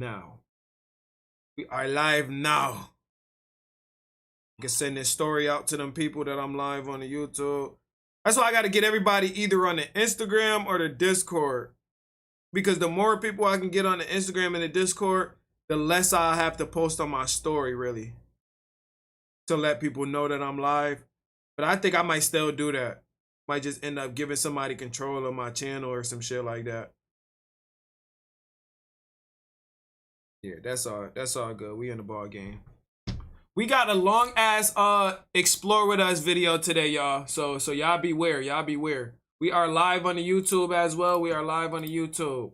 Now. We are live now. I can send this story out to them people that I'm live on the YouTube. That's why I got to get everybody either on the Instagram or the Discord. Because the more people I can get on the Instagram and the Discord, the less I have to post on my story, really. To let people know that I'm live. But I think I might still do that. Might just end up giving somebody control of my channel or some shit like that. Yeah, that's all good. We in the ball game. We got a long ass explore with us video today, y'all. So y'all beware. Y'all beware. We are live on the YouTube as well. We are live on the YouTube.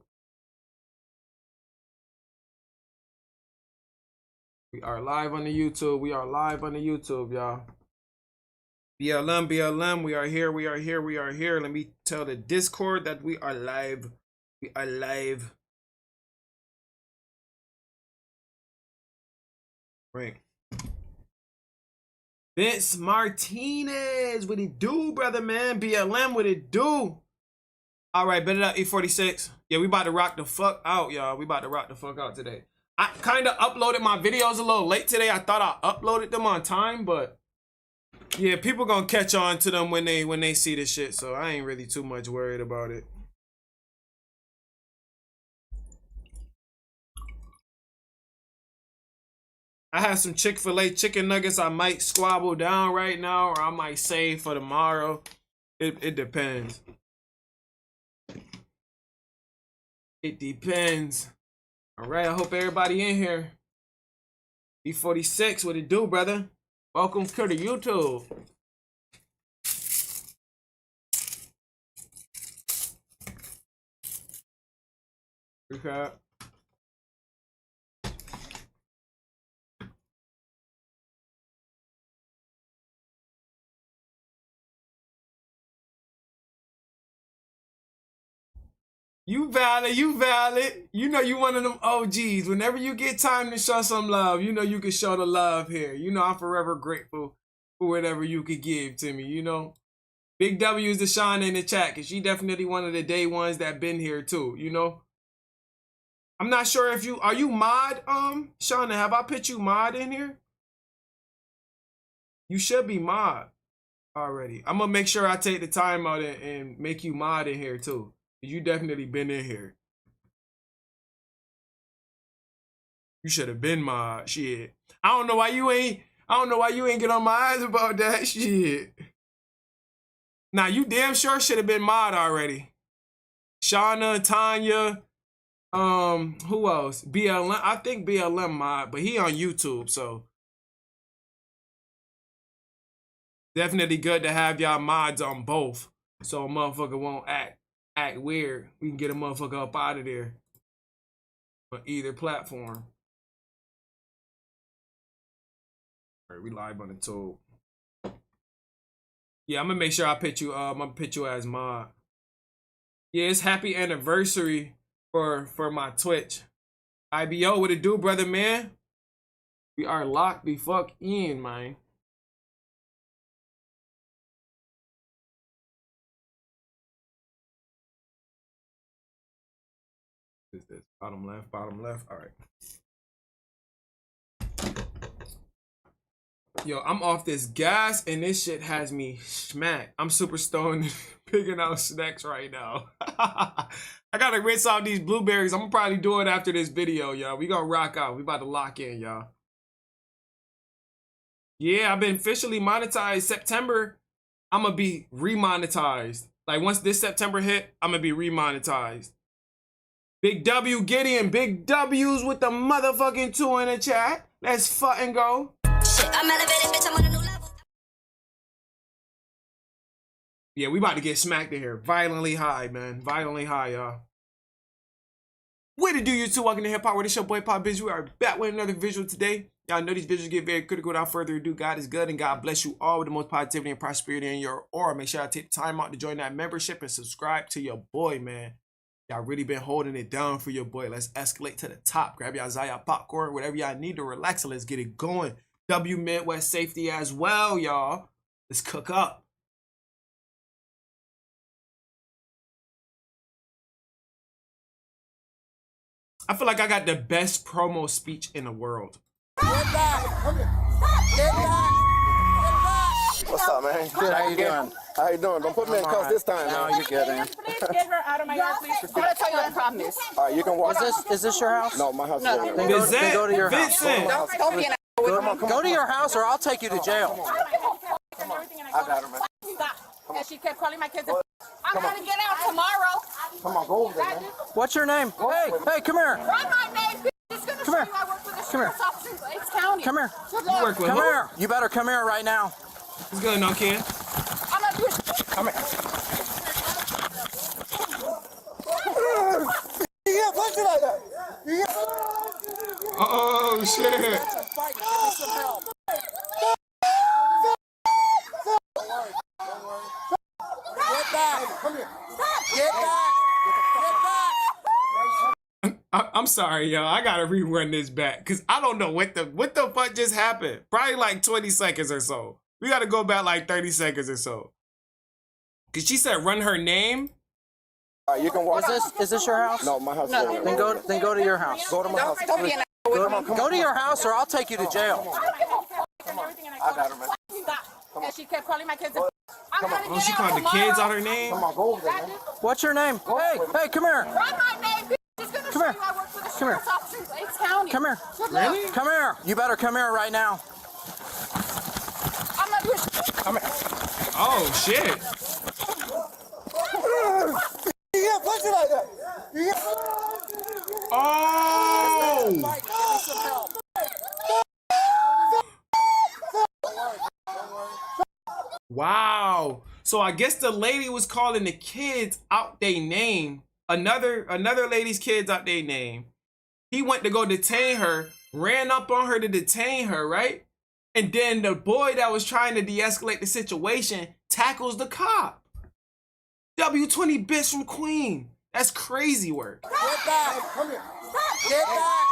We are live on the YouTube. We are live on the YouTube, y'all. BLM, BLM, we are here. We are here. We are here. Let me tell the Discord that we are live. We are live. Right. Vince Martinez, what it do, brother, man? BLM, what it do? All right, better up, E46. Yeah, we about to rock the fuck out, y'all. We about to rock the fuck out today. I kind of uploaded my videos a little late today. I thought I uploaded them on time, but yeah, people gonna catch on to them when they see this shit. So I ain't really too much worried about it. I have some Chick-fil-A chicken nuggets I might squabble down right now, or I might save for tomorrow. It depends. It depends. All right, I hope everybody in here. E46, what it do, brother? Welcome to the YouTube. Okay. You valid, you valid. You know you one of them OGs. Whenever you get time to show some love, you know you can show the love here. You know I'm forever grateful for whatever you could give to me, you know. Big W is the Shauna in the chat, because she definitely one of the day ones that been here too, you know. I'm not sure if are you mod, Shauna, have I put you mod in here? You should be mod already. I'm gonna make sure I take the time out and make you mod in here too. You definitely been in here. You should have been mod. Shit. I don't know why you ain't get on my eyes about that shit. Now you damn sure should have been mod already. Shauna, Tanya, who else? BLM. I think BLM mod, but he on YouTube, so definitely good to have y'all mods on both. So a motherfucker won't act weird. We can get a motherfucker up out of there on either platform. All right, we live on the tube. Yeah, I'm gonna make sure I put you. I'm gonna put you as mod. Yeah, it's happy anniversary for my Twitch. IBO, what it do, brother, man? We are locked the fuck in, man. This bottom left, bottom left. All right. Yo, I'm off this gas and this shit has me smacked. I'm super stoned picking out snacks right now. I gotta rinse out these blueberries. I'm gonna probably do it after this video, y'all. We gonna rock out. We about to lock in, y'all. Yeah, I've been officially monetized. September, I'm gonna be remonetized. Like once this September hit, I'm gonna be remonetized. Big W Gideon, big W's with the motherfucking 2 in the chat. Let's fucking go. Shit, I'm elevated, bitch, I'm on a new level. Yeah, we about to get smacked in here. Violently high, man. Violently high, y'all. What to do, you two? Welcome to Hip Hop World. It's your boy Papa Benji. We are back with another visual today. Y'all know these visuals get very critical. Without further ado, God is good and God bless you all with the most positivity and prosperity in your aura. Make sure y'all take the time out to join that membership and subscribe to your boy, man. Y'all really been holding it down for your boy. Let's escalate to the top. Grab y'all Zaya popcorn, whatever y'all need to relax, and let's get it going. W Midwest safety as well, y'all. Let's cook up. I feel like I got the best promo speech in the world. Get back! Come here. Get back! What's up, man? Good, how you doing? How you doing? Don't put me in cuffs this time, No, man. you're good, man. Please get her out of my yard, please. I want to tell you what the problem is. All right, you can walk. Is this your house? No, my house is over Then there. go, Is that then go to your house. Vincent? Don't be an Go to your house or I'll take you to jail. I got her, man. Stop. And she kept calling my kids. I'm going to get out tomorrow. Come on, go over there, man. What's your name? Hey, come here. Run my name. It's going to show here. you I work for the Come here. sheriff's office in Lakes County. Come here. Good You luck. work with Come who? here. You better come here right now. What's going on, kid? I'm not doing shit. Come here. You can't punch it like that. Oh shit! Get back. Come here. Get back. Get back. I'm sorry, y'all. I gotta rerun this back because I don't know what the fuck just happened. Probably like 20 seconds or so. We gotta go back like 30 seconds or so. Cause she said run her name. All right, you can walk. Is this your house? No, my house is over there. Then go to your house. Go to my house. Don't be an Go to your house or I'll take you to jail. I got her, man. Stop. And she kept calling my kids. I'm going to Oh, get she out called the tomorrow. kids out her name. Come on, go over there, man. What's your name? Hey, come here. Run my name. It's going to show Come here. you I work for the Come here. sheriff's office in Lakes County. Come here. Good luck. Really? Come here. You better come here right now. I'm not doing shit. Come here. Oh shit! You can't punch it like that. Oh! Wow. So I guess the lady was calling the kids out their name. Another lady's kids out their name. He went to go detain her, ran up on her to detain her, right? And then the boy that was trying to de-escalate the situation tackles the cop. W20 bitch from Queen. That's crazy work. Get back. Come here. Get back.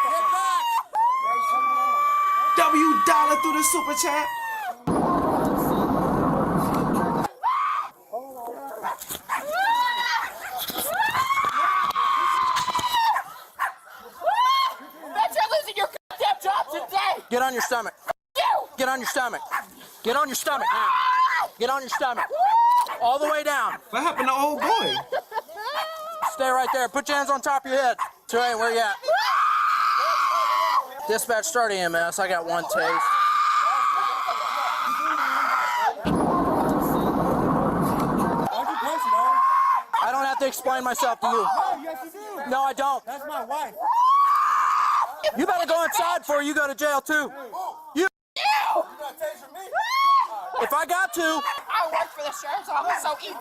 Get back. $W through the super chat. Bet you're losing your goddamn job today. Get on your stomach. You. Get on your stomach. Get on your stomach now. Get on your stomach. All the way down. What happened to old boy? Stay right there. Put your hands on top of your head. Trey, where you at? Dispatch, start EMS. I got one taste. I don't have to explain myself to you. Yes, you do. No, I don't. That's my wife. You better go inside before you go to jail too. You. If I got to. I work for the sheriff's office, so eat. I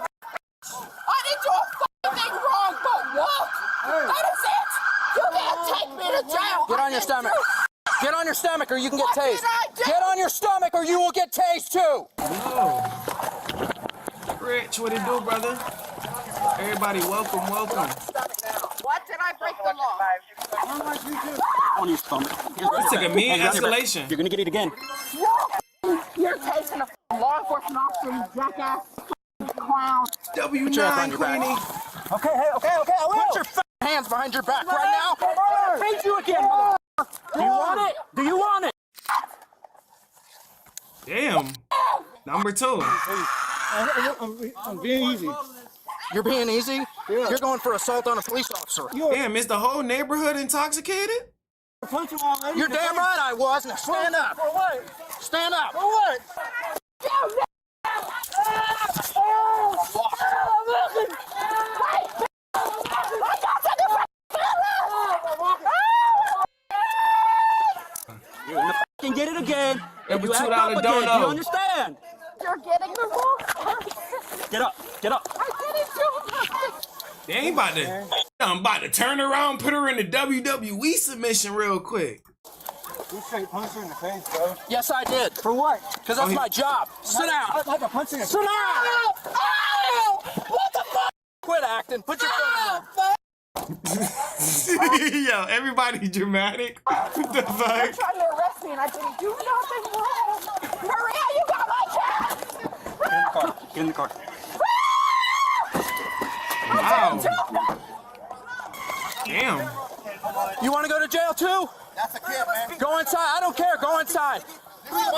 didn't do a fucking thing wrong, but walk. That is it. You can't take me to jail. Get on your stomach. Get on your stomach or you can get tased. Get on your stomach or you will get tased too. Oh. Rich, what it do, brother? Everybody, welcome. What did I break the law? On your stomach. This took a mean escalation. You're gonna get it again. You're tasing a law enforcement officer, you jackass, clown. W9, Queenie. Okay, I will. Put your hands behind your back right now. Face you again, motherfucker. Do you want it? Do you want it? Damn. Number 2. I'm being easy. You're being easy? You're going for assault on a police officer. Damn, is the whole neighborhood intoxicated? Punch him already. You're damn right I was. Now stand up. For what? Stand up. For what? You're gonna fucking get it again. That If was you $2 act up again, dono. you understand? You're getting the wrong person. Get up. Get up. I didn't do nothing. They ain't about to. I'm about to turn around, put her in the WWE submission real quick. You straight punch her in the face, bro. Yes, I did. For what? Because that's my job. Sit down. Like a punch in the Sit down. Ow! What the fuck? Quit acting. Put your foot in. Yo, everybody dramatic. What the fuck? Trying to arrest me and I didn't do nothing wrong. Maria, you got my cat. Get in the car. Wow. Damn. You want to go to jail too? That's a kid, man. Go inside. I don't care. Go inside.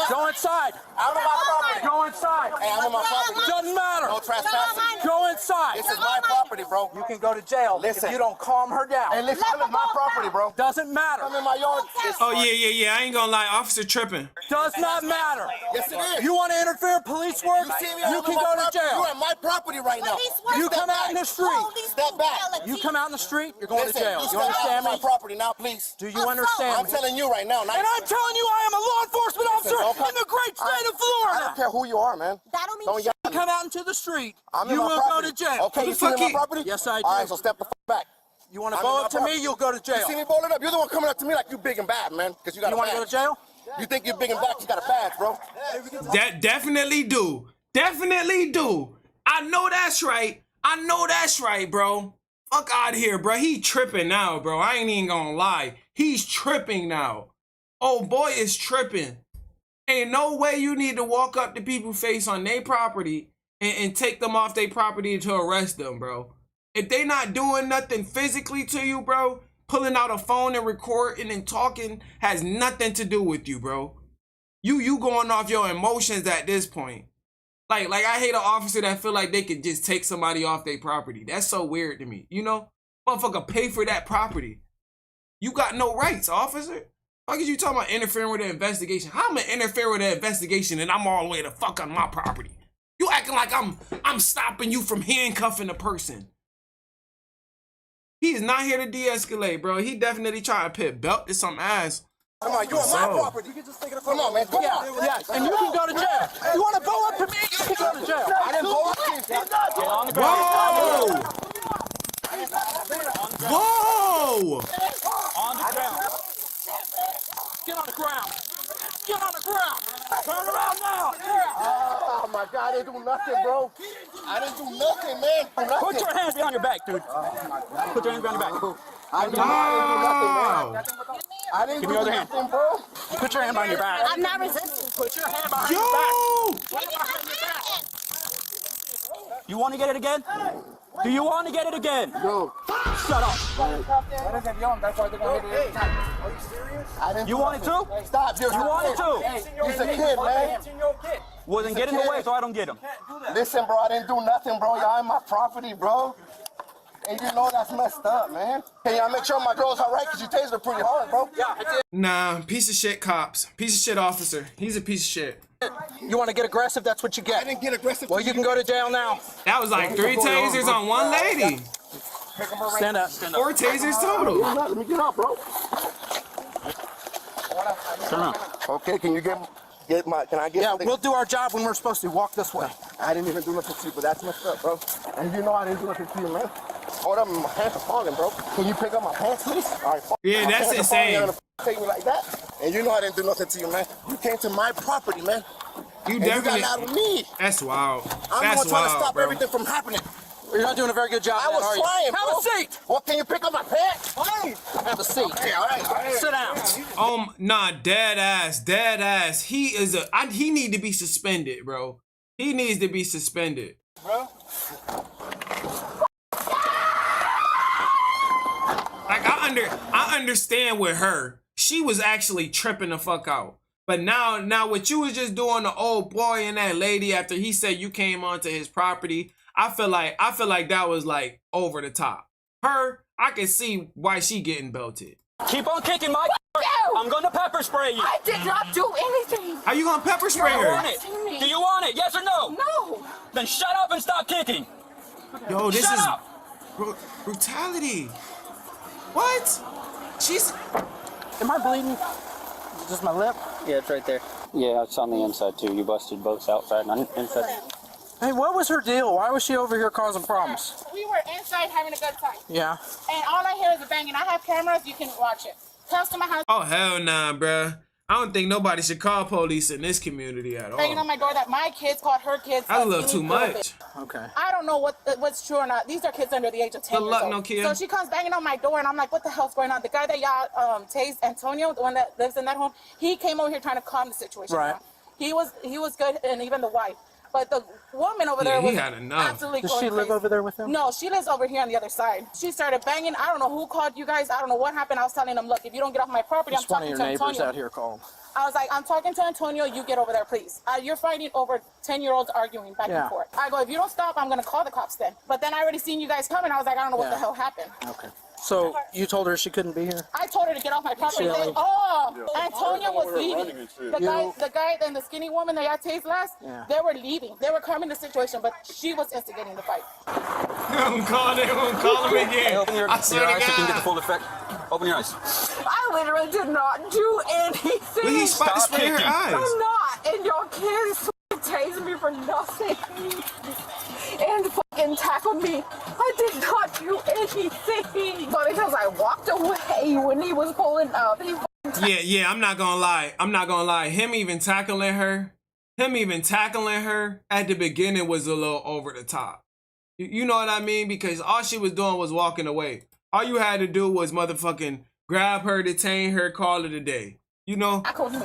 Go inside. I'm on my property. Go inside. Hey, I'm on my property. Doesn't matter. No trespassing. Go inside. This is my property, bro. You can go to jail Listen. if you don't calm her down. Hey, listen, this is my property, bro. Doesn't matter. I'm in my yard. Oh yeah. I ain't gonna lie, officer tripping. Does not matter. Yes, it is. You want to interfere with police work? You see me? You can go to jail. You're on my property right now. You come out in the street. Step back. You come out in the street, you're going to Listen, jail. you You step out understand of me? my property now, please. Do you understand I'm me? telling you right now. And I'm telling you, I am a law enforcement officer okay. in the great state of I Florida. don't care who you are, man. That don't mean Don't yell. You come out into the street, I'm in you my will property. go to jail. Okay, you see fuck me in he- my property? Yes, I do. All right, so step the back. You want to I'm bow in up my to me, property. you'll go to jail. You see me bowling up? You're the one coming up to me like you big and bad, man. Because you got You a want to badge. go to jail? You think you're big and bad? You got a badge, bro. That definitely do. Definitely do. I know that's right. I know that's right, bro. Fuck out of here, bro. He tripping now, bro. I ain't even gonna lie. He's tripping now. Oh boy is tripping. Ain't no way you need to walk up to people's face on their property and take them off their property to arrest them, bro. If they not doing nothing physically to you, bro, pulling out a phone and recording and talking has nothing to do with you, bro. You going off your emotions at this point. Like I hate an officer that feel like they could just take somebody off their property. That's so weird to me. You know? Motherfucker pay for that property. You got no rights, officer. How could you talking about interfering with the investigation? How am I gonna interfere with the investigation and I'm all the way the fuck on my property? You acting like I'm stopping you from handcuffing a person. He is not here to de-escalate, bro. He definitely trying to put belt to some ass. Come on, you're on my property. You can just take it. Come on, man. Come on. Yes, and you can go to jail. You want to bow up to me, you can go to jail. I didn't go up to you. Get on the ground. Whoa! Whoa! On the ground. Get on the ground. Get on the ground. Turn around now. Oh my God, I didn't do nothing, bro. I didn't do nothing, man. Put your hands behind your back, dude. Put your hands behind your back. I didn't do nothing, man. Wow! I didn't Give do me your other hand. nothing, bro. Put your hand behind your back. I'm not resisting. Put your hand behind your back. Yo! You want to get it again? Do you want to get it again? No. Shut up. That's why they're gonna hit it every time. Are you serious? You want it too? Stop. You want it too? He's a kid, man. Well, then get in the way so I don't get him. Listen, bro, I didn't do nothing, bro. Y'all in my property, bro. And you know that's messed up, man. Can y'all make sure my girl's all right? Because you tased her pretty hard, bro. Yeah. Nah, piece of shit cops. Piece of shit officer. He's a piece of shit. You want to get aggressive, that's what you I get. didn't get aggressive. Well, you can go to jail now. That was like 3 tasers on one lady. Stand up. Stand up. 4 tasers total. Let me get up, bro. Turn around. Okay, can you get my, can I get Yeah, something? we'll do our job when we're supposed to. Walk this way. I didn't even do nothing to you, but that's messed up, bro. And you know I didn't do nothing to you, man. Hold up, my pants are falling, bro. Can you pick up my pants, please? All right, Yeah, my that's pants are falling. insane. You're gonna take me like that? And you know I didn't do nothing to you, man. You came to my property, man. You And you got definitely. out of me. That's wild. I'm the That's one trying to wild, stop bro. everything from happening. You're not doing a very good job. I was are you? trying, bro. Have a seat. Well, can you pick up my pants? Fine. Have a seat. Okay, all right. Sit down. Nah, dead ass. He is he need to be suspended, bro. He needs to be suspended. Bro? Like I understand with her. She was actually tripping the fuck out. But now what you was just doing to old boy and that lady after he said you came onto his property, I feel like that was like over the top. Her, I can see why she getting belted. Keep on kicking my. I'm going to pepper spray you. I did not do anything. How you gonna pepper spray Do you want her? it? Do you want it? Yes or no? No. Then shut up and stop kicking. Yo, this Shut is up. brutality. What? She's Am I bleeding? Is it just my lip? Yeah, it's right there. Yeah, it's on the inside too. You busted both outside and inside. Hey, what was her deal? Why was she over here causing problems? We were inside having a good time. Yeah. And all I hear is a banging. I have cameras. You can watch it. Comes to my house. oh hell nah, bruh. I don't think nobody should call police in this community at Banging on all. my door that my kids called her kids. That's a little too much. Okay. I don't know what's true or not. These are kids under the age of 10 Good years luck, old. no kid. So she comes banging on my door, and I'm like, what the hell's going on? The guy that y'all tased, Antonio, the one that lives in that home, he came over here trying to calm the situation Right. down. He was good, and even the wife. But the woman over there he was had enough. absolutely Does going she live crazy. over there with him? No, she lives over here on the other side. She started banging. I don't know who called you guys. I don't know what happened. I was telling them, look, if you don't get off my property, Just I'm one of talking your to neighbors Antonio. out here called. I was like, I'm talking to Antonio. You get over there, please. You're fighting over 10-year-olds arguing back and forth. I go, if you don't stop, I'm going to call the cops then. But then I already seen you guys coming. I was like, I don't know what the hell happened. Okay. So you told her she couldn't be here? I told her to get off my property. Antonio was leaving. The guy and the skinny woman that I tased last, they were leaving. They were calming the situation, but she was instigating the fight. I'm calling him again. Open your I eyes so swear to you can get the God. full effect. Open your eyes. I literally did not do anything. But he's about to spray her eyes. I'm not, and y'all kids tased me for nothing and fucking tackled me. I did not do anything. But because I walked away when he was pulling up. Yeah, I'm not gonna lie. Him even tackling her at the beginning was a little over the top. You know what I mean? Because all she was doing was walking away. All you had to do was motherfucking grab her, detain her, call it a day. You know? Tackled me.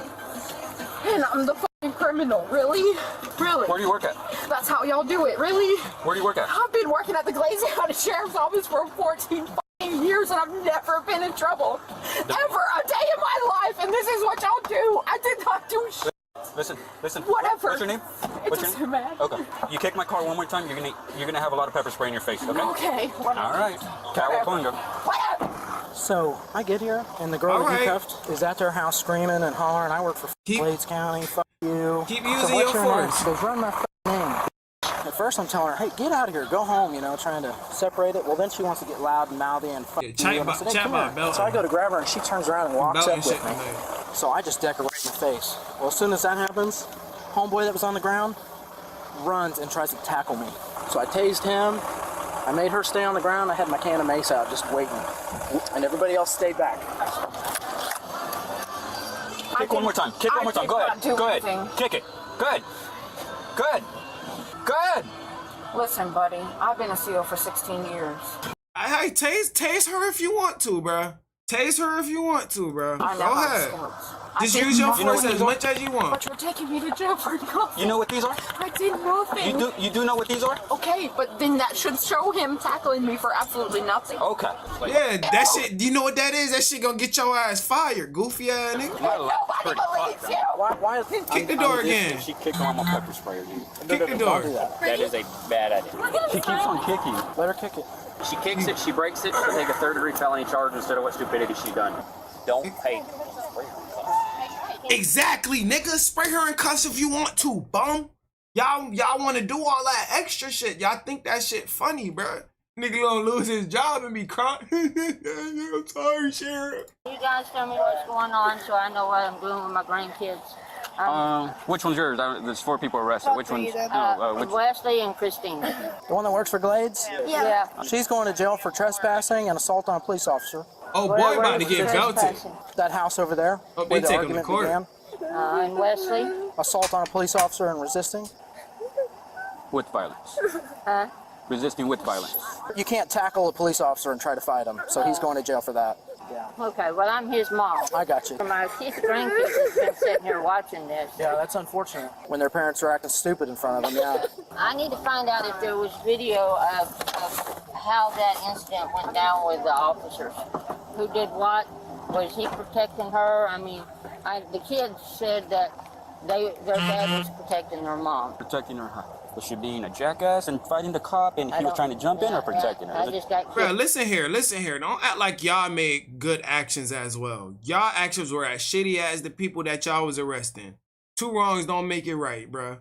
And I'm the fucking criminal, really? Really? Where do you work at? That's how y'all do it, really? Where do you work at? I've been working at the Glazing County Sheriff's Office for 14 fucking years and I've never been in trouble. Ever a day in my life, and this is what y'all do. I did not do shit. Listen. Whatever. What's your name? It What's your doesn't name? matter. Okay. You kick my car one more time, you're gonna have a lot of pepper spray in your face. Okay. Okay. Whatever. All right. Cowabunga. Whatever. So I get here, and the girl that you cuffed is at their house screaming and hollering. I work for Glades County. Fuck you. Keep So using what's your name? force. She goes, run my name. At first, I'm telling her, hey, get out of here, go home. You know, trying to separate it. Well, then she wants to get loud and mouthy and fuck you. And I said, hey, come here. So I go to grab her, and she turns around and walks up with me. So I just deck her right in the face. Well, as soon as that happens, homeboy that was on the ground runs and tries to tackle me. So I tased him. I made her stay on the ground. I had my can of mace out, just waiting. And everybody else stayed back. Kick one more time. Kick one more time. Go ahead. Go ahead. Kick it. Good. Good. Good. Listen, buddy, I've been a SEAL for 16 years. Hey, tase her if you want to, bruh. Tase her if you want to, bruh. Go ahead. Just use your force as much as you want. But you're taking me to jail for nothing. You know what these are? I did nothing. You do know what these are? Okay, but then that should show him tackling me for absolutely nothing. Okay. Yeah, that shit, you know what that is? That shit gonna get your ass fired, goofy ass nigga. Nobody believes you. Why Kick the door again. She kicked on my pepper sprayer, dude. Kick the door. do that? That is a bad idea. She keeps on kicking. Let her kick it. She kicks it, she breaks it, she'll take a third-degree felony charge instead of what stupidity she done. Don't pay. Exactly, nigga. Spray her in cuffs if you want to, bum. Y'all want to do all that extra shit. Y'all think that shit funny, bruh. Nigga gonna lose his job and be crying. I'm sorry, Sheriff. You guys tell me what's going on so I know what I'm doing with my grandkids. Which one's yours? There's 4 people arrested. Which one's? Wesley and Christine. The one that works for Glades? Yeah. She's going to jail for trespassing and assault on a police officer. Oh boy, about to get belted. That house over there, Oh, they where the take him to argument court. began. And Wesley. Assault on a police officer and resisting. With violence. Huh? Resisting with violence. You can't tackle a police officer and try to fight him, so he's going to jail for that. Okay, well, I'm his mom. I got you. My grandkids has been sitting here watching this. Yeah, that's unfortunate. When their parents are acting stupid in front of them, yeah. I need to find out if there was video of how that incident went down with the officers. Who did what? Was he protecting her? I mean, the kids said that their dad was protecting their mom. Protecting her. Was she being a jackass and fighting the cop and he was trying to jump in or protecting her? I just got Bro, listen here. Don't act like y'all made good actions as well. Y'all actions were as shitty as the people that y'all was arresting. 2 wrongs don't make it right, bro.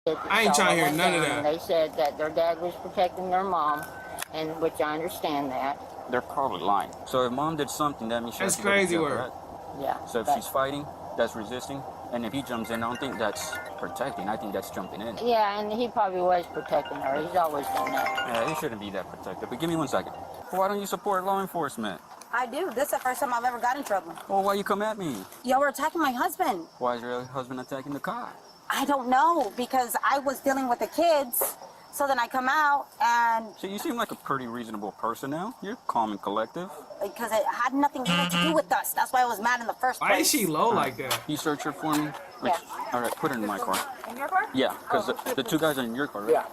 I ain't trying to hear none of that. They said that their dad was protecting their mom, and which I understand that. They're probably lying. So if mom did something, that means she That's has to go to crazy jail, word. right? Yeah. So if she's fighting, that's resisting. And if he jumps in, I don't think that's protecting. I think that's jumping in. Yeah, and he probably was protecting her. He's always done that. Yeah, he shouldn't be that protective. But give me 1 second. Why don't you support law enforcement? I do. This is the first time I've ever got in trouble. Well, why you come at me? Y'all were attacking my husband. Why is your husband attacking the car? I don't know, because I was dealing with the kids. So then I come out and... So you seem like a pretty reasonable person now. You're calm and collective. Because it had nothing really to do with us. That's why I was mad in the first place. Why is she low like that? Can you search her for me? Yeah. All right, put her in my car. In your car? Yeah, because the two guys are in your car, right? Yeah.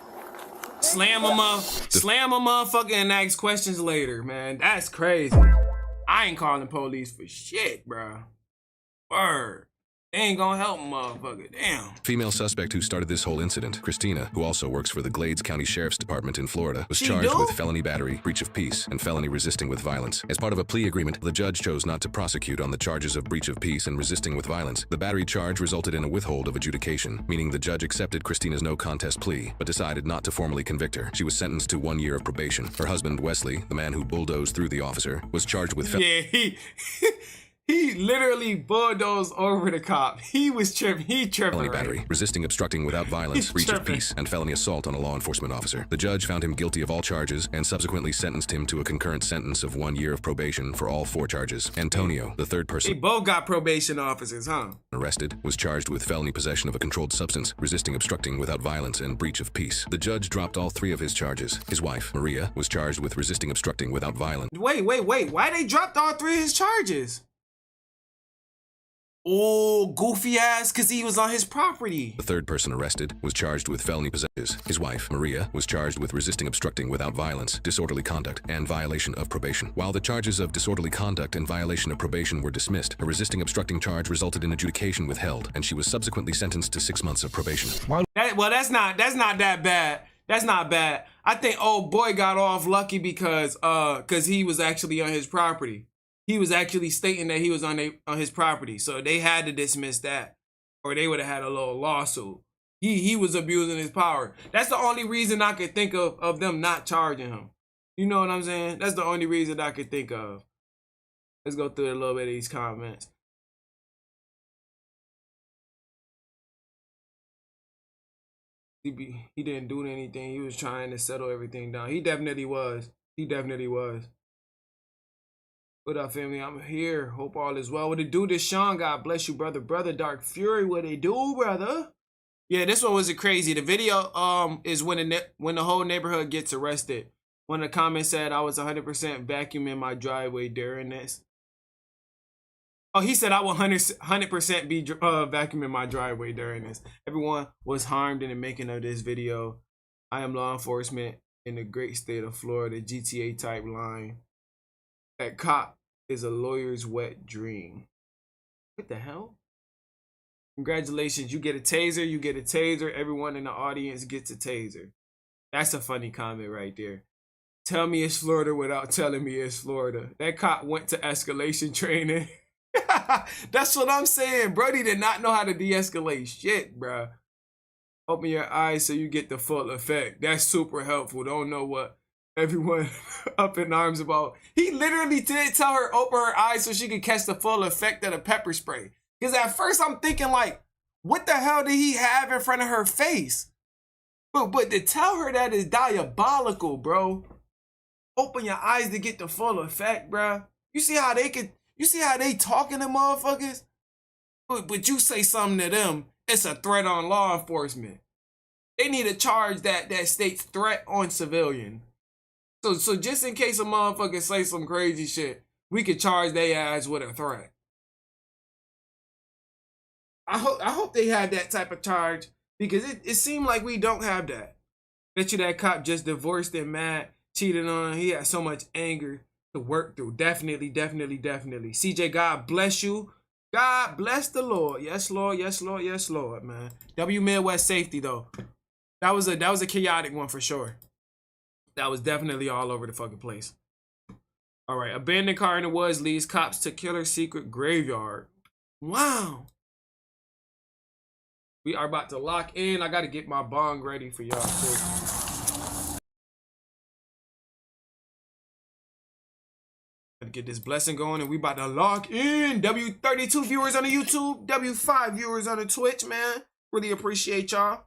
Slam a motherfucker and ask questions later, man. That's crazy. I ain't calling the police for shit, bro. Word. They ain't gonna help a motherfucker. Damn. Female suspect who started this whole incident, Christina, who also works for the Glades County Sheriff's Department in Florida, was charged with felony battery, breach of peace, and felony resisting with violence. As part of a plea agreement, the judge chose not to prosecute on the charges of breach of peace and resisting with violence. The battery charge resulted in a withhold of adjudication, meaning the judge accepted Christina's no contest plea, but decided not to formally convict her. She was sentenced to 1 year of probation. Her husband, Wesley, the man who bulldozed through the officer, was charged with He literally bulldozed over the cop. He was tripping. He tripping. Felony battery, resisting obstructing without violence, breach of peace, and felony assault on a law enforcement officer. The judge found him guilty of all charges and subsequently sentenced him to a concurrent sentence of 1 year of probation for all 4 charges. Antonio, the third person they both got probation officers, huh? arrested, was charged with felony possession of a controlled substance, resisting obstructing without violence, and breach of peace. The judge dropped all 3 of his charges. His wife, Maria, was charged with resisting obstructing without violence. Wait. Why they dropped all 3 of his charges? Oh, goofy ass, because he was on his property. The third person arrested was charged with felony possession. His wife, Maria, was charged with resisting obstructing without violence, disorderly conduct, and violation of probation. While the charges of disorderly conduct and violation of probation were dismissed, a resisting obstructing charge resulted in adjudication withheld, and she was subsequently sentenced to 6 months of probation. That's not that bad. That's not bad. I think old boy got off lucky because he was actually on his property. He was actually stating that he was on his property, so they had to dismiss that, or they would have had a little lawsuit. He was abusing his power. That's the only reason I could think of them not charging him. You know what I'm saying? That's the only reason I could think of. Let's go through a little bit of these comments. He didn't do anything. He was trying to settle everything down. He definitely was. What up, family? I'm here. Hope all is well. What it do? This Sean, God bless you, brother. Brother Dark Fury, what it do, brother? Yeah, this one was crazy. The video is when the whole neighborhood gets arrested. One of the comments said I was 100% vacuuming my driveway during this. Oh, he said I will 100% be vacuuming my driveway during this. Everyone was harmed in the making of this video. I am law enforcement in the great state of Florida, GTA type line. That cop is a lawyer's wet dream. What the hell? Congratulations, you get a taser, you get a taser. Everyone in the audience gets a taser. That's a funny comment right there. Tell me it's Florida without telling me it's Florida. That cop went to escalation training. That's what I'm saying. Brody did not know how to de-escalate shit, bruh. Open your eyes so you get the full effect. That's super helpful. Don't know what everyone up in arms about. He literally did tell her open her eyes so she could catch the full effect of the pepper spray. Because at first I'm thinking like, what the hell did he have in front of her face? But to tell her that is diabolical, bro. Open your eyes to get the full effect, bro. You see how they talking to motherfuckers? But you say something to them, it's a threat on law enforcement. They need to charge that states threat on civilian. So just in case a motherfucker say some crazy shit, we could charge their ass with a threat. I hope they have that type of charge, because it seemed like we don't have that. Bet you that cop just divorced and mad, cheated on. He had so much anger to work through. Definitely. CJ, God bless you. God bless the Lord. Yes, Lord. Yes, Lord. Yes, Lord, man. W Midwest safety though. That was a chaotic one for sure. That was definitely all over the fucking place. All right, abandoned car in the woods leads cops to killer secret graveyard. Wow. We are about to lock in. I got to get my bong ready for y'all too. Gotta get this blessing going, and we about to lock in. W32 viewers on the YouTube, W5 viewers on the Twitch, man. Really appreciate y'all.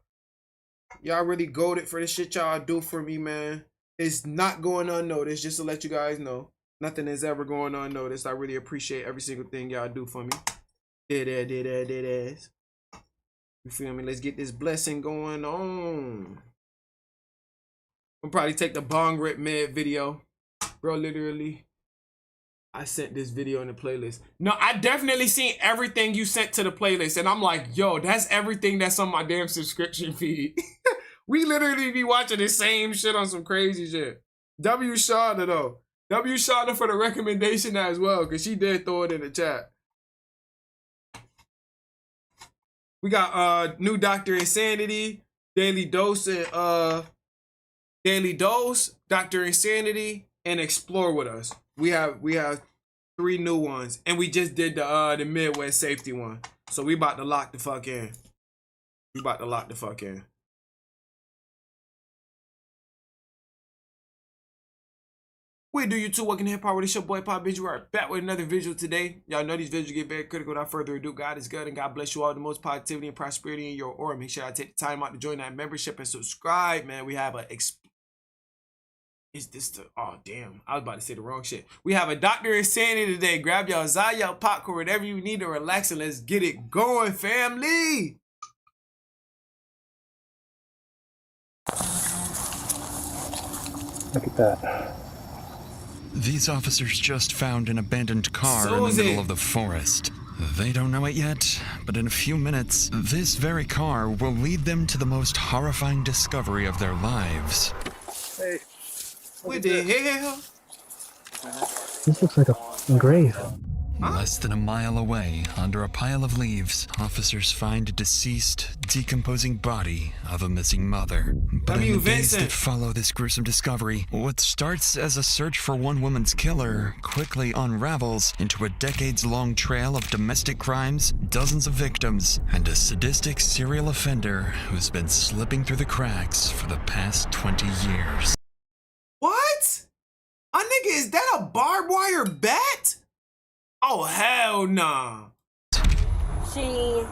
Y'all really goated for the shit y'all do for me, man. It's not going unnoticed, just to let you guys know. Nothing is ever going unnoticed. I really appreciate every single thing y'all do for me. Did ass. You feel me? Let's get this blessing going on. I'll probably take the bong rip mid video. Bro, literally, I sent this video in the playlist. No, I definitely seen everything you sent to the playlist. And I'm like, yo, that's everything that's on my damn subscription feed. We literally be watching the same shit on some crazy shit. W Shawna though. W Shawna for the recommendation as well, because she did throw it in the chat. We got new Dr. Insanity, Daily Dose, and Daily Dose, Dr. Insanity, and Explore with us. We have 3 new ones, and we just did the Midwest safety one. So we about to lock the fuck in. We about to lock the fuck in. We do YouTube, welcome to Hip Hop World. It's your boy Papa Benji. We're back with another visual today. Y'all know these videos get very critical. Without further ado, God is good and God bless you all. The most positivity and prosperity in your aura. Make sure I take the time out to join that membership and subscribe, man. We have a is this the oh damn? I was about to say the wrong shit. We have a Dr. Insanity today. Grab y'all Zaya popcorn, whatever you need to relax, and let's get it going, family. Look at that. These officers just found an abandoned car in the middle of the forest. They don't know it yet, but in a few minutes, this very car will lead them to the most horrifying discovery of their lives. Hey. What the hell? This looks like a grave. Less than a mile away, under a pile of leaves, officers find a deceased, decomposing body of a missing mother. But in the days that follow this gruesome discovery, what starts as a search for one woman's killer quickly unravels into a decades-long trail of domestic crimes, dozens of victims, and a sadistic serial offender who's been slipping through the cracks for the past 20 years. What? A nigga, is that a barbed wire bat? Oh, hell nah. She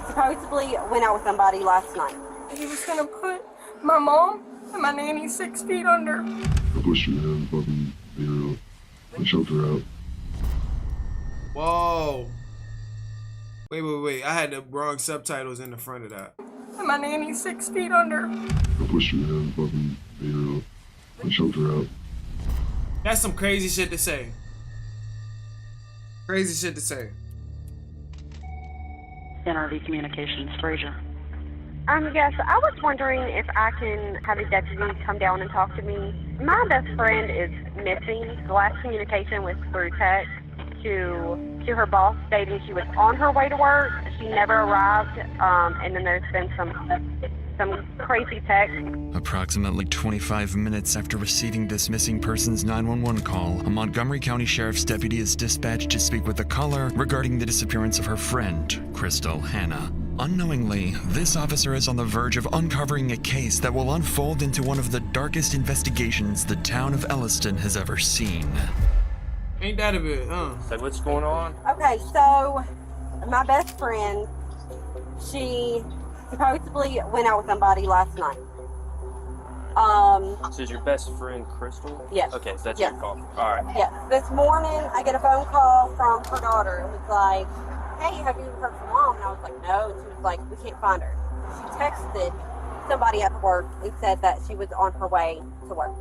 supposedly went out with somebody last night. He was gonna put my mom and my nanny 6 feet under. I pushed her down, fucking beat her up. I choked her out. Whoa. Wait. I had the wrong subtitles in the front of that. And my nanny 6 feet under. I pushed her down, fucking beat her up. I choked her out. That's some crazy shit to say. Crazy shit to say. NRV Communications, Frazier. Yes, I was wondering if I can have a deputy come down and talk to me. My best friend is missing. The last communication was through text to her boss stating she was on her way to work. She never arrived, and then there's been some crazy text. Approximately 25 minutes after receiving this missing person's 911 call, a Montgomery County Sheriff's deputy is dispatched to speak with the caller regarding the disappearance of her friend, Crystal Hannah. Unknowingly, this officer is on the verge of uncovering a case that will unfold into one of the darkest investigations the town of Elliston has ever seen. Ain't that a bit, huh? So what's going on? Okay, so my best friend, she supposedly went out with somebody last night. This is your best friend, Crystal? Yes. Okay, so that's yes. your call. All right. Yes. This morning, I get a phone call from her daughter. It was like, hey, have you heard from Mom? And I was like, no. And she was like, we can't find her. She texted somebody at work and said that she was on her way to work.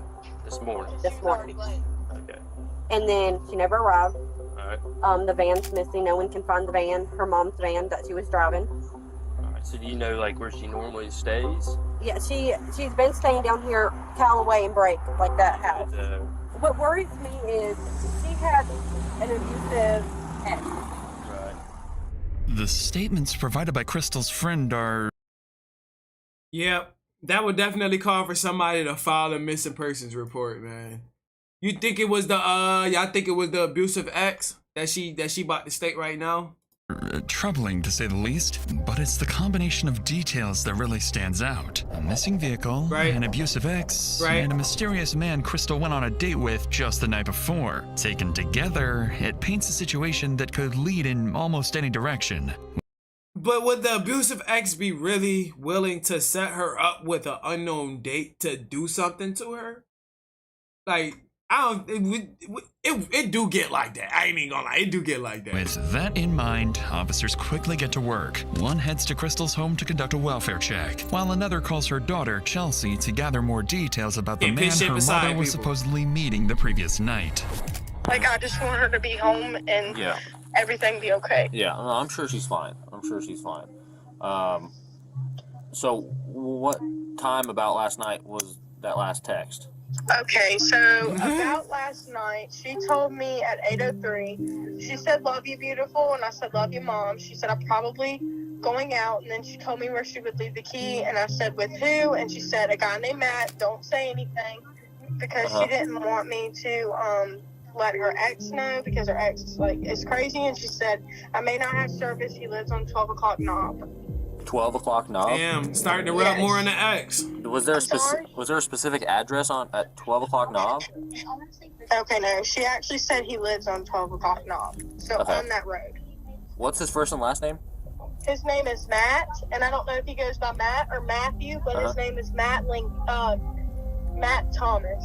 This morning? This morning. Okay. And then she never arrived. All right. The van's missing. No one can find the van, her mom's van that she was driving. All right. So do you know, like, where she normally stays? Yeah, she's been staying down here, Callaway and Brake, like that house. What worries me is she had an abusive ex. Right. The statements provided by Crystal's friend are... Yep, that would definitely call for somebody to file a missing persons report, man. You think it was the y'all think it was the abusive ex that she about to state right now? Troubling, to say the least, but it's the combination of details that really stands out. A missing vehicle, an abusive ex, and a mysterious man Crystal went on a date with just the night before. Taken together, it paints a situation that could lead in almost any direction. But would the abusive ex be really willing to set her up with an unknown date to do something to her? Like, It do get like that. I ain't even gonna lie, it do get like that. With that in mind, officers quickly get to work. One heads to Crystal's home to conduct a welfare check, while another calls her daughter, Chelsea, to gather more details about the man her mother was supposedly meeting the previous night. Like, I just want her to be home and everything be okay. Yeah, no, I'm sure she's fine. I'm sure she's fine. So what time about last night was that last text? Okay, so about last night, she told me at 8:03, she said, "Love you, beautiful," and I said, "Love you, Mom." She said, "I'm probably going out," and then she told me where she would leave the key, and I said, "With who?" And she said, "A guy named Matt. Don't say anything," because she didn't want me to let her ex know, because her ex is crazy, and she said, "I may not have service. He lives on 12 o'clock knob." 12 o'clock knob? Damn, starting to rub more on the X. Was there a specific address at 12 o'clock knob? Okay, no. She actually said he lives on 12 o'clock knob. So on that road. What's his first and last name? His name is Matt, and I don't know if he goes by Matt or Matthew, but his name is Matt Thomas.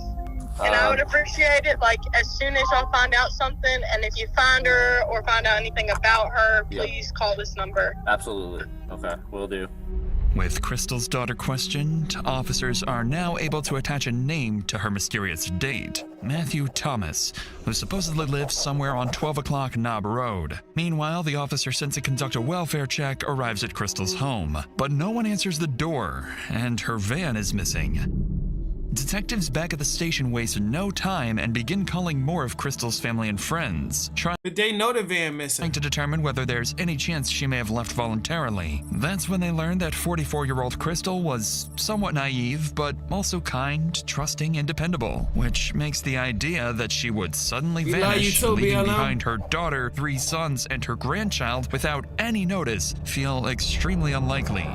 And I would appreciate it, like, as soon as y'all find out something, and if you find her or find out anything about her, please call this number. Absolutely. Okay, will do. With Crystal's daughter questioned, officers are now able to attach a name to her mysterious date, Matthew Thomas, who supposedly lives somewhere on 12 o'clock Knob Road. Meanwhile, the officer sent to conduct a welfare check arrives at Crystal's home, but no one answers the door, and her van is missing. Detectives back at the station waste no time and begin calling more of Crystal's family and friends, trying they know the van missing to determine whether there's any chance she may have left voluntarily. That's when they learned that 44-year-old Crystal was somewhat naive, but also kind, trusting, and dependable, which makes the idea that she would suddenly vanish, leaving behind her daughter, 3 sons, and her grandchild without any notice feel extremely unlikely.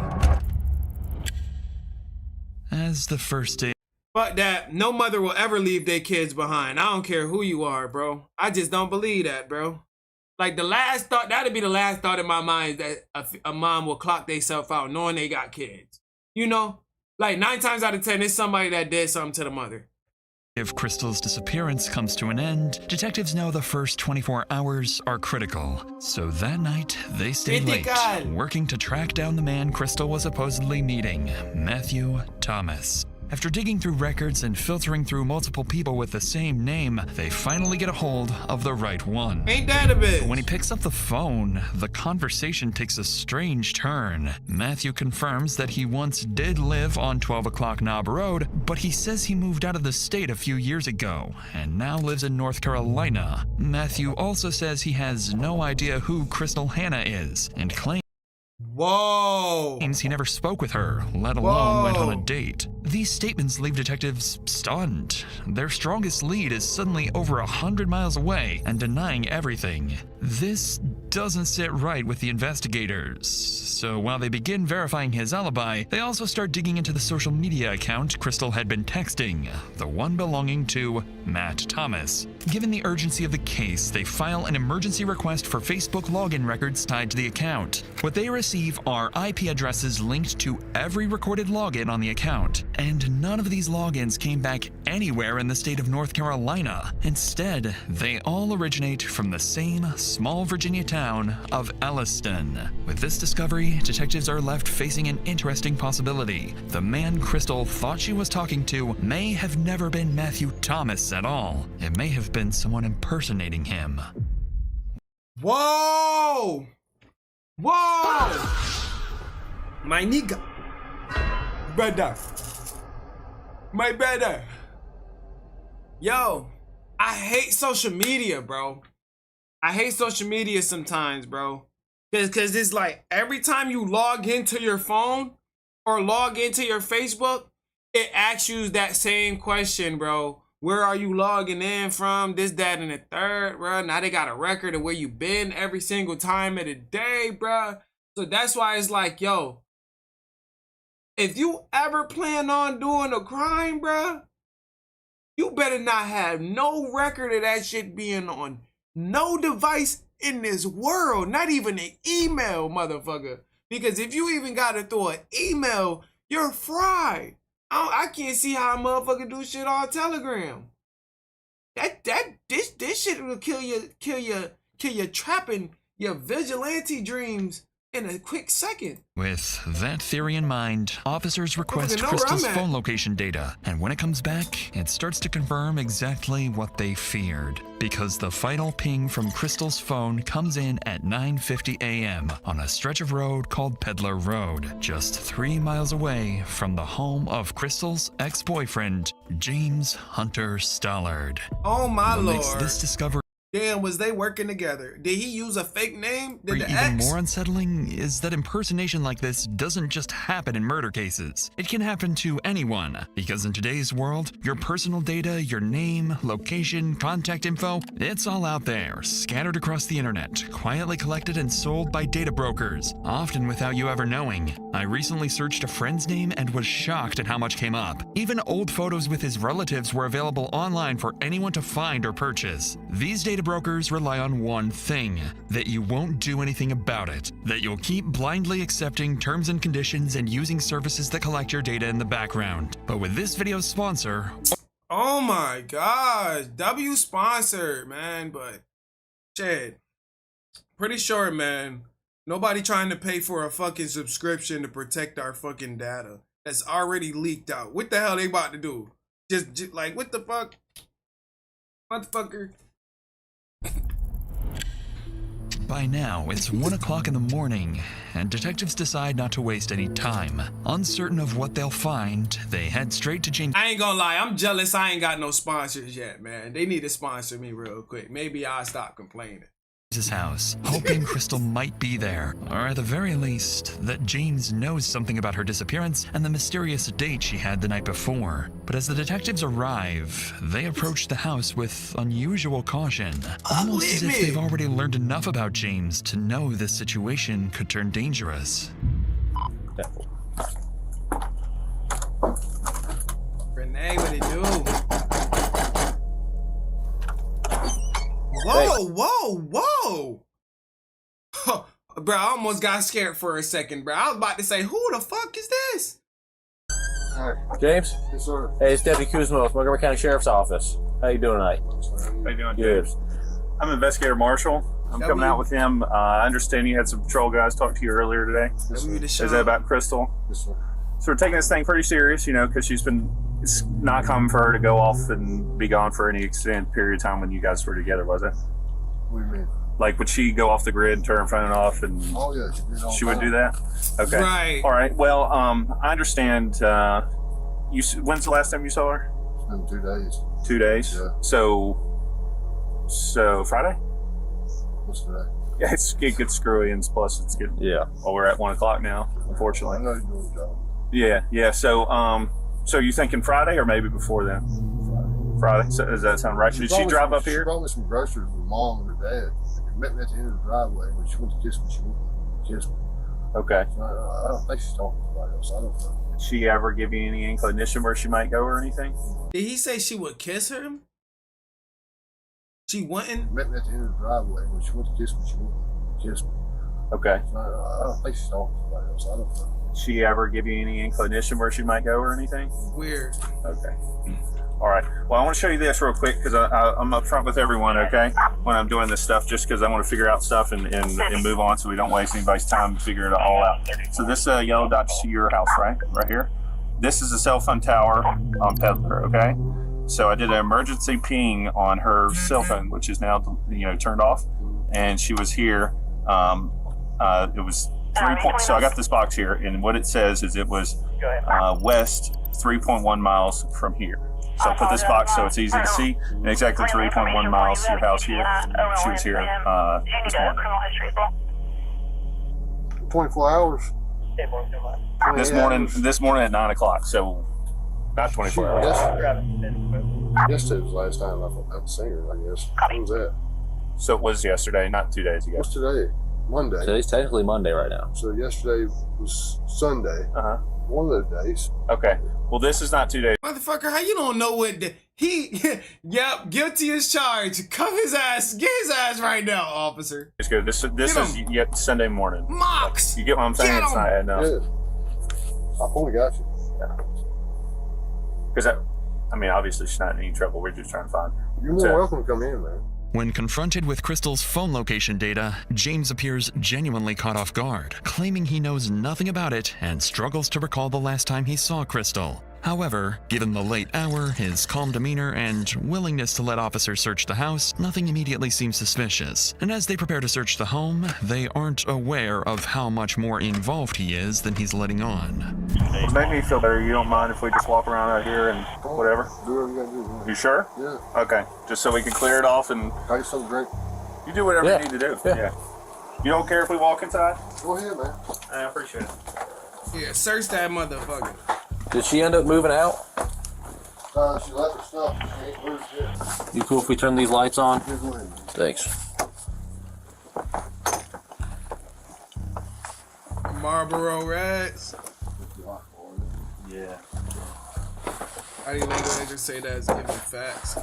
As the first day Fuck that. No mother will ever leave their kids behind. I don't care who you are, bro. I just don't believe that, bro. Like, the last thought, that'd be the last thought in my mind, that a mom will clock themselves out knowing they got kids. You know? Like, 9 times out of 10, it's somebody that did something to the mother. If Crystal's disappearance comes to an end, detectives know the first 24 hours are critical. So that night, they stay late, working to track down the man Crystal was supposedly meeting, Matthew Thomas. After digging through records and filtering through multiple people with the same name, they finally get a hold of the right one. Ain't that a bitch? When he picks up the phone, the conversation takes a strange turn. Matthew confirms that he once did live on 12 o'clock Knob Road, but he says he moved out of the state a few years ago and now lives in North Carolina. Matthew also says he has no idea who Crystal Hannah is and claims he never spoke with her, let alone went on a date. These statements leave detectives stunned. Their strongest lead is suddenly over 100 miles away and denying everything. This doesn't sit right with the investigators. So while they begin verifying his alibi, they also start digging into the social media account Crystal had been texting, the one belonging to Matt Thomas. Given the urgency of the case, they file an emergency request for Facebook login records tied to the account. What they receive are IP addresses linked to every recorded login on the account, and none of these logins came back anywhere in the state of North Carolina. Instead, they all originate from the same small Virginia town of Elliston. With this discovery, detectives are left facing an interesting possibility. The man Crystal thought she was talking to may have never been Matthew Thomas at all. It may have been someone impersonating him. Whoa! Whoa! My nigga. Brother. My brother. Yo, I hate social media, bro. I hate social media sometimes, bro. Cause it's like every time you log into your phone or log into your Facebook, it asks you that same question, bro. Where are you logging in from? This, that, and the third, bro. Now they got a record of where you been every single time of the day, bro. So that's why it's like, yo, if you ever plan on doing a crime, bro, you better not have no record of that shit being on no device in this world, not even an email, motherfucker. Because if you even got to throw an email, you're fried. I can't see how a motherfucker do shit on Telegram. This shit will kill your trapping, your vigilante dreams in a quick second. With that theory in mind, officers request Crystal's phone location data, and when it comes back, it starts to confirm exactly what they feared. Because the final ping from Crystal's phone comes in at 9:50 a.m. on a stretch of road called Peddler Road, just 3 miles away from the home of Crystal's ex-boyfriend, James Hunter Stollard. Oh my lord. What makes this discovery Damn, was they working together? Did he use a fake name? Did the even ex? more unsettling is that impersonation like this doesn't just happen in murder cases. It can happen to anyone, because in today's world, your personal data, your name, location, contact info, it's all out there, scattered across the internet, quietly collected and sold by data brokers, often without you ever knowing. I recently searched a friend's name and was shocked at how much came up. Even old photos with his relatives were available online for anyone to find or purchase. These data brokers rely on one thing, that you won't do anything about it, that you'll keep blindly accepting terms and conditions and using services that collect your data in the background. But with this video's sponsor... Oh my gosh, W sponsored, man, but shit, pretty sure, man, nobody trying to pay for a fucking subscription to protect our fucking data that's already leaked out. What the hell they about to do? Just like, what the fuck? Motherfucker. By now, it's 1 o'clock in the morning, and detectives decide not to waste any time. Uncertain of what they'll find, they head straight to James. I ain't gonna lie, I'm jealous I ain't got no sponsors yet, man. They need to sponsor me real quick. Maybe I'll stop complaining. His house, hoping Crystal might be there, or at the very least, that James knows something about her disappearance and the mysterious date she had the night before. But as the detectives arrive, they approach the house with unusual caution, almost as if they've already learned enough about James to know this situation could turn dangerous. Renee, what it do? Whoa, whoa, whoa! Huh, bro, I almost got scared for a second, bro. I was about to say, who the fuck is this? James? Yes, sir. Hey, it's Deputy Kuzma with Montgomery County Sheriff's Office. How you doing tonight? How you doing, James? I'm Investigator Marshall. I'm coming out with him. I understand you had some patrol guys talk to you earlier today. Is that about Crystal? Yes, sir. So we're taking this thing pretty serious, you know, because it's not common for her to go off and be gone for any extended period of time when you guys were together, was it? What do you mean? Like, would she go off the grid and turn her phone off? And oh, yeah, she would do that? Okay. Right. All right. Well, I understand. When's the last time you saw her? It's been 2 days. 2 days? Yeah. So Friday? What's today? Yeah, it gets screwy, and plus it's getting, well, we're at 1 o'clock now, unfortunately. I know you're doing the job. Yeah. So you thinking Friday or maybe before then? Friday. So does that sound right? Did she drive up here? She brought me some groceries with Mom and her dad. They met me at the end of the driveway when she went to kiss me. She went to kiss me. Okay. So I don't think she's talking to somebody else. I don't know. Did she ever give you any inclination where she might go or anything? Did he say she would kiss him? She wouldn't? Met me at the end of the driveway when she went to kiss me. She went to kiss me. Okay. So I don't think she's talking to somebody else. I don't know. Did she ever give you any inclination where she might go or anything? Weird. Okay. All right. Well, I want to show you this real quick because I'm up front with everyone, okay, when I'm doing this stuff, just because I want to figure out stuff and move on so we don't waste anybody's time to figure it all out. So this yellow dot's to your house, right here. This is a cell phone tower on Peddler, okay? So I did an emergency ping on her cell phone, which is now turned off, and she was here. It was 3 points. So I got this box here, and what it says is it was west 3.1 miles from here. So I put this box so it's easy to see, and exactly 3.1 miles to your house here. She was here this morning. 24 hours? This morning at 9 o'clock, so not 24 hours. Yesterday was the last time I've seen her, I guess. When was that? So it was yesterday, not 2 days ago. What's today? Monday. Today's technically Monday right now. So yesterday was Sunday. One of those days. Okay. Well, this is not 2 days. Motherfucker, how you don't know what yep, guilty as charged. Cuff his ass. Get his ass right now, officer. It's good. This is yet Sunday morning. Mox! You get what I'm saying? It's not enough. Yeah. I fully got you. Yeah. Because I mean, obviously she's not in any trouble. We're just trying to find her. You're more welcome to come in, man. When confronted with Crystal's phone location data, James appears genuinely caught off guard, claiming he knows nothing about it and struggles to recall the last time he saw Crystal. However, given the late hour, his calm demeanor, and willingness to let officers search the house, nothing immediately seems suspicious. And as they prepare to search the home, they aren't aware of how much more involved he is than he's letting on. It made me feel better. You don't mind if we just walk around out here and whatever? Do whatever you gotta do, man. You sure? Yeah. Okay. Just so we can clear it off and... Got you something drink? You do whatever you need to do. Yeah. You don't care if we walk inside? Go ahead, man. I appreciate it. Yeah, search that motherfucker. Did she end up moving out? She left her stuff. She ain't moved yet. You cool if we turn these lights on? Yeah, go ahead. Thanks. Marlboro Reds. Yeah. How do you think they just say that as giving facts?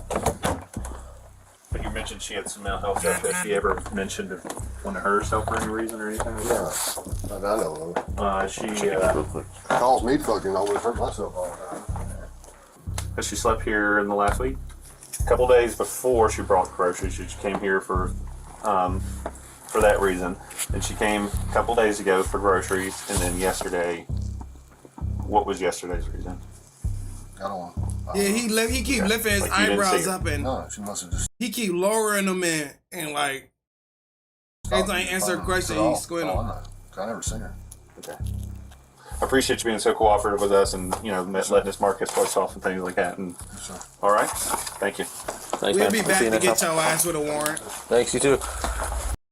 But you mentioned she had some mental health stuff. Has she ever mentioned wanting to hurt herself for any reason or anything? No, not that I know of. She calls me fucking always hurt myself all the time. Has she slept here in the last week? A couple days before she brought groceries, she came here for that reason. And she came a couple days ago for groceries, and then yesterday. What was yesterday's reason? I don't know. Yeah, he keep lifting his eyebrows up and she must have just. He keep lowering them and like every time he answer a question, he's squinting. I never seen her. Okay. I appreciate you being so cooperative with us and letting us mark his posts off and things like that. And all right, thank you. Thanks, we'll be back to get your ass with a warrant. Thanks, you too.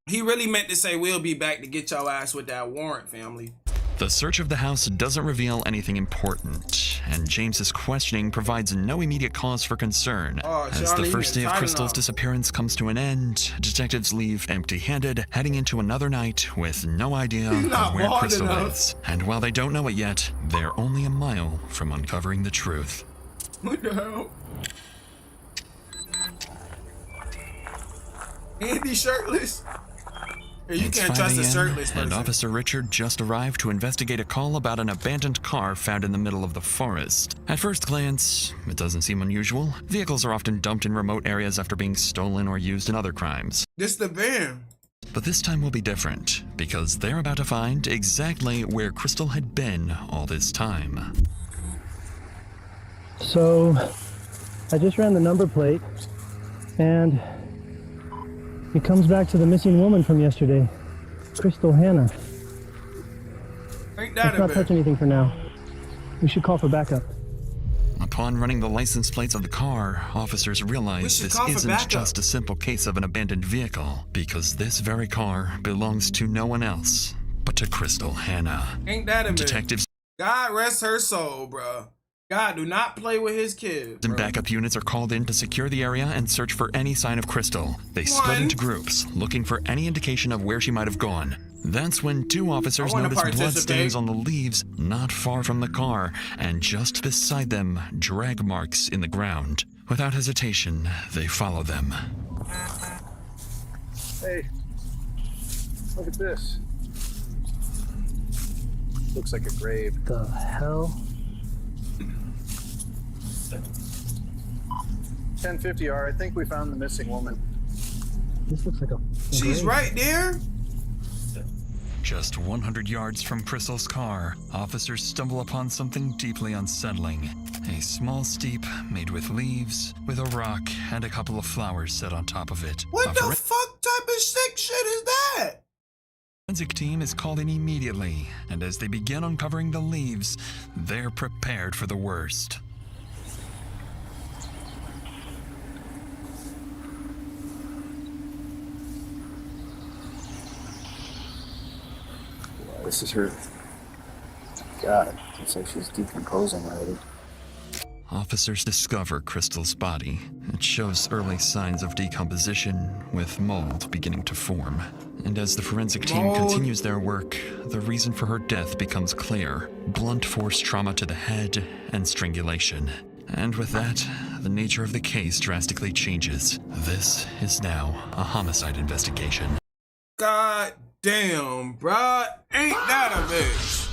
He really meant to say we'll be back to get your ass with that warrant, family. The search of the house doesn't reveal anything important, and James's questioning provides no immediate cause for concern. As the first day of Crystal's disappearance comes to an end, detectives leave empty-handed, heading into another night with no idea of where Crystal is. And while they don't know it yet, they're only a mile from uncovering the truth. What the hell? Andy shirtless? You can't trust a shirtless person. And Officer Richard just arrived to investigate a call about an abandoned car found in the middle of the forest. At first glance, it doesn't seem unusual. Vehicles are often dumped in remote areas after being stolen or used in other crimes. This the van. But this time will be different, because they're about to find exactly where Crystal had been all this time. So, I just ran the number plate, and it comes back to the missing woman from yesterday, Crystal Hannah. Let's not touch anything for now. We should call for backup. Upon running the license plates of the car, officers realize this isn't just a simple case of an abandoned vehicle, because this very car belongs to no one else but to Crystal Hannah. Ain't that a Detectives. God rest her soul, bro. God, do not play with his kid. And backup units are called in to secure the area and search for any sign of Crystal. They split into groups, looking for any indication of where she might have gone. That's when two officers notice bloodstains on the leaves not far from the car, and just beside them, drag marks in the ground. Without hesitation, they follow them. Hey, look at this. Looks like a grave. The hell? 1050R, I think we found the missing woman. This looks like a... She's right there? Just 100 yards from Crystal's car, officers stumble upon something deeply unsettling. A small steep made with leaves, with a rock and a couple of flowers set on top of it. What the fuck type of sick shit is that? The forensic team is called in immediately, and as they begin uncovering the leaves, they're prepared for the worst. This is her. God, looks like she's decomposing already. Officers discover Crystal's body. It shows early signs of decomposition, with mold beginning to form. And as the forensic team continues their work, the reason for her death becomes clear: blunt force trauma to the head and strangulation. And with that, the nature of the case drastically changes. This is now a homicide investigation. God damn, bruh. Ain't that a bitch?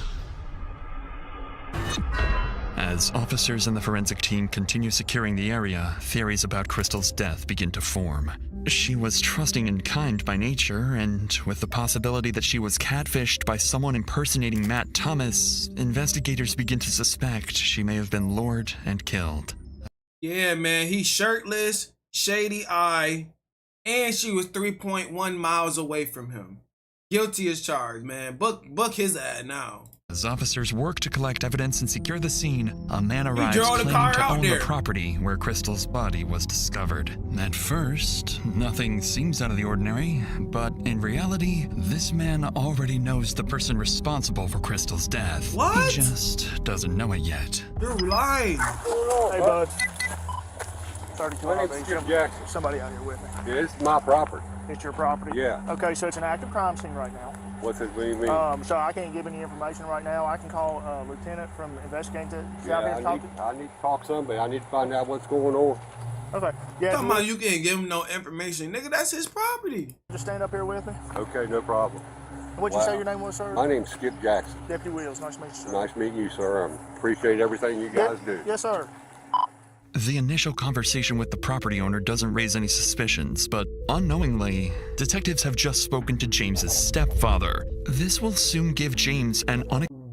As officers and the forensic team continue securing the area, theories about Crystal's death begin to form. She was trusting and kind by nature, and with the possibility that she was catfished by someone impersonating Matt Thomas, investigators begin to suspect she may have been lured and killed. Yeah, man, he's shirtless, shady eye, and she was 3.1 miles away from him. Guilty as charged, man. Book his ass now. As officers work to collect evidence and secure the scene, a man arrives drove the claiming car to out own there. the property where Crystal's body was discovered. At first, nothing seems out of the ordinary, but in reality, this man already knows the person responsible for Crystal's death. What? He just doesn't know it yet. You're lying. Hey, bud. 32 My name's Skip Jackson. Somebody out here with me. Yeah, it's my property. It's your property? Yeah. Okay, so it's an active crime scene right now. What's it mean? So I can't give any information right now. I can call Lieutenant from investigating to out here to talk to. I need to talk to somebody. I need to find out what's going on. Okay. Yeah. Talking about you can't give him no information. Nigga, that's his property. Just stand up here with me. Okay, no problem. What'd you say your name was, sir? My name's Skip Jackson. Deputy Wheels. Nice to meet you, sir. Nice meeting you, sir. I appreciate everything you guys do. Yes, sir. The initial conversation with the property owner doesn't raise any suspicions, but unknowingly, detectives have just spoken to James's stepfather. This will soon give James an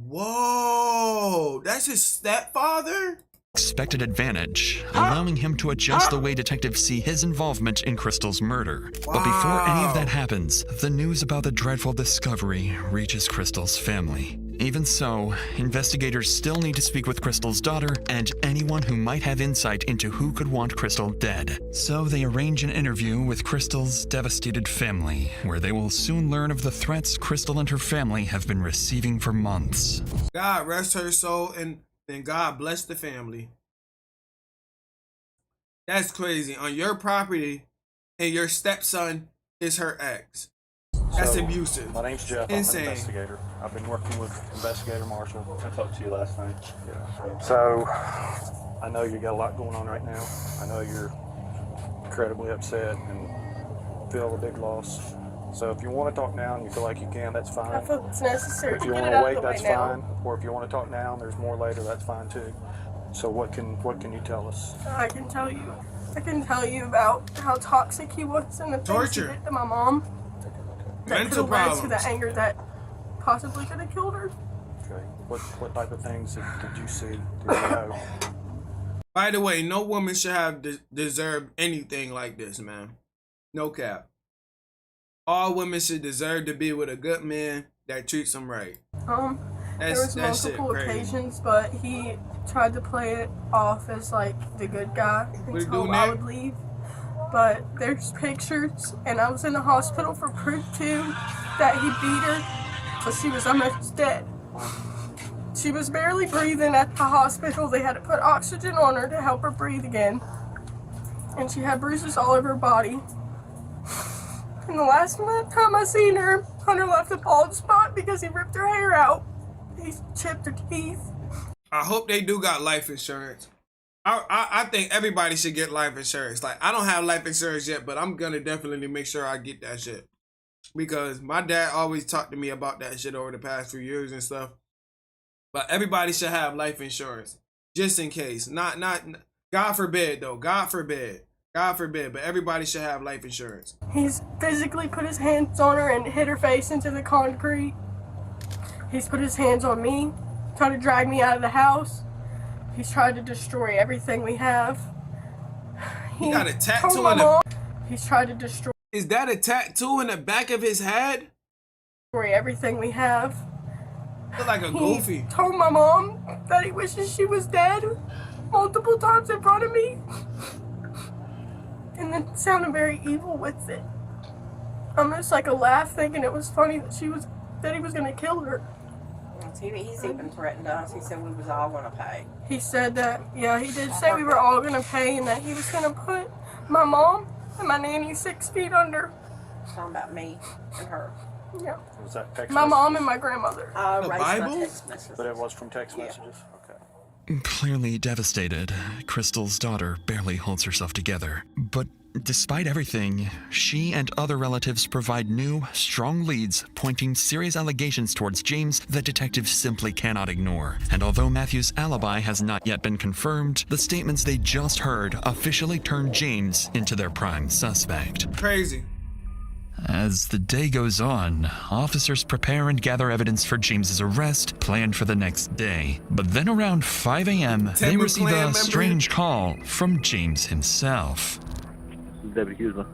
Whoa, that's his stepfather? unexpected advantage, allowing him to adjust the way detectives see his involvement in Crystal's murder. But before any of that happens, the news about the dreadful discovery reaches Crystal's family. Even so, investigators still need to speak with Crystal's daughter and anyone who might have insight into who could want Crystal dead. So they arrange an interview with Crystal's devastated family, where they will soon learn of the threats Crystal and her family have been receiving for months. God rest her soul, and God bless the family. That's crazy. On your property, and your stepson is her ex. That's abusive. My name's Jeff. Insane. I'm an investigator. I've been working with Investigator Marshall. I talked to you last night. Yeah. So, I know you got a lot going on right now. I know you're incredibly upset and feel a big loss. So if you want to talk now and you feel like you can, that's fine. I feel it's necessary If to you get want it to out wait, of the way that's now. fine. Or if you want to talk now and there's more later, that's fine too. So what can you tell us? I can tell you about how toxic he was and the things he did to my mom. That could have led to the anger that possibly could have killed her. Okay. What type of things did you see? Did you know? By the way, no woman should have deserved anything like this, man. No cap. All women should deserve to be with a good man that treats them right. There was multiple occasions, but he tried to play it off as like the good guy until I would leave. But there's pictures, and I was in the hospital for proof too that he beat her, so she was almost dead. She was barely breathing at the hospital. They had to put oxygen on her to help her breathe again, and she had bruises all over her body. And the last time I seen her, Hunter left a bald spot because he ripped her hair out. He chipped her teeth. I hope they do got life insurance. I think everybody should get life insurance. Like, I don't have life insurance yet, but I'm gonna definitely make sure I get that shit. Because my dad always talked to me about that shit over the past few years and stuff. But everybody should have life insurance. Just in case. Not God forbid though. God forbid. God forbid. But everybody should have life insurance. He's physically put his hands on her and hit her face into the concrete. He's put his hands on me, tried to drag me out of the house. He's tried to destroy everything we have. He got a tattoo in the... He's tried to destroy... Is that a tattoo in the back of his head? Destroy everything we have. Look like a goofy. He told my mom that he wishes she was dead multiple times in front of me. And then sounded very evil with it. Almost like a laugh, thinking it was funny that he was gonna kill her. He's even threatened us. He said we was all gonna pay. He said that, yeah, he did say we were all gonna pay and that he was gonna put my mom and my nanny 6 feet under. Talking about me and her. Yeah. Was that text My message? mom and my grandmother. The Bible? But it was from text messages? Okay. Clearly devastated, Crystal's daughter barely holds herself together. But Despite everything, she and other relatives provide new, strong leads pointing serious allegations towards James that detectives simply cannot ignore. And although Matthew's alibi has not yet been confirmed, the statements they just heard officially turned James into their prime suspect. Crazy. As the day goes on, officers prepare and gather evidence for James's arrest planned for the next day. But then around 5 a.m., they receive a strange call from James himself. Deputy Kuzma.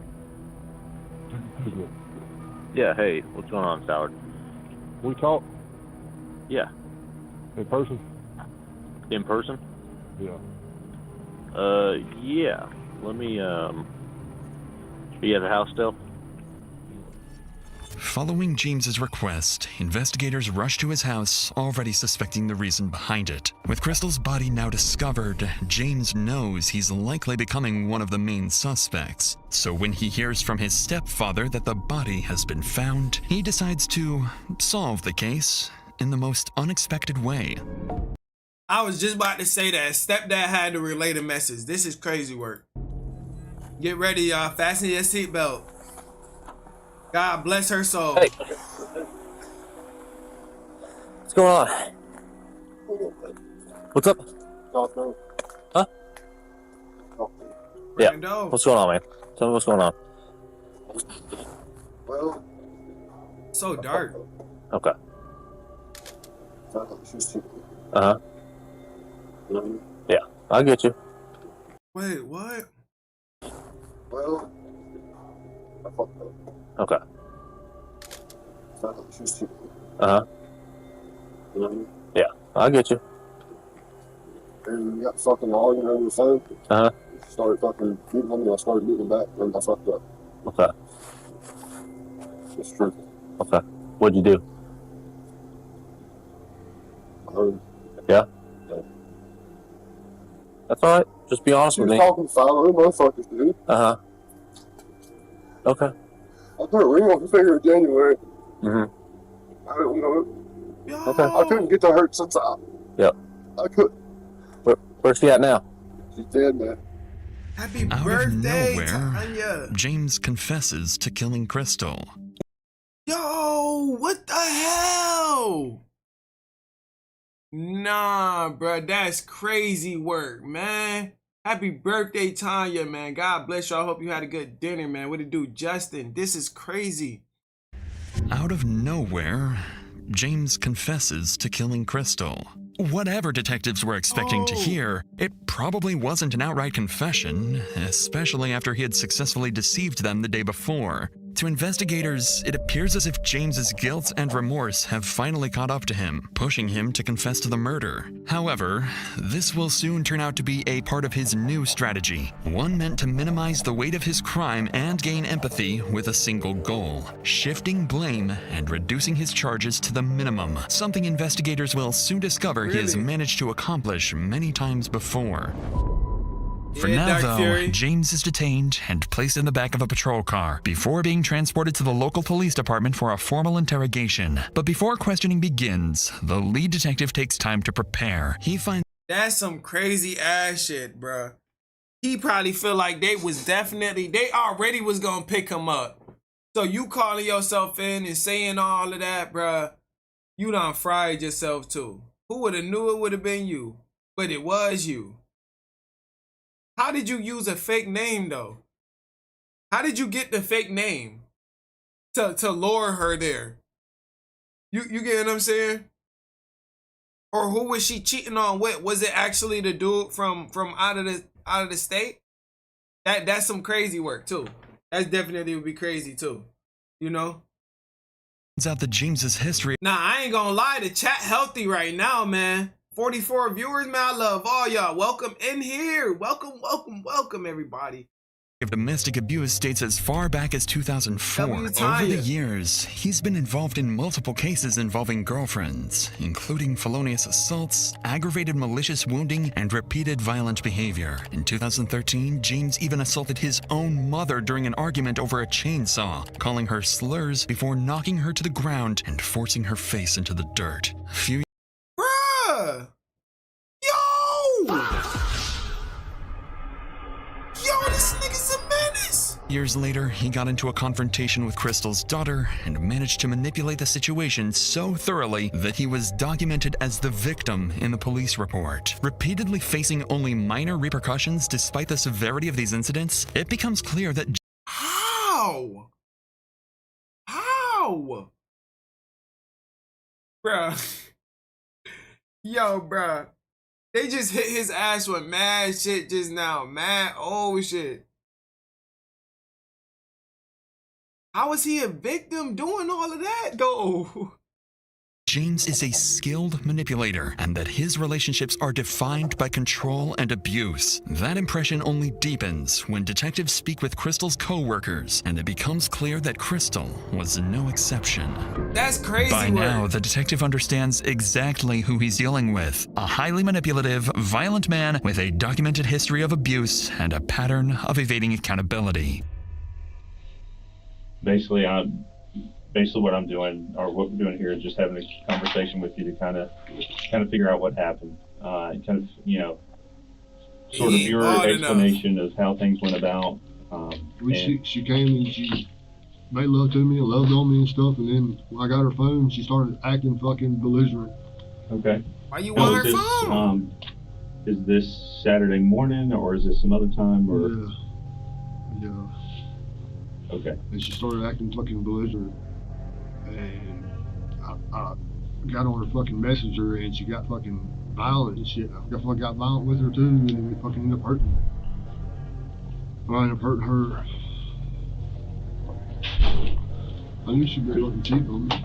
Yeah, hey, what's going on, Howard? We talk Yeah. in person? In person? Yeah. Yeah. Let me, are you at the house still? Following James's request, investigators rush to his house, already suspecting the reason behind it. With Crystal's body now discovered, James knows he's likely becoming one of the main suspects. So when he hears from his stepfather that the body has been found, he decides to solve the case in the most unexpected way. I was just about to say that stepdad had to relay the message. This is crazy work. Get ready, y'all. Fasten your seatbelt. God bless her soul. Hey. What's going on? What's up? Huh? Yeah. What's going on, man? Tell me what's going on. Well, so dark. Okay. Uh-huh. Yeah, I get you. Wait, what? Well, I fucked up. Okay. Uh-huh. Yeah, I get you. And we got fucking arguing over the phone. Uh-huh. Started fucking beating on me. I started beating back, and I fucked up. Okay. It's true. Okay. What'd you do? I heard. Yeah? That's all right. Just be honest with me. Talking to 5 other motherfuckers, dude. Uh-huh. Okay. I put a ring on the finger in January. Mm-hmm. I don't know. Okay. I couldn't get to her since Yep. I couldn't. Where's she at now? She's dead, man. Happy Out birthday, of nowhere, Tanya. James confesses to killing Crystal. Yo, what the hell? Nah, bruh, that's crazy work, man. Happy birthday, Tanya, man. God bless you. I hope you had a good dinner, man. What it do, Justin? This is crazy. Out of nowhere, James confesses to killing Crystal. Whatever detectives were expecting to hear, it probably wasn't an outright confession, especially after he had successfully deceived them the day before. To investigators, it appears as if James's guilt and remorse have finally caught up to him, pushing him to confess to the murder. However, this will soon turn out to be a part of his new strategy, one meant to minimize the weight of his crime and gain empathy with a single goal: shifting blame and reducing his charges to the minimum, something investigators will soon discover he has managed to accomplish many times before. For now, though, James is detained and placed in the back of a patrol car before being transported to the local police department for a formal interrogation. But before questioning begins, the lead detective takes time to prepare. He finds that's some crazy ass shit, bruh. He probably feel like they already was gonna pick him up. So you calling yourself in and saying all of that, bruh, you done fried yourself too. Who would have knew it would have been you? But it was you. How did you use a fake name though? How did you get the fake name to lure her there? You get what I'm saying? Or who was she cheating on with? Was it actually the dude from out of the state? That's some crazy work too. That's definitely would be crazy too. You know? out that James's history. Nah, I ain't gonna lie, the chat healthy right now, man. 44 viewers, man. I love all y'all. Welcome in here. Welcome, welcome, welcome, everybody. Of domestic abuse dates as far back as 2004. Over the years, he's been involved in multiple cases involving girlfriends, including felonious assaults, aggravated malicious wounding, and repeated violent behavior. In 2013, James even assaulted his own mother during an argument over a chainsaw, calling her slurs before knocking her to the ground and forcing her face into the dirt. Bruh! Yo! Yo, this nigga's a menace! Years later, he got into a confrontation with Crystal's daughter and managed to manipulate the situation so thoroughly that he was documented as the victim in the police report. Repeatedly facing only minor repercussions despite the severity of these incidents, it becomes clear that How? Bruh. Yo, bruh. They just hit his ass with mad shit just now. Mad old shit. How is he a victim doing all of that, though? James is a skilled manipulator and that his relationships are defined by control and abuse. That impression only deepens when detectives speak with Crystal's co-workers, and it becomes clear that Crystal was no exception. That's crazy. By now, the detective understands exactly who he's dealing with. A highly manipulative, violent man with a documented history of abuse and a pattern of evading accountability. Basically, what I'm doing, or what we're doing here, is just having a conversation with you to kind of figure out what happened, kind of, you know, sort of your explanation of how things went about. She came and she made love to me and loved on me and stuff, and then when I got her phone, she started acting fucking belligerent. Okay. Why you want her phone? Is this Saturday morning, or is this some other time, or? Yeah. Okay. And she started acting fucking belligerent. And I got on her fucking messenger and she got fucking violent and shit. I got violent with her too, and then we fucking ended up hurting her. I ended up hurting her. I knew she'd be fucking cheating on me.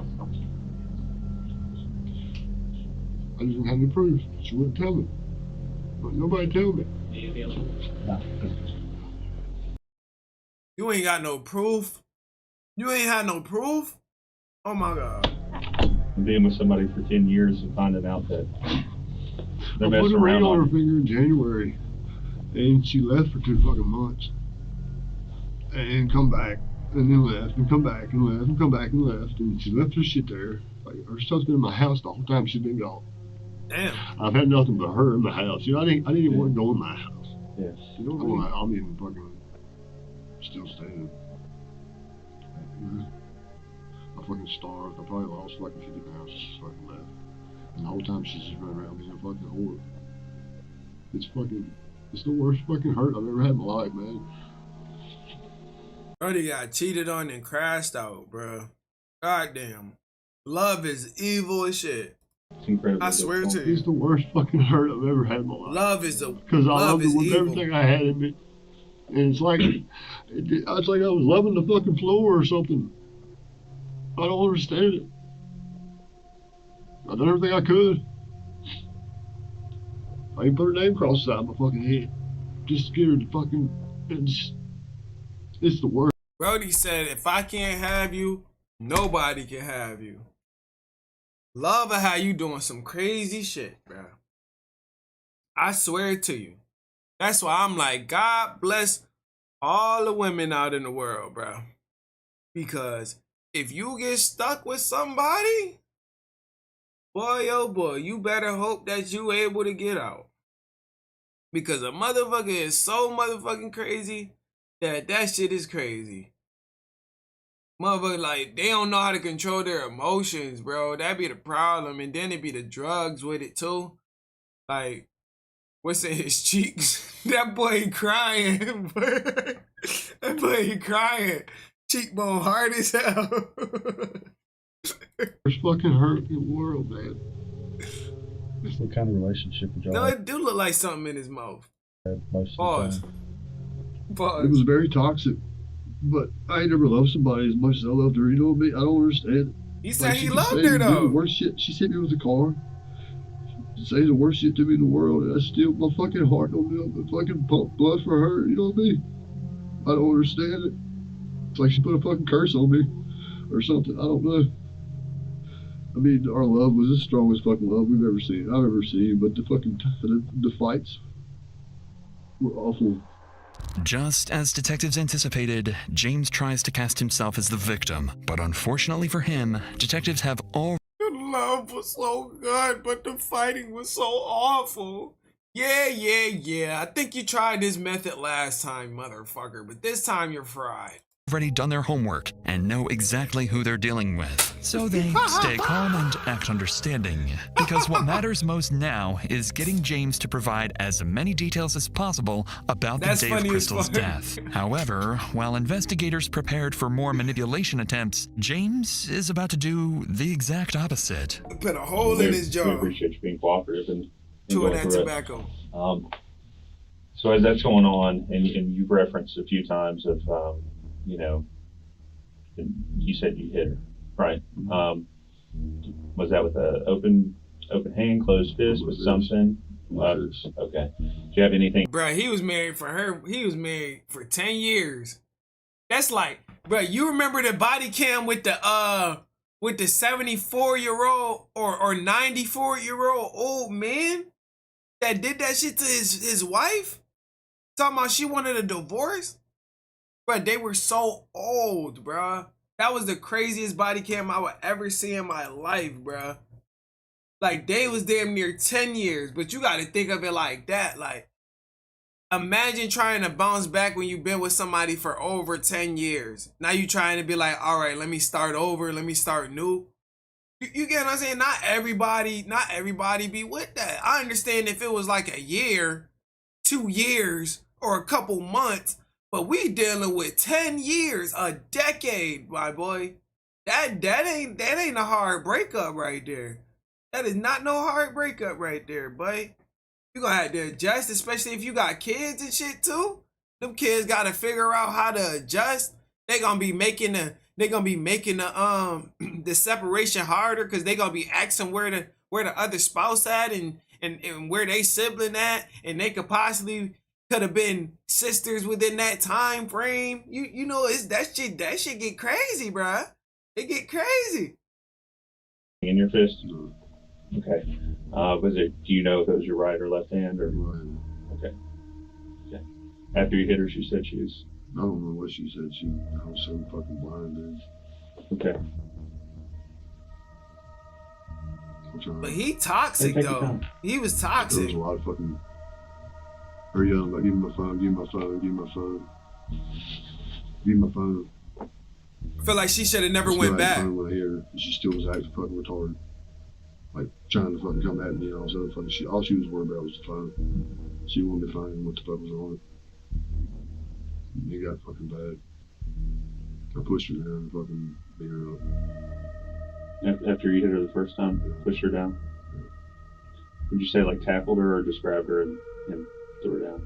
I just didn't have any proof. She wouldn't tell me. But nobody tell me. You ain't got no proof? You ain't had no proof? Oh my God. Being with somebody for 10 years and finding out that they're I put messing a ring around on her finger in January, and she left for 2 fucking months. And come back, and then left, and come back, and left, and come back, and left. And she left her shit there. Like, her stuff's been in my house the whole time she's been gone. Damn. I've had nothing but her in my house. You know, I didn't even want to go in my house. Yes. You know, I'm even fucking still staying. Yeah. I fucking starved. I probably lost fucking 50 pounds since she fucking left. And the whole time she's just running around being a fucking whore. It's the worst fucking hurt I've ever had in my life, man. Brody got cheated on and crashed out, bro. Goddamn. Love is evil as shit. It's incredible. I swear to you. It's the worst fucking hurt I've ever had in my life. Love is the Because I loved it with everything I had in me. And it's like I was loving the fucking floor or something. I don't understand it. I done everything I could. I even put her name across the side of my fucking head. Just to get her to fucking... It's the worst. Brody said, if I can't have you, nobody can have you. Love how you doing some crazy shit, bro. I swear to you. That's why I'm like, God bless all the women out in the world, bro. Because if you get stuck with somebody, boy, oh boy, you better hope that you able to get out. Because a motherfucker is so motherfucking crazy that shit is crazy. Motherfucker, like, they don't know how to control their emotions, bro. That be the problem. And then it be the drugs with it, too. Like, what's in his cheeks? That boy crying. That boy crying. Cheekbone hard as hell. It's fucking hurt in the world, man. What kind of relationship would y'all No, have? it do look like something in his mouth. Most Pause. of the time? Pause. It was very toxic. But I ain't never loved somebody as much as I loved her. You know what I mean? I don't understand it. He said he she loved could say her, the though. Worst shit. She hit me with a car. She say the worst shit to me in the world, and I still, my fucking heart don't be able to fucking pump blood for her. You know what I mean? I don't understand it. It's like she put a fucking curse on me or something. I don't know. I mean, our love was the strongest fucking love we've ever seen. I've ever seen. But the fucking the fights were awful. Just as detectives anticipated, James tries to cast himself as the victim. But unfortunately for him, detectives have all... The love was so good, but the fighting was so awful. Yeah. I think you tried this method last time, motherfucker, but this time you're fried. Already done their homework and know exactly who they're dealing with. So they stay calm and act understanding. Because what matters most now is getting James to provide as many details as possible about the day of Crystal's death. However, while investigators prepared for more manipulation attempts, James is about to do the exact opposite. Put a hole in his jaw. We appreciate you being cooperative and chewing that tobacco. So as that's going on, and you've referenced a few times of, you know, you said you hit her, right? Was that with an open hand, closed fist, with something? Okay. Do you have anything? Bro, he was married for her. He was married for 10 years. That's like, bro, you remember the body cam with the 74-year-old or 94-year-old old man that did that shit to his wife? Talking about she wanted a divorce? Bro, they were so old, bro. That was the craziest body cam I would ever see in my life, bro. Like, they was damn near 10 years, but you gotta think of it like that. Like, imagine trying to bounce back when you've been with somebody for over 10 years. Now you trying to be like, all right, let me start over, let me start new. You get what I'm saying? Not everybody be with that. I understand if it was like a year, 2 years, or a couple months, but we dealing with 10 years, a decade, my boy. That ain't a hard breakup right there. That is not no hard breakup right there, boy. You gonna have to adjust, especially if you got kids and shit too. Them kids gotta figure out how to adjust. They gonna be making the the separation harder because they gonna be asking where the other spouse at and where they sibling at, and they could have been sisters within that time frame. You know, it's that shit get crazy, bruh. It get crazy. In your fist? Okay. Do you know if it was your right or left hand or? Okay. Okay. After you hit her, she said she was. I don't know what she said. I was so fucking blind, dude. Okay. But he toxic though. He was toxic. There was a lot of fucking. Her yelling like, give me my phone, give me my phone, give me my phone. Give me my phone. I feel like she should have never went back. When I hear her, she still was acting fucking retarded. Like trying to fucking come at me and all this other fucking shit. All she was worried about was the phone. She wanted to find what the fuck was on it. And it got fucking bad. I pushed her down and fucking beat her up. After you hit her the first time, pushed her down? Yeah. Would you say like tackled her or just grabbed her and threw her down?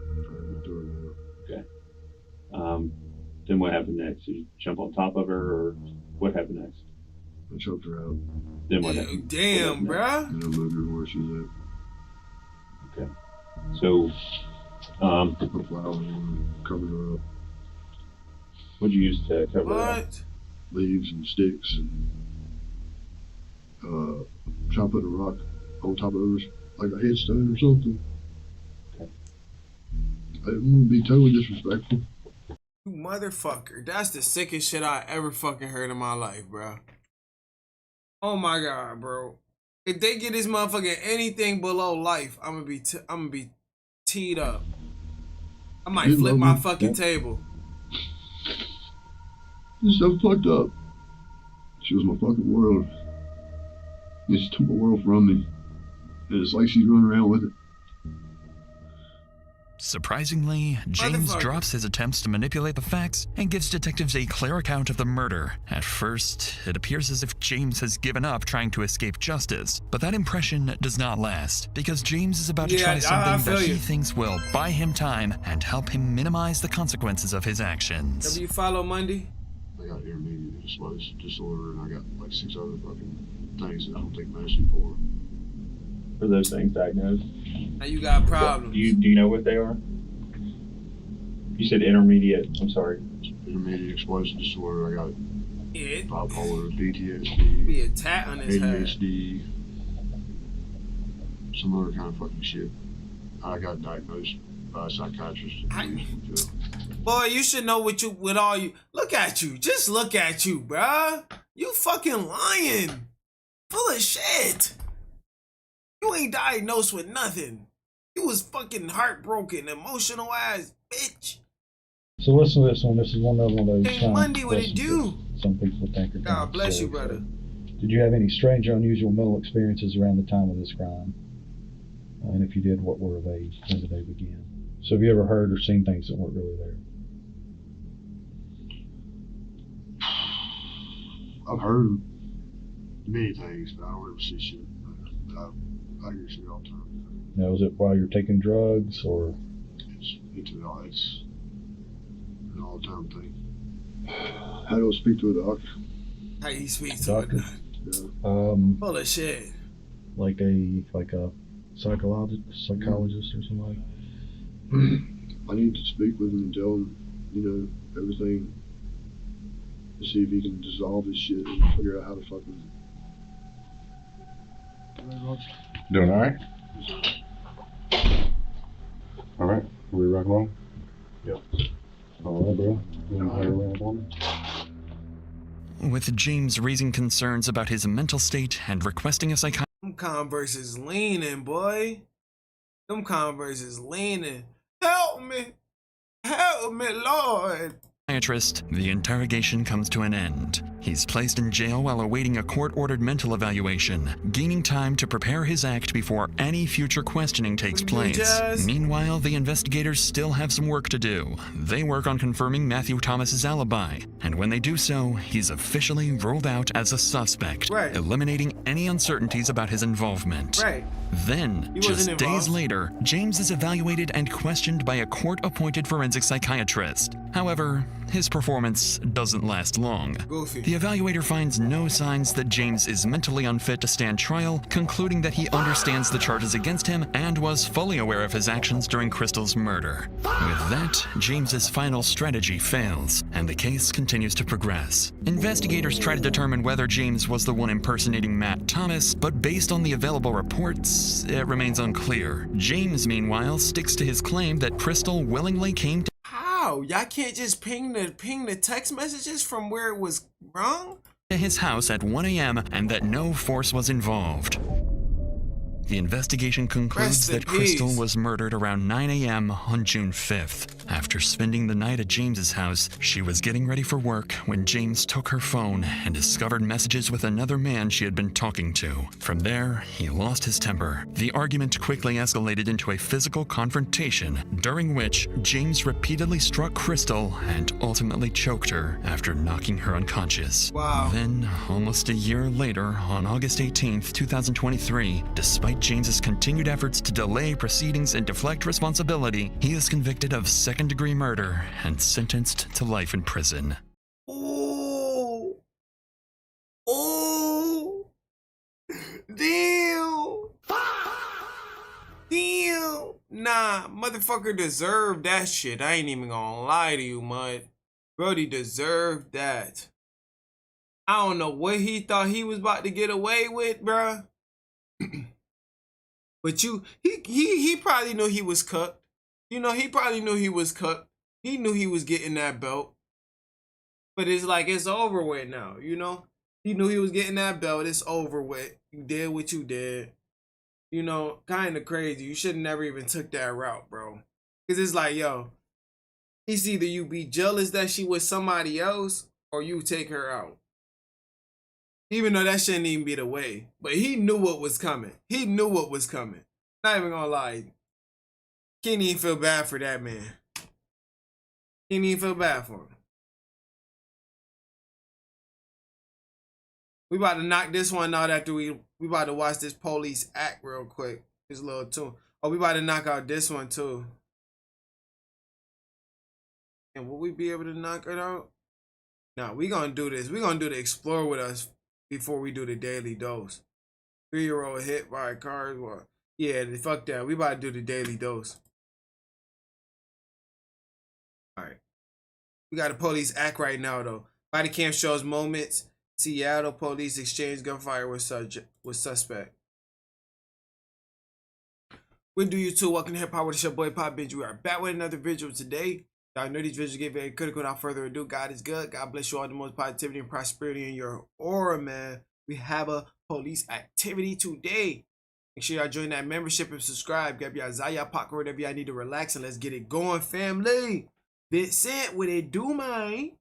Threw her down. Okay. Then what happened next? Did you jump on top of her or what happened next? I choked her out. Then what happened? Damn, bruh. And I moved her where she was at. Okay. So, put flowers on her, covered her up. What'd you use to cover her up? Leaves and sticks and try to put a rock on top of hers, like a headstone or something. Okay. I didn't want to be totally disrespectful. You motherfucker. That's the sickest shit I ever fucking heard in my life, bro. Oh my god, bro. If they get this motherfucker anything below life, I'm gonna be teed up. I might flip my fucking table. It's so fucked up. She was my fucking world. And she took my world from me. And it's like she's running around with it. Surprisingly, James drops his attempts to manipulate the facts and gives detectives a clear account of the murder. At first, it appears as if James has given up trying to escape justice, but that impression does not last, because James is about to try something that he thinks will buy him time and help him minimize the consequences of his actions. W follow Monday? I got intermediate explosive disorder, and I got like 6 other fucking things that I don't take medicine for. For those things diagnosed? Now you got problems. Do you know what they are? You said intermediate. I'm sorry. Intermediate explosive disorder. I got bipolar, PTSD. Be a tat on his ADHD. Some other kind of fucking shit. I got diagnosed by a psychiatrist. Boy, you should know look at you. Just look at you, bruh. You fucking lying. Full of shit. You ain't diagnosed with nothing. You was fucking heartbroken, emotional ass bitch. So listen to this one. This is one of those Hey, Monday, what it do? Some people think are God bless you, brother. Did you have any strange or unusual mental experiences around the time of this crime? And if you did, what were they? When did they begin? So have you ever heard or seen things that weren't really there? I've heard many things, but I don't ever see shit. I hear shit all the time. Now, was it while you're taking drugs or? It's an all-time thing. How do I speak to a doctor? How you speak to Doctor? it? Full of shit. Like a psychologist or something like that? I need to speak with him and tell him, everything, to see if he can dissolve this shit and figure out how to fucking. Doing all right? All right. We rock and roll? Yep. All right, bro. You want to hang around for me? With James raising concerns about his mental state and requesting a psychiatrist. Them Converse is leaning, boy. Them Converse is leaning. Help me, Lord. The interrogation comes to an end. He's placed in jail while awaiting a court-ordered mental evaluation, gaining time to prepare his act before any future questioning takes place. Meanwhile, the investigators still have some work to do. They work on confirming Matthew Thomas's alibi, and when they do so, he's officially ruled out as a suspect, eliminating any uncertainties about his involvement. Then, just days later, James is evaluated and questioned by a court-appointed forensic psychiatrist. However, his performance doesn't last long. The evaluator finds no signs that James is mentally unfit to stand trial, concluding that he understands the charges against him and was fully aware of his actions during Crystal's murder. With that, James's final strategy fails, and the case continues to progress. Investigators try to determine whether James was the one impersonating Matt Thomas, but based on the available reports, it remains unclear. James, meanwhile, sticks to his claim that Crystal willingly came to Y'all can't just ping the text messages from where it was wrong? his house at 1 a.m. and that no force was involved. The investigation concludes that Crystal was murdered around 9 a.m. on June 5th. After spending the night at James's house, she was getting ready for work when James took her phone and discovered messages with another man she had been talking to. From there, he lost his temper. The argument quickly escalated into a physical confrontation, during which James repeatedly struck Crystal and ultimately choked her after knocking her unconscious. Then, almost a year later, on August 18th, 2023, despite James's continued efforts to delay proceedings and deflect responsibility, he is convicted of second-degree murder and sentenced to life in prison. Oh, damn, nah, motherfucker deserved that shit. I ain't even gonna lie to you, mud. Brody deserved that. I don't know what he thought he was about to get away with, bruh. But he probably knew he was cooked. You know, he probably knew he was cooked. He knew he was getting that belt. But it's like, it's over with now, you know? He knew he was getting that belt. It's over with. You did what you did. You know, kind of crazy. You should have never even took that route, bro. Because it's like, yo, it's either you be jealous that she was somebody else or you take her out. Even though that shouldn't even be the way. But he knew what was coming. He knew what was coming. Not even gonna lie. Can't even feel bad for that man. Can't even feel bad for him. We about to knock this one out after we about to watch this Police Act real quick. This little tune. Oh, we about to knock out this one too. And will we be able to knock it out? No, we gonna do this. We gonna do the Explore with us before we do the Daily Dose. 3-year-old hit by a car. Well, yeah, fuck that. We about to do the Daily Dose. Alright. We got a Police Act right now though. Bodycam shows moments. Seattle police exchange gunfire with suspect. What do you two? Welcome to Hip Hop with your boy Papa Benji. We are back with another video today. Y'all know these videos get very critical. Without further ado, God is good. God bless you all the most positivity and prosperity in your aura, man. We have a police activity today. Make sure y'all join that membership and subscribe. Grab y'all Zaya popcorn, whatever y'all need to relax, and let's get it going, family. Vincent, what it do, man?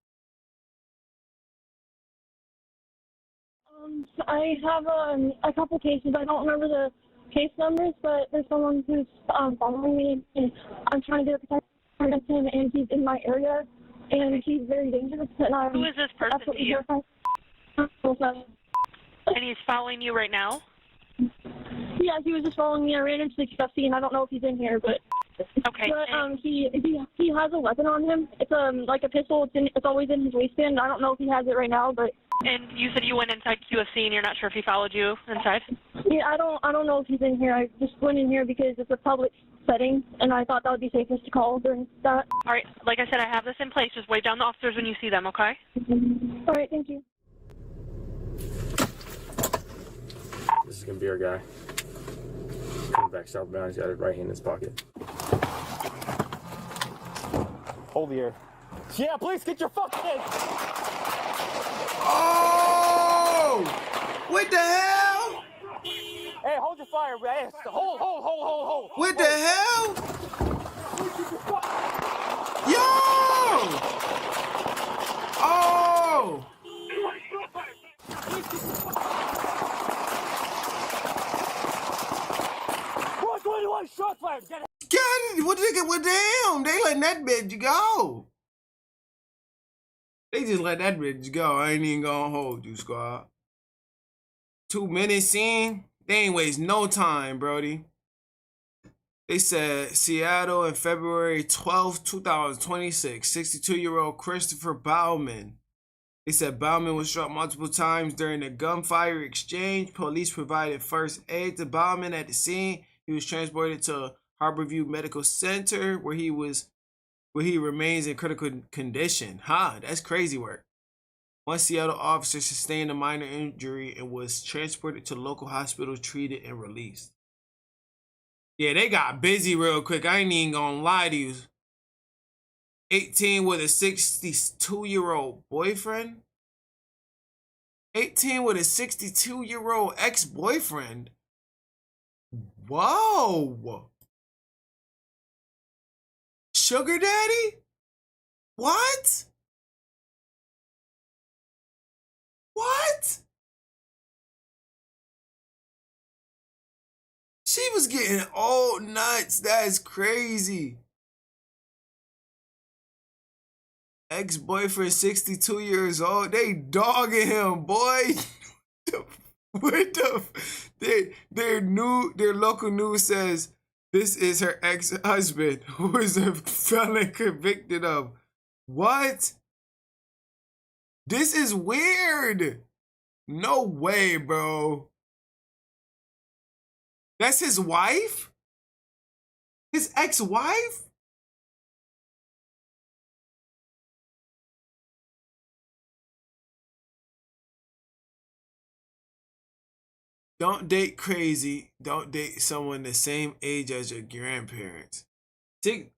I have a couple cases. I don't remember the case numbers, but there's someone who's following me, and I'm trying to protect him, and he's in my area, and he's very dangerous. And who is this person to you? And he's following you right now? Yeah, he was just following me. I ran into the QFC, and I don't know if he's in here, but okay. But he has a weapon on him. It's like a pistol. It's always in his waistband. I don't know if he has it right now, but. And you said you went inside QFC, and you're not sure if he followed you inside? Yeah, I don't know if he's in here. I just went in here because it's a public setting, and I thought that would be safest to call during that. All right, like I said, I have this in place. Just wave down the officers when you see them, okay? All right, thank you. This is gonna be our guy. Coming back southbound, he's got it right hand in his pocket. Hold the air. Yeah, please get your fucking head. Oh! What the hell? Hey, hold your fire, man. Hold. What the hell? Yo! Oh! 121 shot fire. Get it. God, what they get with them? They letting that bitch go. They just let that bitch go. I ain't even gonna hold you, squad. 2 minutes scene. They ain't waste no time, Brody. They said Seattle in February 12th, 2026. 62-year-old Christopher Bauman. They said Bauman was struck multiple times during a gunfire exchange. Police provided first aid to Bauman at the scene. He was transported to Harborview Medical Center where he remains in critical condition. That's crazy work. One Seattle officer sustained a minor injury and was transported to local hospital, treated, and released. Yeah, they got busy real quick. I ain't even gonna lie to you. 18 with a 62-year-old boyfriend? 18 with a 62-year-old ex-boyfriend? Whoa! Sugar daddy? What? What? She was getting all nuts. That's crazy. Ex-boyfriend, 62 years old. They dogging him, boy. What the? Their local news says this is her ex-husband who is a felon convicted of. What? This is weird. No way, bro. That's his wife? His ex-wife? Don't date crazy. Don't date someone the same age as your grandparents.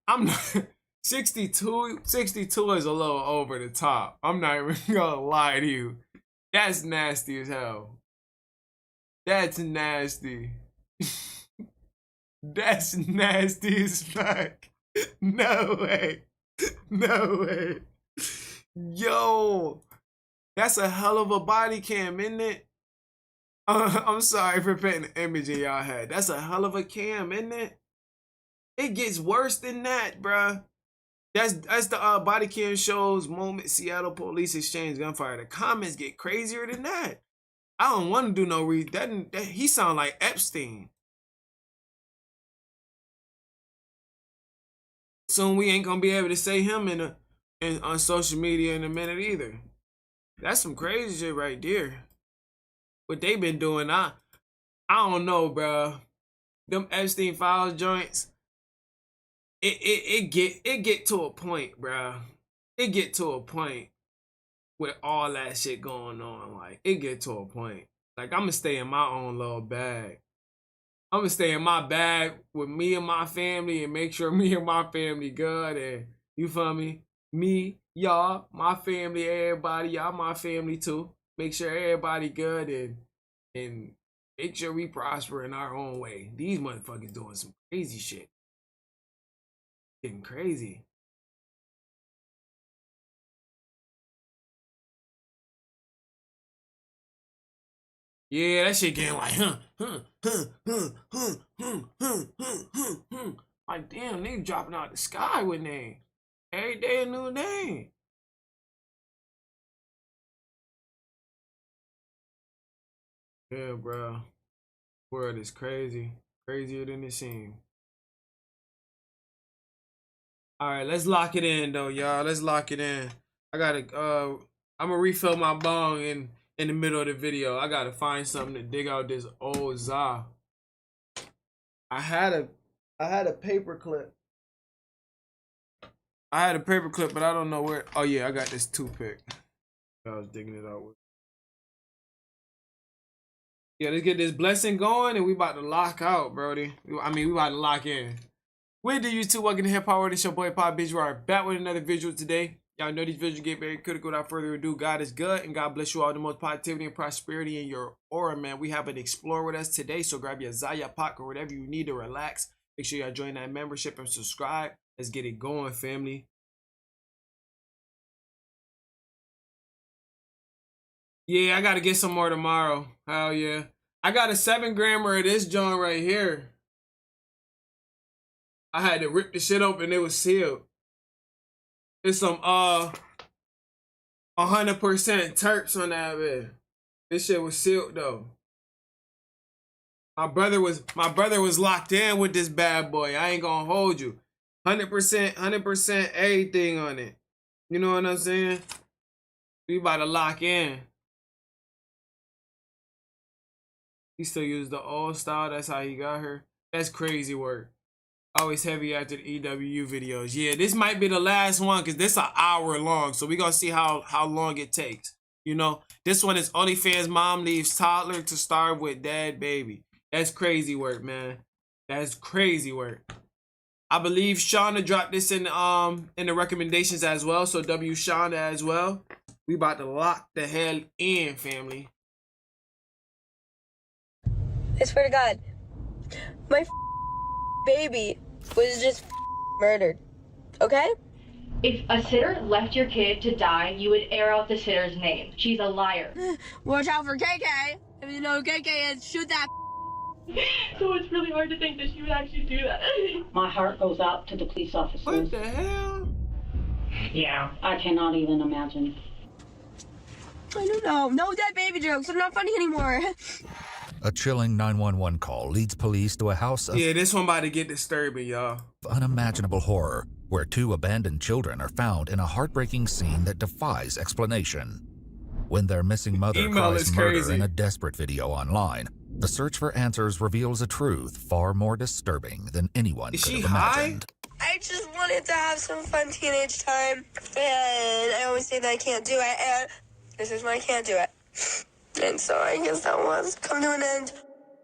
I'm not 62. 62 is a little over the top. I'm not even gonna lie to you. That's nasty as hell. That's nasty. That's nasty as fuck. No way. No way. Yo, that's a hell of a body cam, isn't it? I'm sorry for painting the image in y'all head. That's a hell of a cam, isn't it? It gets worse than that, bruh. That's the body cam shows moment Seattle police exchange gunfire. The comments get crazier than that. I don't want to do no read. That he sound like Epstein. Soon we ain't gonna be able to say him on social media in a minute either. That's some crazy shit right there. What they been doing, I don't know, bro. Them Epstein files joints. It get to a point, bro. It get to a point with all that shit going on. Like, it get to a point. Like, I'm gonna stay in my own little bag. I'm gonna stay in my bag with me and my family and make sure me and my family good. And you feel me? Me, y'all, my family, everybody, y'all my family too. Make sure everybody good and Make sure we prosper in our own way. These motherfuckers doing some crazy shit. Getting crazy. Yeah, that shit getting like, Like, damn, nigga dropping out the sky with name. Every day a new name. Yeah, bro. World is crazy. Crazier than it seems. Alright, let's lock it in though, y'all. Let's lock it in. I gotta I'm gonna refill my bong in the middle of the video. I gotta find something to dig out this old za. I had a paper clip. But I don't know where. Oh yeah, I got this toothpick. I was digging it out with. Yeah, let's get this blessing going and we about to lock out, brody. I mean, we about to lock in. Where do you two? Welcome to Hip Hop World. It's your boy Papa Benji. We are back with another visual today. Y'all know these visuals get very critical. Without further ado, God is good and God bless you all the most positivity and prosperity in your aura, man. We have an explorer with us today, so grab your Zaya Pack or whatever you need to relax. Make sure y'all join that membership and subscribe. Let's get it going, family. Yeah, I gotta get some more tomorrow. Hell yeah. I got a 7-grammer of this joint right here. I had to rip the shit open, it was sealed. It's some 100% terps on that bit. This shit was sealed though. My brother was locked in with this bad boy. I ain't gonna hold you. 100% everything on it. You know what I'm saying? We about to lock in. He still uses the old style. That's how he got her. That's crazy work. Always heavy after the EWU videos. Yeah, this might be the last one because this an hour long. So we gonna see how long it takes. You know, this one is OnlyFans mom leaves toddler to starve with dad baby. That's crazy work, man. That's crazy work. I believe Shauna dropped this in the recommendations as well. So W Shauna as well. We about to lock the hell in, family. I swear to God, my baby was just murdered, okay? If a sitter left your kid to die, you would air out the sitter's name. She's a liar. Watch out for KK. If you know who KK is, shoot that. So it's really hard to think that she would actually do that. My heart goes out to the police officers. What the hell? Yeah, I cannot even imagine. I don't know. No dead baby jokes. They're not funny anymore. A chilling 911 call leads police to a house of this one about to get disturbing, y'all. Unimaginable horror, where 2 abandoned children are found in a heartbreaking scene that defies explanation. When their missing mother cries murder in a desperate video online, the search for answers reveals a truth far more disturbing than anyone could have imagined. I just wanted to have some fun teenage time, and I always say that I can't do it, and this is why I can't do it. And so I guess that was come to an end.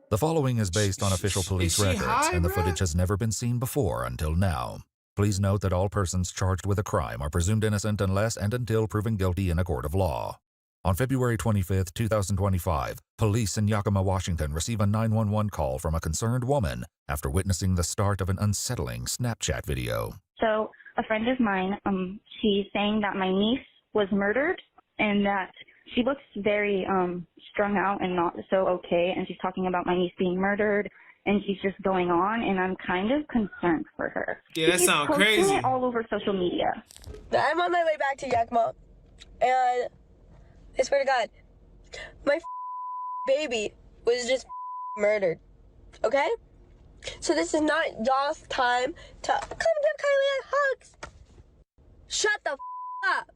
The following is based on official police records, and the footage has never been seen before until now. Please note that all persons charged with a crime are presumed innocent unless and until proven guilty in a court of law. On February 25th, 2025, police in Yakima, Washington receive a 911 call from a concerned woman after witnessing the start of an unsettling Snapchat video. So a friend of mine, she's saying that my niece was murdered and that she looks very strung out and not so okay, and she's talking about my niece being murdered, and she's just going on, and I'm kind of concerned for her. Yeah, that sounds crazy. She's posting it all over social media. I'm on my way back to Yakima, and I swear to God, my baby was just murdered, okay? So this is not y'all's time to come give Kylie hugs. Shut the up.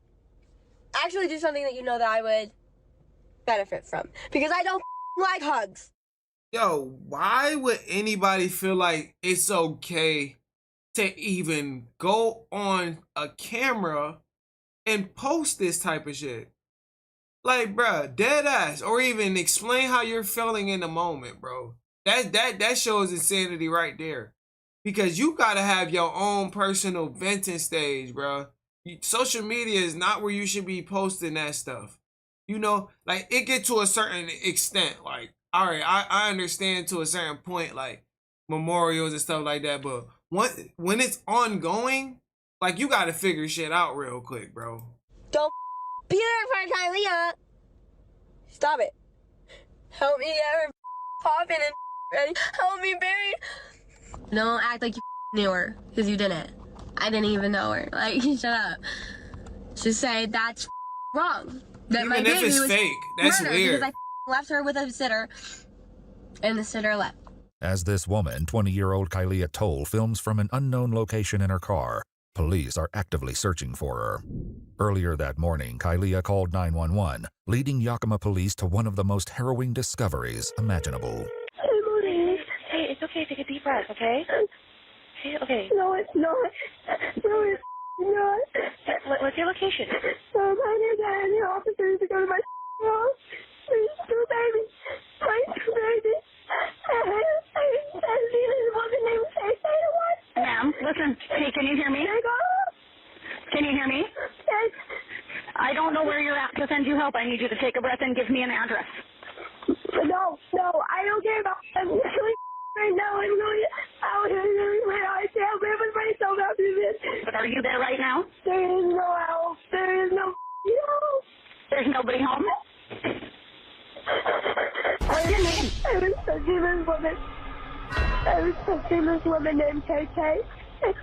Actually do something that you know that I would benefit from, because I don't like hugs. Yo, why would anybody feel like it's okay to even go on a camera and post this type of shit? Like, bruh, dead ass, or even explain how you're feeling in the moment, bro. That shows insanity right there, because you gotta have your own personal venting stage, bro. Social media is not where you should be posting that stuff. You know, like, it get to a certain extent. Like, all right, I understand to a certain point, like memorials and stuff like that, but when it's ongoing, like you gotta figure shit out real quick, bro. Don't be there for Kylie. Stop it. Help me get her popping and ready. Help me bury. Don't act like you knew her, because you didn't. I didn't even know her. Like, shut up. Just say that's wrong. That Even my if baby it's was fake, that's murdered weird. because I left her with a sitter, and the sitter left. As this woman, 20-year-old Kylie Toll, films from an unknown location in her car, police are actively searching for her. Earlier that morning, Kylie called 911, leading Yakima police to one of the most harrowing discoveries imaginable. Hey, it's okay. Take a deep breath, okay? Hey, okay. No, it's not. No, it's not. What's your location? I need the officers to go to my house. There's two babies. My two babies. Ma'am, listen. Hey, can you hear me? Can you hear me? Yes. I don't know where you're at to send you help. I need you to take a breath and give me an address. No, I don't care about I'm really right now. I'm really out here. I can't live with myself after this. But are you there right now? There is no house. There is no house. There's nobody home? What's your name? I was touching this woman. I was touching this woman named KK. Yes.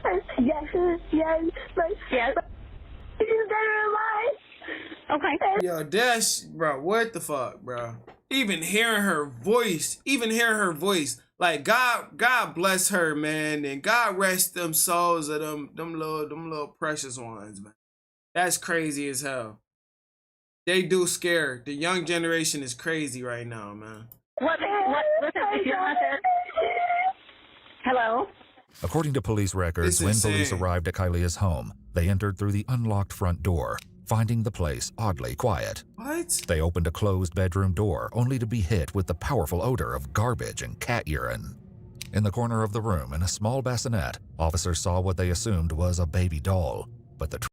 Yes. She's better alive. Okay. Yo, Dash, bro, what the fuck, bro? Even hearing her voice, like God bless her, man, and God rest them souls of them little precious ones, man. That's crazy as hell. They do scare. The young generation is crazy right now, man. Listen, if you're not there. Hello? According to police records, when police arrived at Kylia's home, they entered through the unlocked front door, finding the place oddly quiet. What? They opened a closed bedroom door, only to be hit with the powerful odor of garbage and cat urine. In the corner of the room, in a small bassinet, officers saw what they assumed was a baby doll, but the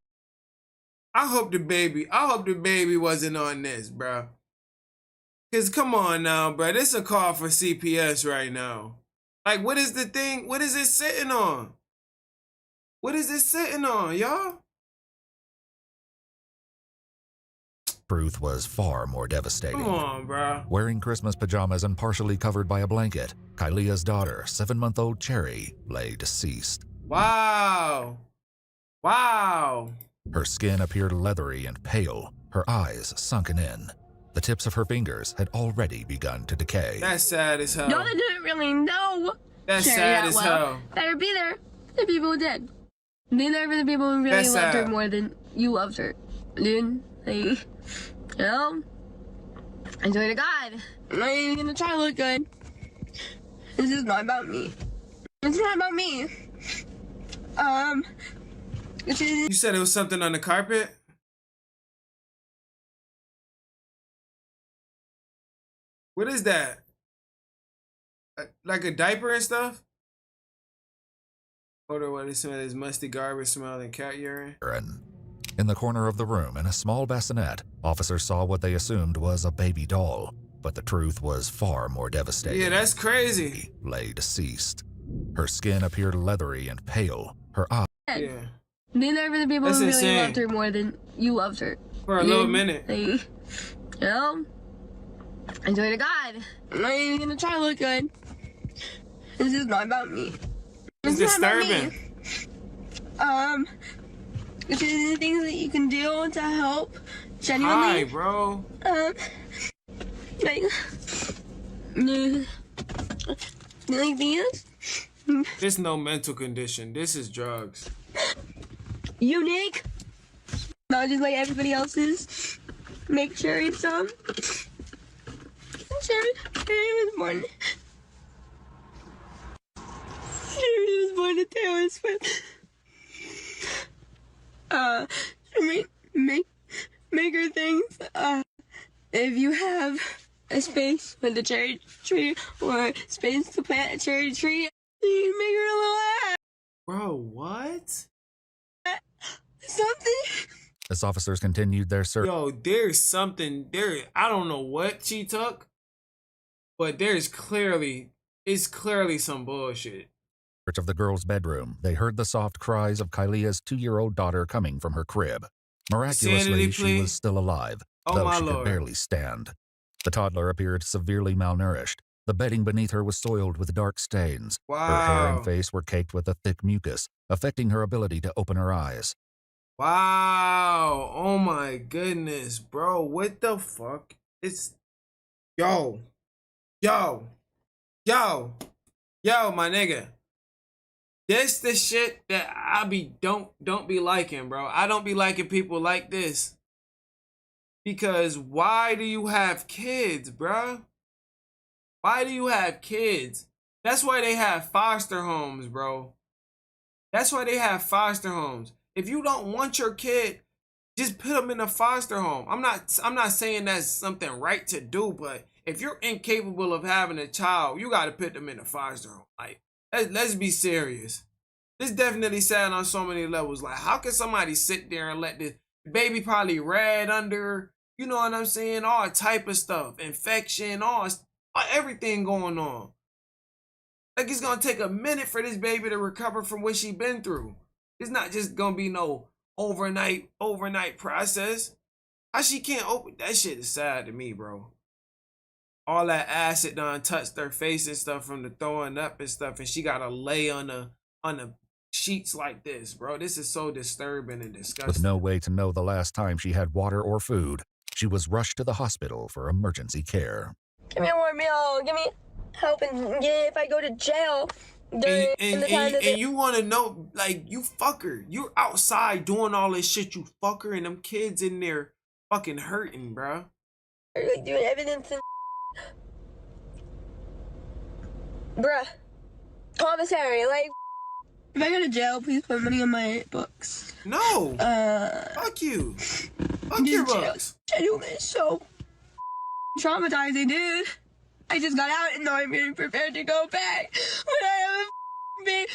I hope the baby wasn't on this, bro. Cause come on now, bro. This a call for CPS right now. Like, what is the thing? What is it sitting on? What is it sitting on, y'all? truth was far more devastating. Come on, bro. Wearing Christmas pajamas and partially covered by a blanket, Kylia's daughter, 7-month-old Cherry, lay deceased. Wow. Wow. Her skin appeared leathery and pale, her eyes sunken in. The tips of her fingers had already begun to decay. That's sad as hell. No, they didn't really know. That's Cherry sad that as well. hell. Better be there. The people who did. Be there for the people who really That's loved her sad. more than you loved her. Dude, like, you know? I swear to God, I'm not even gonna try to look good. This is not about me. It's not about me. You said it was something on the carpet? What is that? Like a diaper and stuff? Or what is some of this musty garbage smell and cat urine? In the corner of the room, in a small bassinet, officers saw what they assumed was a baby doll, but the truth was far more devastating. Yeah, that's crazy. Lay deceased. Her skin appeared leathery and pale. Her eyes. Yeah. Be there for the people That's who really insane. loved her more than you loved her. For a little minute. Like, you know? I swear to God, I'm not even gonna try to look good. This is not about me. It's It's not about disturbing. me. Which is the things that you can do to help genuinely. Hi, bro. Like these. This no mental condition. This is drugs. Unique. Not just like everybody else's. Make sure it's Cherry was born. Cherry was born to Taylor Swift. Make her things. If you have a space with a cherry tree or space to plant a cherry tree, you can make her a little hat. Bro, what? Something. As officers continued their search. Yo, there's something there. I don't know what she took, But it's clearly some bullshit. Of the girl's bedroom, they heard the soft cries of Kylia's 2-year-old daughter coming from her crib. Miraculously, she was still alive, though she could barely stand. The toddler appeared severely malnourished. The bedding beneath her was soiled with dark stains. Her hair and face were caked with a thick mucus, affecting her ability to open her eyes. Wow. Oh my goodness, bro. What the fuck? It's... Yo, my nigga. This the shit that I don't be liking, bro. I don't be liking people like this. Because why do you have kids, bro? Why do you have kids? That's why they have foster homes, bro. That's why they have foster homes. If you don't want your kid, just put them in a foster home. I'm not saying that's something right to do, but if you're incapable of having a child, you got to put them in a foster home. Like, let's be serious. This definitely sad on so many levels. Like, how can somebody sit there and let the baby probably red under, you know what I'm saying? All type of stuff, infection, everything going on. Like, it's going to take a minute for this baby to recover from what she been through. It's not just going to be no overnight process. How she can't open, that shit is sad to me, bro. All that acid done touched her face and stuff from the throwing up and stuff, and she gotta lay on the sheets like this, bro. This is so disturbing and disgusting. With no way to know the last time she had water or food, she was rushed to the hospital for emergency care. Give me a warm meal. Give me help and if I go to jail. And you want to know, like, you fucker. You're outside doing all this shit, you fucker, and them kids in there fucking hurting, bro. Like, doing evidence and bruh. Commissary, like, if I go to jail, please put money on my books. No. Fuck you. Fuck your books. Genuinely so traumatizing, dude. I just got out and now I'm getting prepared to go back. But I have a baby.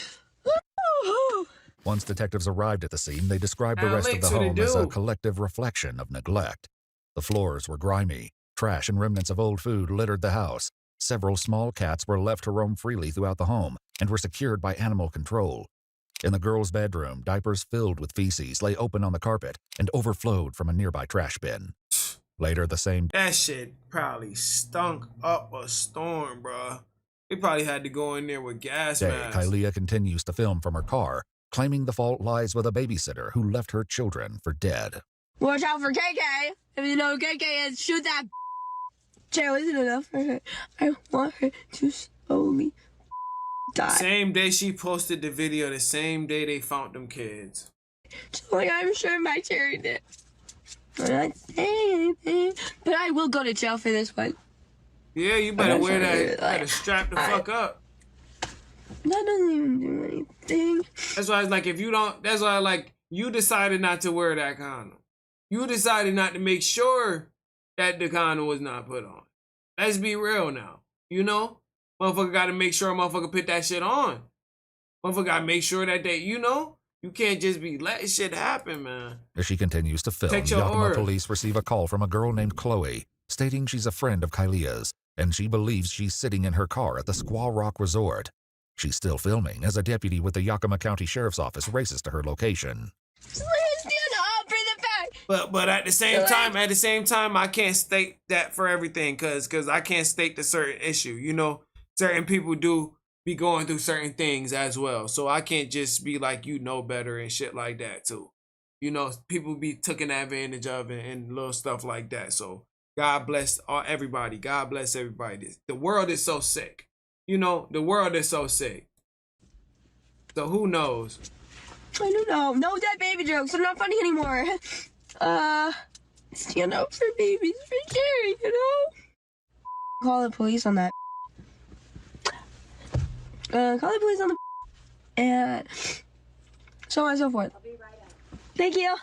Once detectives arrived at the scene, they described the rest of the home as a collective reflection of neglect. The floors were grimy. Trash and remnants of old food littered the house. Several small cats were left to roam freely throughout the home and were secured by animal control. In the girl's bedroom, diapers filled with feces lay open on the carpet and overflowed from a nearby trash bin. Later the same day, that shit probably stunk up a storm, bro. They probably had to go in there with gas masks. Kylia continues to film from her car, claiming the fault lies with a babysitter who left her children for dead. Watch out for KK. If you know who KK is, shoot that. Jail isn't enough for her. I want her to slowly die. Same day she posted the video, the same day they found them kids. Just like I'm sure my Cherry did. I'm not saying anything, but I will go to jail for this one. Yeah, you better wear that. Better strap the fuck up. That doesn't even do anything. That's why it's like, if you don't, that's why like you decided not to wear that condom. You decided not to make sure that the condom was not put on. Let's be real now. You know? Motherfucker gotta make sure a motherfucker put that shit on. Motherfucker gotta make sure that they, you know? You can't just be letting shit happen, man. As she continues to film, Yakima police receive a call from a girl named Chloe, stating she's a friend of Kylia's, and she believes she's sitting in her car at the Squaw Rock Resort. She's still filming as a deputy with the Yakima County Sheriff's Office races to her location. But at the same time, I can't state that for everything, cause I can't state the certain issue. You know, certain people do be going through certain things as well. So I can't just be like, you know better and shit like that too. You know, people be taken advantage of and little stuff like that. So God bless everybody. God bless everybody. The world is so sick. You know, the world is so sick. So who knows? I don't know. No dead baby jokes. They're not funny anymore. Stand up for babies for Jerry, you know? Call the police on that. Call the police on the and so on and so forth. Thank you.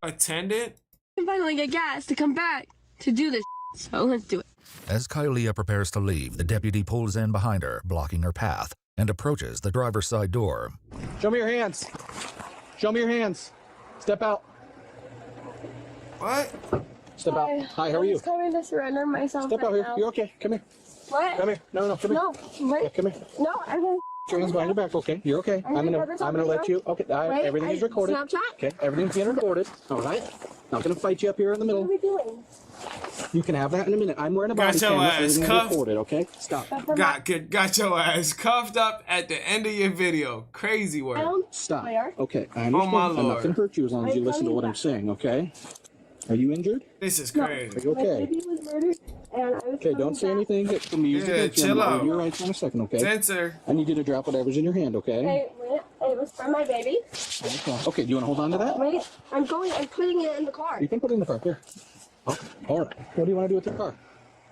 Attendant? I can finally get gas to come back to do this, so let's do it. As Kylia prepares to leave, the deputy pulls in behind her, blocking her path, and approaches the driver's side door. Show me your hands. Show me your hands. Step out. What? Step out. Hi, how are you? I'm just coming to surrender myself. Step out here. You're okay. Come here. What? Come here. No, come here. No, wait. Yeah, come here. No, I won't. Your hands behind your back. Okay, you're okay. I'm gonna let you. Okay, Wait, everything is recorded. Snapchat? Okay, everything's being recorded. All right. Not gonna fight you up here in the middle. What are we doing? You can have that in a minute. I'm wearing a body Got your camera. ass Everything's cuffed. recorded. Okay, stop. Got your ass cuffed up at the end of your video. Crazy work. Stop. Where? Okay, I Oh understand. my I'm not lord. gonna hurt you as long as you listen to what I'm saying. Okay. Are you injured? This is No. crazy. Are you My okay? baby was murdered, and I was Okay, don't coming say back. anything that can be used Yeah, against you. chill I'm out. You're right for a second, okay? Censor. I need you to drop whatever's in your hand, okay? Hey, wait. It was from my baby. Okay, do you want to hold on to that? Wait, I'm putting it in the car. You can put it in the car. Here. Oh, all right. What do you want to do with your car?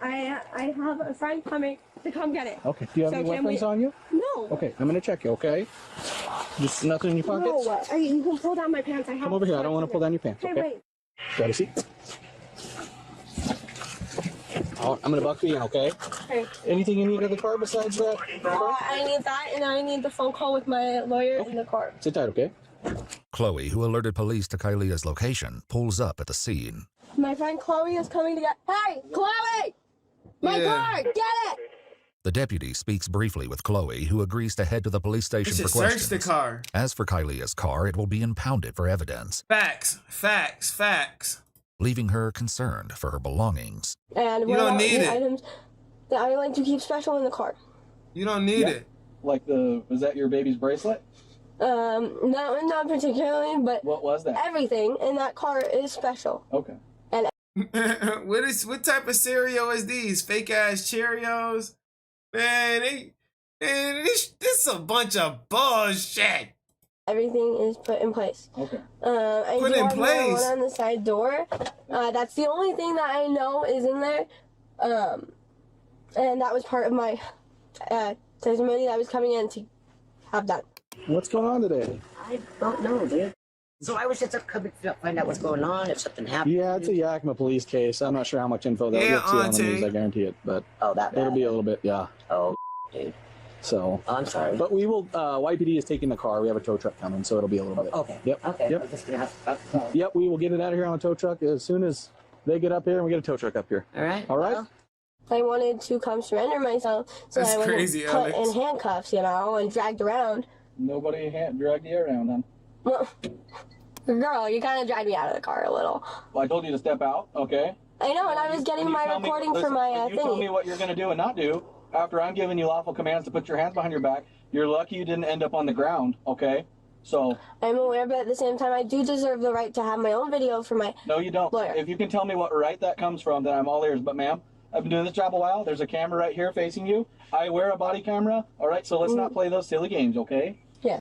I have a friend coming to come get it. Okay. Do you have So any can weapons we- on you? No. Okay, I'm going to check you, okay? Just nothing in your pockets? No, you can pull down my pants. I have. Come over here. I don't want to pull down your pants, Hey, okay? wait. Grab a seat. Oh, I'm going to buckle you in, okay? Hey. Anything you need in the car besides that? I need that, and I need the phone call with my lawyer in the car. Sit tight, okay? Chloe, who alerted police to Kylia's location, pulls up at the scene. My friend Chloe is coming to get. Hey, Chloe! My car, get it! The deputy speaks briefly with Chloe, who agrees to head to the police We station should for search questions. the car. As for Kylia's car, it will be impounded for evidence, Facts. leaving her concerned for her belongings. And You don't without need the it. items that I like to keep special in the car. You don't need it. Like was that your baby's bracelet? Not particularly, but What was that? everything in that car is special. Okay. And What type of cereal is these? Fake ass Cheerios? Man, this is a bunch of bullshit. everything is put in place. Okay. I Put do in have place? one on the side door. That's the only thing that I know is in there. And that was part of my testimony that I was coming in to have done. What's going on today? I don't know, dude. So I was just coming to find out what's going on, if something happened. Yeah, it's a Yakima police case. I'm not sure how much info they'll Yeah, get to on the Auntie. news, I guarantee it. But Oh, that bad. it'll be a little bit, yeah. Oh, dude. So. I'm sorry. But we will, YPD is taking the car. We have a tow truck coming, so it'll be a little bit. Okay. Yep. Okay. Yep. I'm just gonna have to. Yep, we will get it out of here on a tow truck as soon as they get up here and we get a tow truck up here. All right. All right? Well, I wanted to come surrender myself so That's I wasn't crazy, put Alex. in handcuffs, and dragged around. Nobody dragged you around, huh? Well, girl, you kind of dragged me out of the car a little. Well, I told you to step out, okay? I know, and I was getting my recording for my You tell me thingy. what you're going to do and not do. After I'm giving you lawful commands to put your hands behind your back, you're lucky you didn't end up on the ground, okay? So. I'm aware, but at the same time, I do deserve the right to have my own video for my No, you don't. lawyer. If you can tell me what right that comes from, then I'm all ears. But ma'am, I've been doing this job a while. There's a camera right here facing you. I wear a body camera. All right, so let's not play those silly games, okay? Yeah.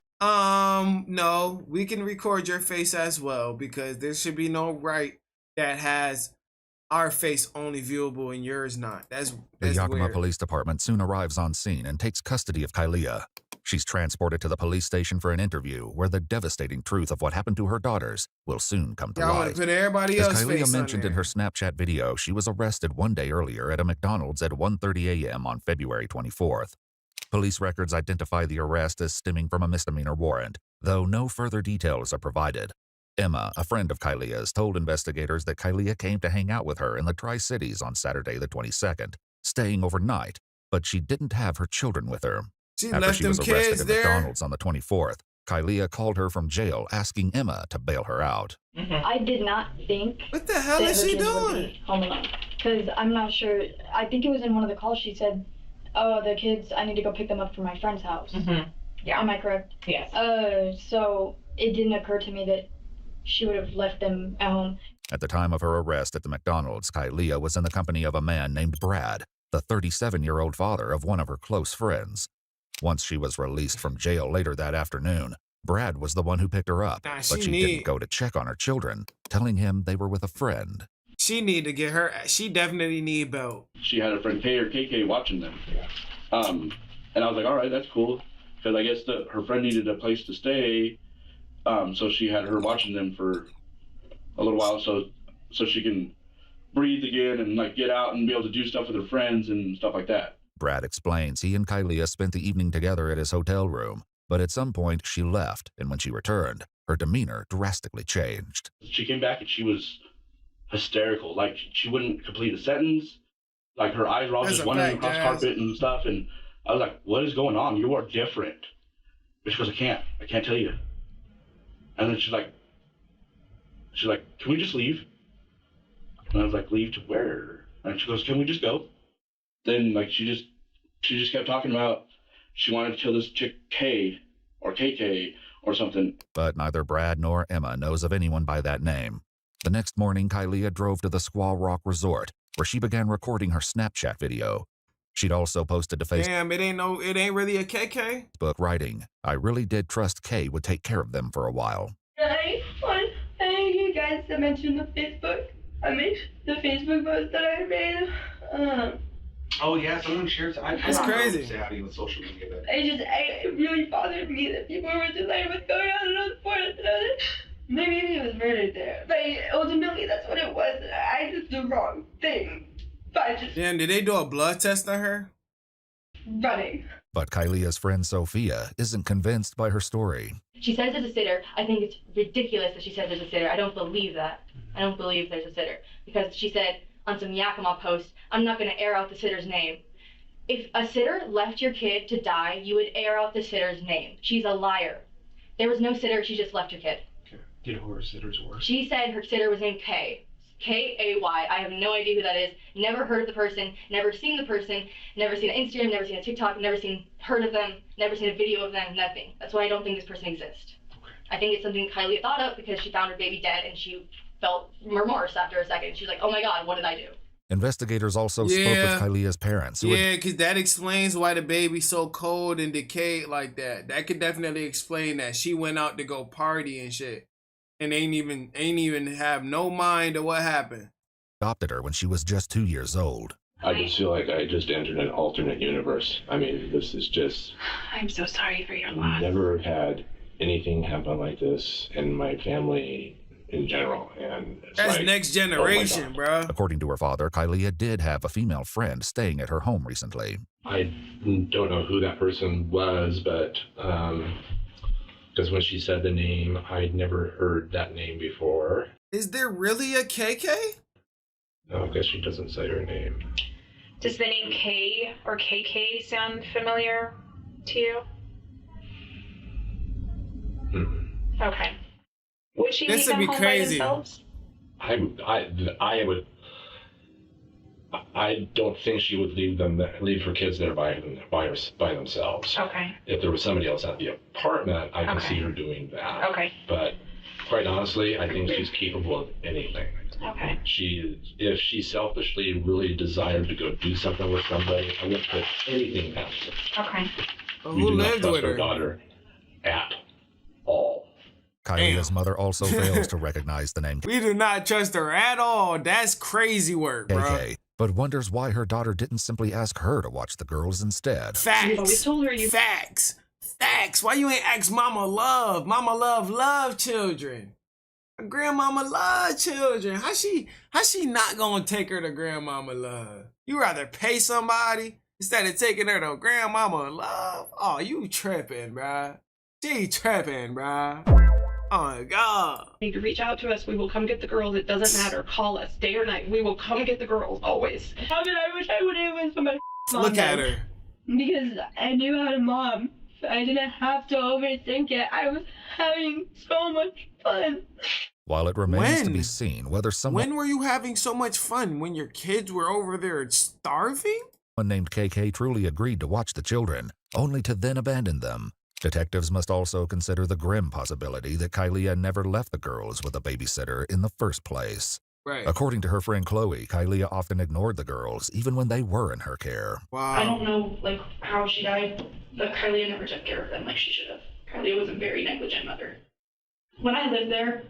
No, we can record your face as well because there should be no right that has our face only viewable and yours not. That's The Yakima weird. Police Department soon arrives on scene and takes custody of Kylia. She's transported to the police station for an interview where the devastating truth of what happened to her daughters will soon come to Y'all want light. to put everybody As else's Kylia face on mentioned in her Snapchat video, she was arrested one day earlier at a McDonald's at 1:30 a.m. on February 24th. Police records identify the arrest as stemming from a misdemeanor warrant, though no further details are provided. Emma, a friend of Kylia's, told investigators that Kylia came to hang out with her in the Tri-Cities on Saturday the 22nd, staying overnight, but she didn't have her children with her. She After left she them was arrested kids at there? McDonald's on the 24th, Kylia called her from jail asking Emma to bail her out. I did not think. What the hell that is her she kids would doing? be home alone. Because I'm not sure. I think it was in one of the calls she said, "Oh, the kids, I need to go pick them up from my friend's house." Yeah. Am I correct? Yes. So it didn't occur to me that she would have left them at home. At the time of her arrest at the McDonald's, Kylia was in the company of a man named Brad, the 37-year-old father of one of her close friends. Once she was released from jail later that afternoon, Brad was the one who picked her up, Nah, but she didn't go to check on her children, telling him they were with a friend. She need to get her. She definitely need bail. She had a friend Kay or KK watching them. And I was like, all right, that's cool. Because I guess her friend needed a place to stay. So she had her watching them for a little while so she can breathe again and like get out and be able to do stuff with her friends and stuff like that. Brad explains he and Kylia spent the evening together at his hotel room, but at some point she left, and when she returned, her demeanor drastically changed. She came back and she was hysterical. Like, she wouldn't complete a sentence. Like, her eyes were all just wandering across carpet and stuff. And I was like, what is going on? You are different. But she goes, I can't tell you. And then she's like, can we just leave? And I was like, leave to where? And she goes, can we just go? Then, like, she just kept talking about she wanted to kill this chick K or KK or something. But neither Brad nor Emma knows of anyone by that name. The next morning, Kylia drove to the Squaw Rock Resort, where she began recording her Snapchat video. She'd also posted to Facebook. Damn, it ain't really a KK. Writing, I really did trust Kay would take care of them for a while. I need you guys to mention the Facebook. I made the Facebook post that I made. Oh yeah, someone shares. That's crazy. Savvy with social media. But It really bothered me that people were just like, what's going on in the forest? Maybe he was murdered there, but ultimately that's what it was. I did the wrong thing by just Damn, did they do a blood test on her? running. But Kylia's friend Sophia isn't convinced by her story. She says there's a sitter. I think it's ridiculous that she says there's a sitter. I don't believe that. I don't believe there's a sitter. Because she said on some Yakima post, I'm not going to air out the sitter's name. If a sitter left your kid to die, you would air out the sitter's name. She's a liar. There was no sitter. She just left your kid. do you know who her sitters were? She said her sitter was named Kay. K-A-Y. I have no idea who that is. Never heard of the person. Never seen the person. Never seen an Instagram. Never seen a TikTok. Never heard of them. Never seen a video of them. Nothing. That's why I don't think this person exists. Okay. I think it's something Kylie thought of because she found her baby dead and she felt remorse after a second. She was like, oh my God, what did I do? Investigators also spoke with Kylia's parents. Yeah, because that explains why the baby's so cold and decayed like that. That could definitely explain that. She went out to go party and shit. And ain't even have no mind of what happened. Adopted her when she was just 2 years old. I just feel like I just entered an alternate universe. I mean, this is just... I'm so sorry for your loss. Never had anything happen like this in my family in general. And that's like, next generation, bro. According to her father, Kylia did have a female friend staying at her home recently. I don't know who that person was, but... because when she said the name, I'd never heard that name before. Is there really a KK? No, I guess she doesn't say her name. Does the name K or KK sound familiar to you? Okay. Would she leave them home by themselves? I don't think she would leave her kids there by themselves. Okay. If there was somebody else at the apartment, I can see her doing that. Okay. But quite honestly, I think she's capable of anything. Okay. If she selfishly really desired to go do something with somebody, I wouldn't put anything past her. Okay. We do not trust our daughter at all. Kylia's mother also fails to recognize the name We do not trust her at all. That's crazy work, bro. KK, but wonders why her daughter didn't simply ask her to watch the girls instead. Facts. Facts. Why you ain't ask Mama Love? Mama love children. Grandmama love children. How she not gonna take her to Grandmama Love? You rather pay somebody instead of taking her to Grandmama Love? Oh, you tripping, bruh. She tripping, bruh. Oh my God. You need to reach out to us. We will come get the girls. It doesn't matter. Call us day or night. We will come get the girls always. I mean, I wish I would have with somebody. Look at her. Because I knew how to mom. I didn't have to overthink it. I was having so much fun. While it remains to be seen whether someone... When were you having so much fun? When your kids were over there starving? Someone named KK truly agreed to watch the children, only to then abandon them. Detectives must also consider the grim possibility that Kylia never left the girls with a babysitter in the first place. Right. According to her friend Chloe, Kylia often ignored the girls, even when they were in her care. Wow. I don't know, like, how she died, but Kylia never took care of them like she should have. Kylia was a very negligent mother. When I lived there,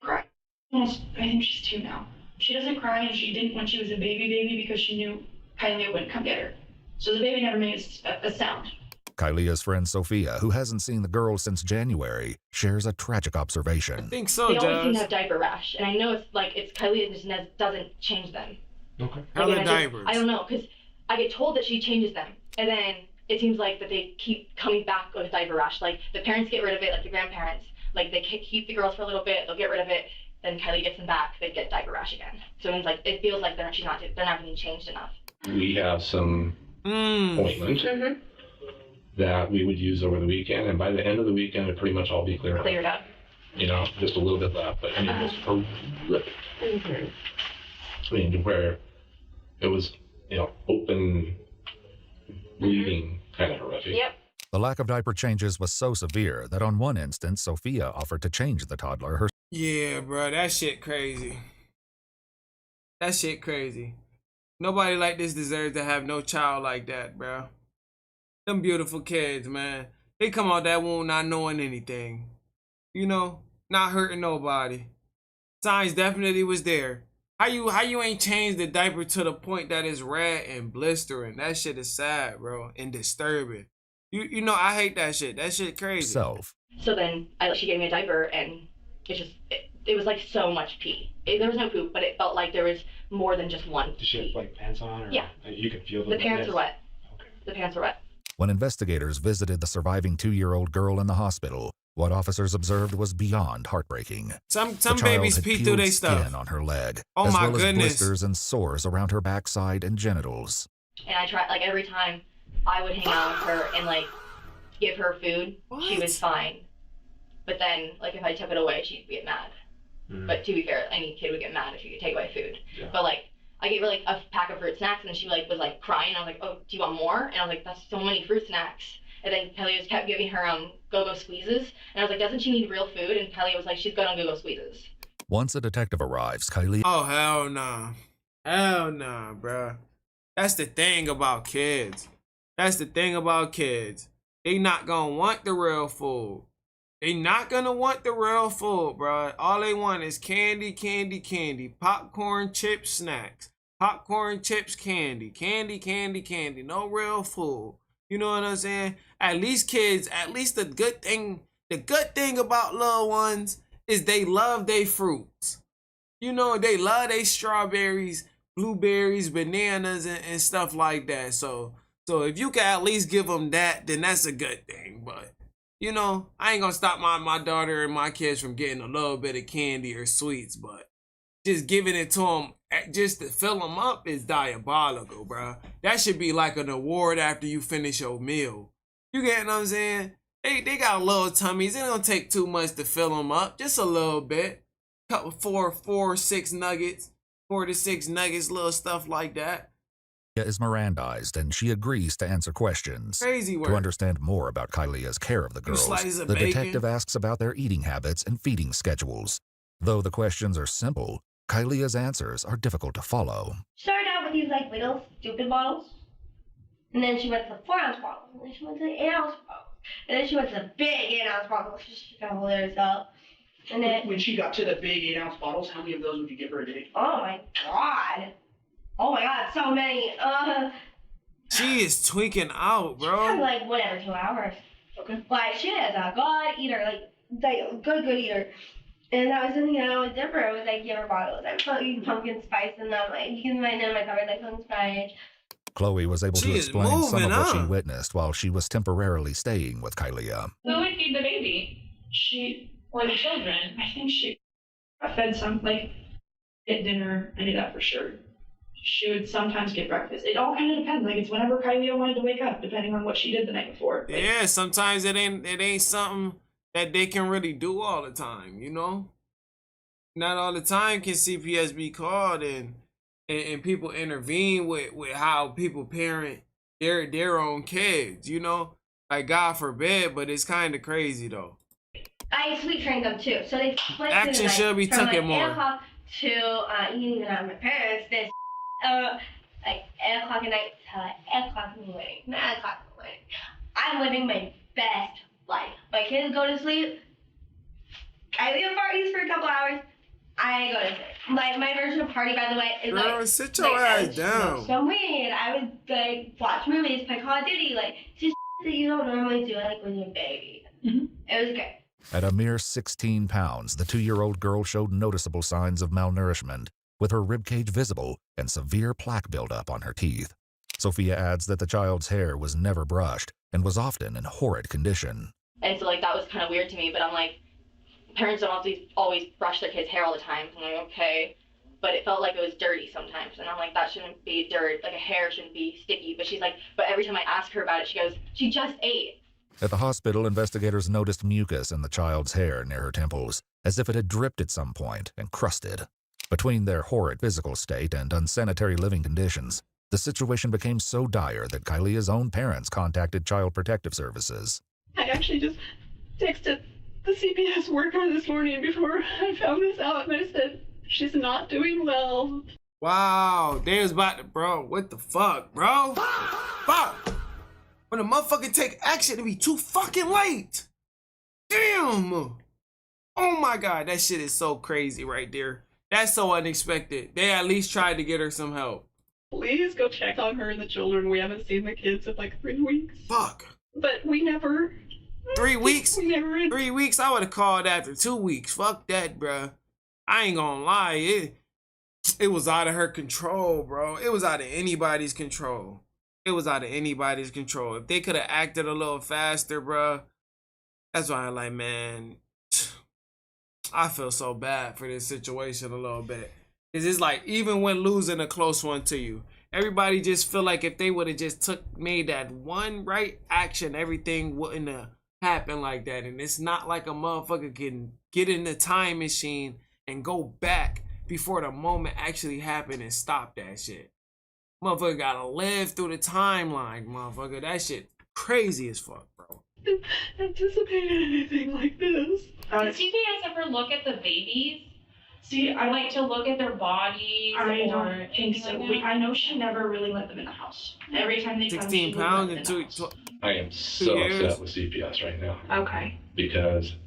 cry. Almost, I think she's 2 now. She doesn't cry, and she didn't when she was a baby because she knew Kylia wouldn't come get her. So the baby never made a sound. Kylia's friend Sophia, who hasn't seen the girls since January, shares a tragic observation. I think so, They always seem to have diaper rash, and I know it's Kylia just doesn't change them. Okay. How are the diapers? I don't know, because I get told that she changes them, and then it seems like that they keep coming back with diaper rash. Like, the parents get rid of it, like the grandparents. Like, they keep the girls for a little bit, they'll get rid of it, then Kylie gets them back, they get diaper rash again. So it's like, it feels like they're not being changed enough. We have some ointment that we would use over the weekend, and by the end of the weekend, it'd pretty much all be cleared up. You know, just a little bit left, but I mean, it was horrific. I mean, where it was, you know, open bleeding, kind of horrific. Yep. The lack of diaper changes was so severe that on one instance, Sophia offered to change the toddler herself. Yeah, bro, that shit crazy. That shit crazy. Nobody like this deserves to have no child like that, bro. Them beautiful kids, man. They come out that womb not knowing anything. You know, not hurting nobody. Signs definitely was there. How you ain't changed the diaper to the point that it's red and blistering? That shit is sad, bro, and disturbing. You know, I hate that shit. That shit crazy. So then she gave me a diaper, and it was like so much pee. There was no poop, but it felt like there was more than just one. Did she have like pants on? Or yeah. You could feel the pants were wet. Okay. The pants were wet. When investigators visited the surviving 2-year-old girl in the hospital, what officers observed was beyond heartbreaking. Some babies pee through their stuff. Skin on her leg, oh as my well goodness. as blisters and sores around her backside and genitals. And I tried, like, every time I would hang out with her and like give her food, she was fine. But then, like, if I took it away, she'd get mad. But to be fair, any kid would get mad if you could take away food. Yeah. But like, I gave her like a pack of fruit snacks, and she like was like crying. I was like, "Oh, do you want more?" And I was like, "That's so many fruit snacks." And then Kelly just kept giving her go-go squeezes, and I was like, "Doesn't she need real food?" And Kelly was like, "She's good on go-go squeezes." Once a detective arrives, Kylie. Oh hell nah, hell nah, bruh. That's the thing about kids. That's the thing about kids. They not gonna want the real food. They not gonna want the real food, bro. All they want is candy, candy, candy. Popcorn, chips, snacks. Popcorn, chips, candy. Candy, candy, candy. No real food. You know what I'm saying? At least kids, at least the good thing about little ones is they love their fruits. You know, they love their strawberries, blueberries, bananas, and stuff like that. So if you can at least give them that, then that's a good thing. But you know, I ain't gonna stop my daughter and my kids from getting a little bit of candy or sweets, but just giving it to them just to fill them up is diabolical, bro. That should be like an award after you finish your meal. You get what I'm saying? They got little tummies. It don't take too much to fill them up, just a little bit. Couple 4 to 6 nuggets, little stuff like that. Is Mirandized, and she agrees to answer questions. Crazy work. To understand more about Kylia's care of the girls, the detective asks about their eating habits and feeding schedules. Though the questions are simple, Kylia's answers are difficult to follow. Started out with these like little stupid bottles, and then she went to 4-ounce bottles, and then she went to 8-ounce bottles, and then she went to big 8-ounce bottles. She got hold of herself. And then when she got to the big 8-ounce bottles, how many of those would you give her a day? Oh my god. Oh my god, so many. She is tweaking out, bro. She had like whatever, 2 hours. Okay. Like she is a good eater, like good eater. And that was something I always did for her, was like give her bottles. I put pumpkin spice in them, like you can find them in my cupboard, like pumpkin spice. Chloe was able to explain some of what she witnessed while she was temporarily staying with Kylia. Who would feed the baby? She or the children? I think she fed some, like at dinner. I knew that for sure. She would sometimes get breakfast. It all kind of depends. Like it's whenever Kylia wanted to wake up, depending on what she did the night before. Like, yeah, sometimes it ain't something that they can really do all the time. You know, not all the time can CPS be called and people intervene with how people parent their own kids. You know, like God forbid, but it's kind of crazy though. I sweet trained them too, so they action should be taken more. 8 o'clock to even on my parents this. Like 8 o'clock at night to like 8 o'clock in the morning, 9 o'clock in the morning. I'm living my best life. My kids go to sleep. I leave parties for a couple hours. I go to sleep. My version of party, by the way, is girl, like sit your ass down. So weird. I would like watch movies, play Call of Duty, like just that you don't normally do like when you're a baby. Mm-hmm. It was great. At a mere 16 pounds, the 2-year-old girl showed noticeable signs of malnourishment, with her ribcage visible and severe plaque buildup on her teeth. Sophia adds that the child's hair was never brushed and was often in horrid condition. And so like that was kind of weird to me, but I'm like, parents don't always brush their kids' hair all the time. I'm like, okay. But it felt like it was dirty sometimes. And I'm like, that shouldn't be dirt. Like, a hair shouldn't be sticky. But she's like, but every time I ask her about it, she goes, she just ate. At the hospital, investigators noticed mucus in the child's hair near her temples, as if it had dripped at some point and crusted. Between their horrid physical state and unsanitary living conditions, the situation became so dire that Kylia's own parents contacted Child Protective Services. I actually just texted the CPS worker this morning before I found this out, and I said, she's not doing well. Wow, they was about to, bro, what the fuck, bro? Fuck! When a motherfucker take action, it be too fucking late. Damn! Oh my God, that shit is so crazy right there. That's so unexpected. They at least tried to get her some help. Please go check on her and the children. We haven't seen the kids in like 3 weeks. Fuck. But we never... 3 weeks? We never... 3 weeks? I would have called after 2 weeks. Fuck that, bro. I ain't gonna lie. It was out of her control, bro. It was out of anybody's control. It was out of anybody's control. If they could have acted a little faster, bro. That's why I'm like, man, I feel so bad for this situation a little bit. Cause it's like, even when losing a close one to you, everybody just feel like if they would have just made that one right action, everything wouldn't have happened like that. And it's not like a motherfucker can get in the time machine and go back before the moment actually happened and stop that shit. Motherfucker gotta live through the timeline, motherfucker. That shit crazy as fuck, bro. Anticipated anything like this. Did CPS ever look at the babies? See, I like to look at their bodies. I don't think so. I know she never really let them in the house. Every time they 16 pounds and 2. I am so upset with CPS right now. Okay. Because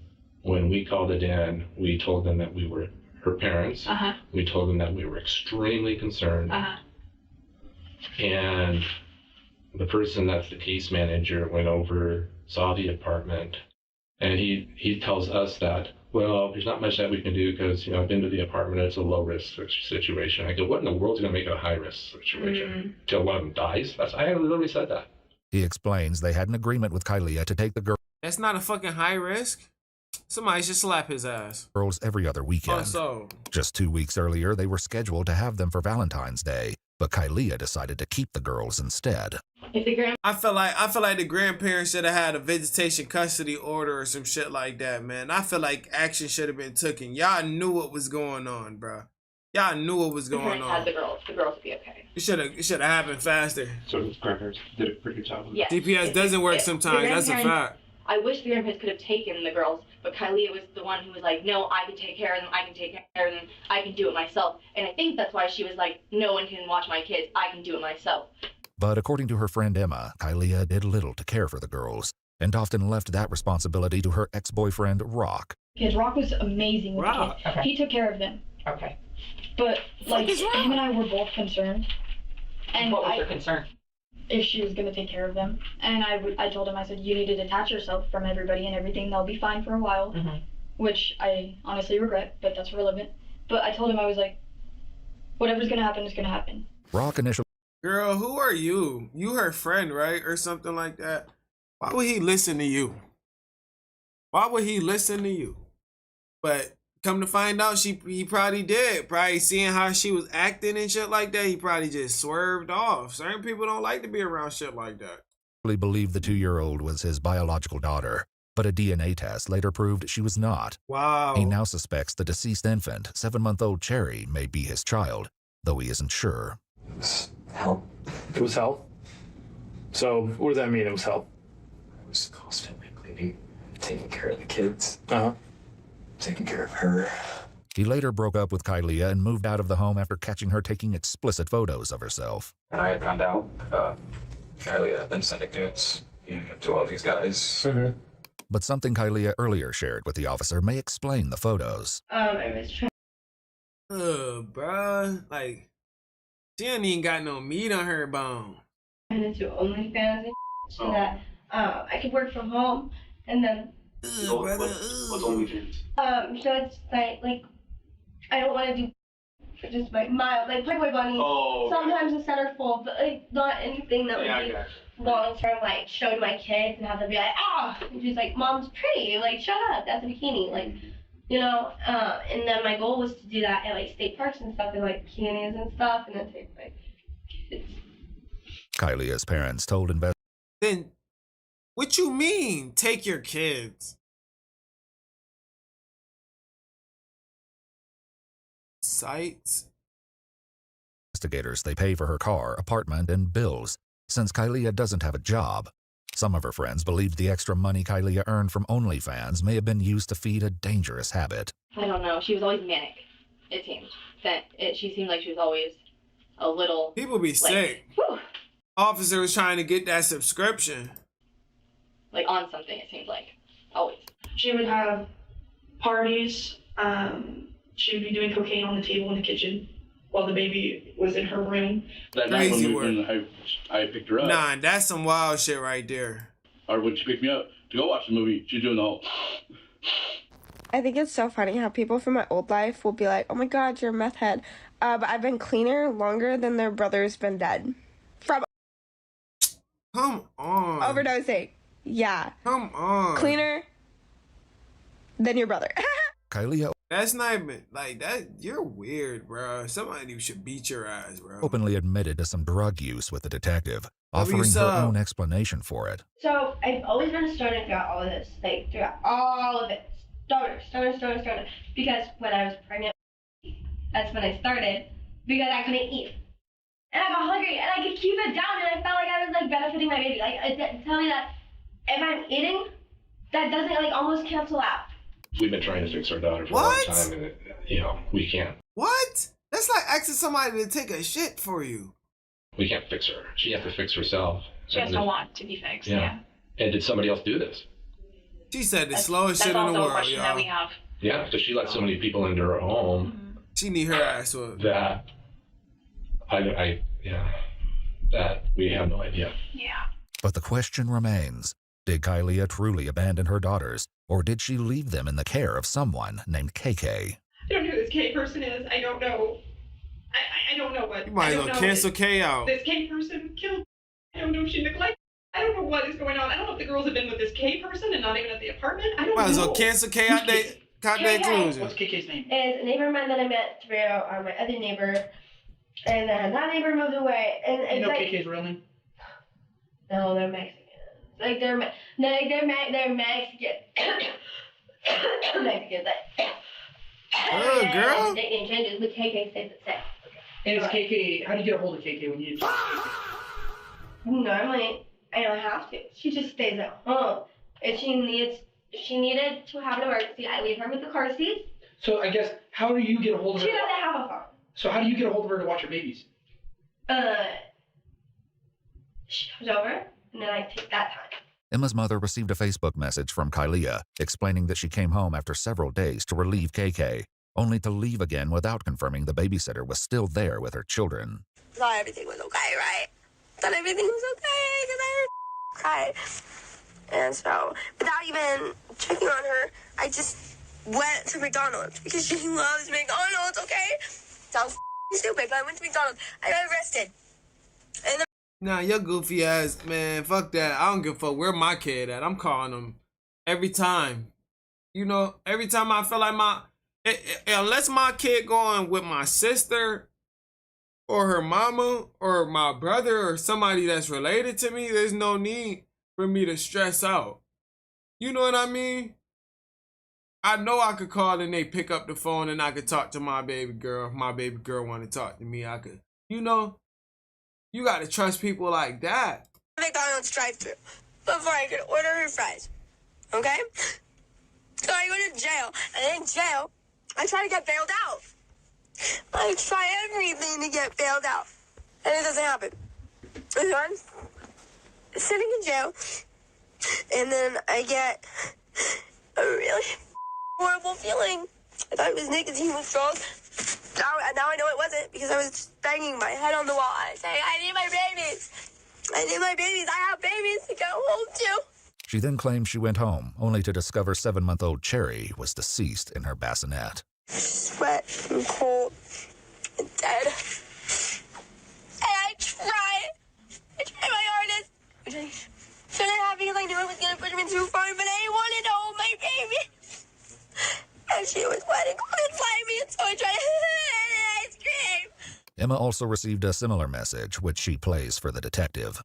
when we called it in, we told them that we were her parents. We told them that we were extremely concerned. And the person that's the case manager went over, saw the apartment, and he tells us that, well, there's not much that we can do because, you know, I've been to the apartment, it's a low risk situation. I go, what in the world's gonna make it a high risk situation? Till one of them dies? I literally said that. He explains they had an agreement with Kylia to take the That's not a fucking high risk. Somebody should slap his ass. girls every other weekend. Also, Just 2 weeks earlier, they were scheduled to have them for Valentine's Day, but Kylia decided to keep the girls instead. I feel like the grandparents should have had a visitation custody order or some shit like that, man. I feel like action should have been taken. Y'all knew what was going on, bro. Y'all knew what was going on. Had the girls would be okay. It should have happened faster. So the grandparents did a pretty good job. Yeah. DPS doesn't work sometimes. That's a fact. I wish the grandparents could have taken the girls, but Kylia was the one who was like, no, I can take care of them, I can take care of them, I can do it myself. And I think that's why she was like, no one can watch my kids, I can do it myself. But according to her friend Emma, Kylia did little to care for the girls, and often left that responsibility to her ex-boyfriend, Rock. Because Rock was amazing with the kids. Okay. He took care of them. Okay. But, like, him and I were both concerned. And What was your concern? If she was going to take care of them. And I told him, I said, you need to detach yourself from everybody and everything. They'll be fine for a while. Which I honestly regret, but that's relevant. But I told him, I was like, whatever's going to happen is going to happen. Rock initially... Girl, who are you? You her friend, right? Or something like that. Why would he listen to you? Why would he listen to you? But come to find out, he probably did. Probably seeing how she was acting and shit like that, he probably just swerved off. Certain people don't like to be around shit like that. believed the 2-year-old was his biological daughter, but a DNA test later proved she was not. Wow. He now suspects the deceased infant, 7-month-old Cherry, may be his child, though he isn't sure. It was hell. It was hell? So, what does that mean, it was hell? I was constantly cleaning, taking care of the kids. Uh-huh. Taking care of her. He later broke up with Kylia and moved out of the home after catching her taking explicit photos of herself. And I had found out, Kylia had been sending nudes to all these guys. But something Kylia earlier shared with the officer may explain the photos. I was trying. Bruh, like, she ain't even got no meat on her bone. To do OnlyFans and so that I could work from home, and then. What's OnlyFans? So it's like I don't want to do for just my like Playboy Bunny. Oh. Okay. Sometimes the centerfold, but like not anything that would be long term, like show to my kids and have them be like, and she's like, Mom's pretty, like shut up, that's a bikini, like You know, and then my goal was to do that at like state parks and stuff, and like canyons and stuff, and then take like kids. Kylia's parents told investigators. Then, what you mean, take your kids? Sites? Investigators they pay for her car, apartment, and bills. Since Kylia doesn't have a job, some of her friends believed the extra money Kylia earned from OnlyFans may have been used to feed a dangerous habit. I don't know. She was always manic, it seemed. She seemed like she was always a little... People be sick. Whew, Officer was trying to get that subscription. like on something, it seemed like. Always. She would have parties. She would be doing cocaine on the table in the kitchen while the baby was in her room. That night when I picked her up. Nah, that's some wild shit right there. Or when she picked me up to go watch the movie, she's doing the whole... I think it's so funny how people from my old life will be like, oh my god, you're a meth head. But I've been cleaner longer than their brother's been dead. From... Come on. Overdosing. Yeah. Come on. Cleaner than your brother. Kylia That's not even, like, that, you're weird, bro. Somebody should beat your ass, bro. openly admitted to some drug use with the detective, offering her own explanation for it. So I've always been a stoner throughout all of this, like throughout all of it. Stoner. Because when I was pregnant, that's when I started. Because I couldn't eat. And I got hungry, and I could keep it down, and I felt like I was, like, benefiting my baby. Like, tell me that if I'm eating, that doesn't, like, almost cancel out. We've been trying to fix our daughter for a long time, and we can't. What? That's like asking somebody to take a shit for you. We can't fix her. She has to fix herself. She has to want to be fixed, yeah. And did somebody else do this? She said the slowest shit in the world, y'all. That we have. Yeah, because she let so many people into her home. She need her ass whooped. That that we have no idea. Yeah. But the question remains, did Kylia truly abandon her daughters, or did she leave them in the care of someone named KK? I don't know who this K person is. I don't know. I don't know what. You might as well cancel K out. This K person killed. I don't know if she neglected. I don't know what is going on. I don't know if the girls have been with this K person and not even at the apartment. I don't know. Might as well cancel K out there. Conclusion. What's KK's name? Is a neighbor of mine that I met through my other neighbor. And that neighbor moved away. And you know like, KK's real name? No, they're Mexican. Like they're Mexican. Mexican. Oh, girl. Nickname changes, but KK stays the same. And is KK? How do you get a hold of KK when you need to? Normally, I don't have to. She just stays at home. If she needed to have an emergency, I leave her with the car seat. So I guess, how do you get a hold of her? She doesn't have a phone. So how do you get a hold of her to watch her babies? She comes over, and then I take that time. Emma's mother received a Facebook message from Kylia explaining that she came home after several days to relieve KK, only to leave again without confirming the babysitter was still there with her children. Thought everything was okay, right? Thought everything was okay because I heard cry. And so, without even checking on her, I just went to McDonald's because she loves McDonald's, okay? Sounds stupid, but I went to McDonald's. I got arrested. And Nah, your goofy ass, man, fuck that. I don't give a fuck where my kid at. I'm calling him every time. You know, every time I feel like unless my kid going with my sister or her mama or my brother or somebody that's related to me, there's no need for me to stress out. You know what I mean? I know I could call and they pick up the phone and I could talk to my baby girl. If my baby girl want to talk to me, I could, you know. You gotta trust people like that. McDonald's drive-thru before I could order her fries. Okay? So I go to jail, and in jail, I try to get bailed out. I try everything to get bailed out, and it doesn't happen. So I'm sitting in jail, and then I get a really horrible feeling. I thought it was nicotine withdrawals. Now I know it wasn't because I was just banging my head on the wall saying, I need my babies. I need my babies. I have babies to go home to. She then claimed she went home, only to discover 7-month-old Cherry was deceased in her bassinet. Sweat and cold and dead. And I tried my hardest. Which I shouldn't have because I knew I was going to put him in too far, but I wanted to hold my baby. And as she was wetting and flying me, and so I tried to ice cream. Emma also received a similar message, which she plays for the detective.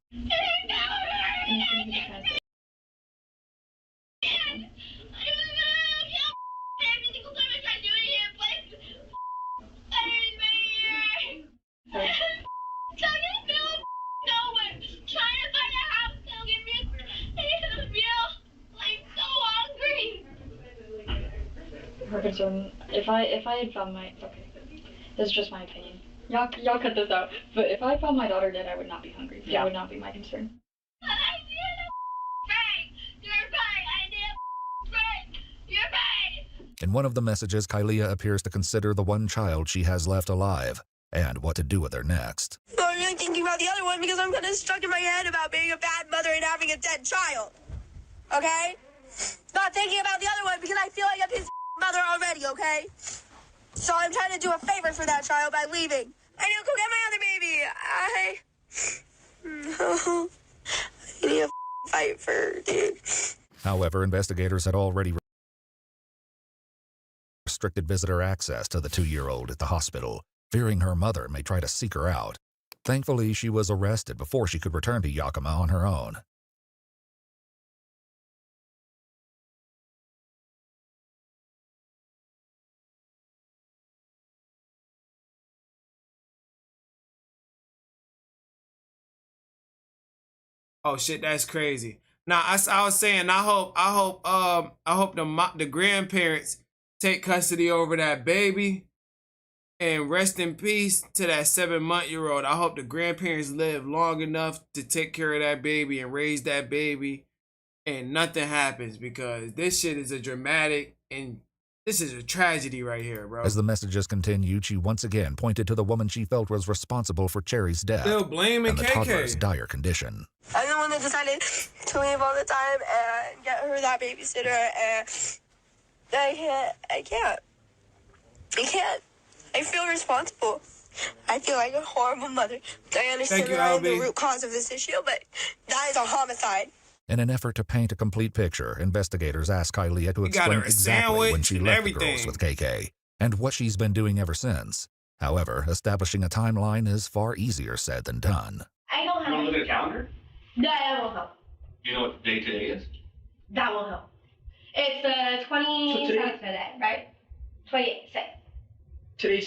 Her concern, if I had found my, okay, this is just my opinion. Y'all cut this out. But if I found my daughter dead, I would not be hungry. That would not be my concern. In one of the messages, Kylia appears to consider the one child she has left alive and what to do with her next. I'm really thinking about the other one because I'm kind of stuck in my head about being a bad mother and having a dead child. Okay? Not thinking about the other one because I feel like a piece of mother already, okay? So I'm trying to do a favor for that child by leaving. I need to go get my other baby. I need a fight for dude. However, investigators had already restricted visitor access to the 2-year-old at the hospital, fearing her mother may try to seek her out. Thankfully, she was arrested before she could return to Yakima on her own. Oh shit, that's crazy. Now I was saying I hope the grandparents take custody over that baby, and rest in peace to that 7-month-old. I hope the grandparents live long enough to take care of that baby and raise that baby, and nothing happens, because this shit is a dramatic and this is a tragedy right here, bro. As the messages continued, she once again pointed to the woman she felt was responsible for Cherry's death Still blaming and the KK. toddler's dire condition. I'm the one that decided to leave all the time and get her that babysitter, and I can't. I feel responsible. I feel like a horrible mother. I understand that I'm the root cause of this issue, but that is a homicide. In an effort to paint a complete picture, investigators asked Kylia to explain exactly when she left the girls with KK and what she's been doing ever since. However, establishing a timeline is far easier said than done. I don't have. You want to look at a calendar? No, that won't help. Do you know what day today is? That won't help. It's the 27th today, right? 28th. Today's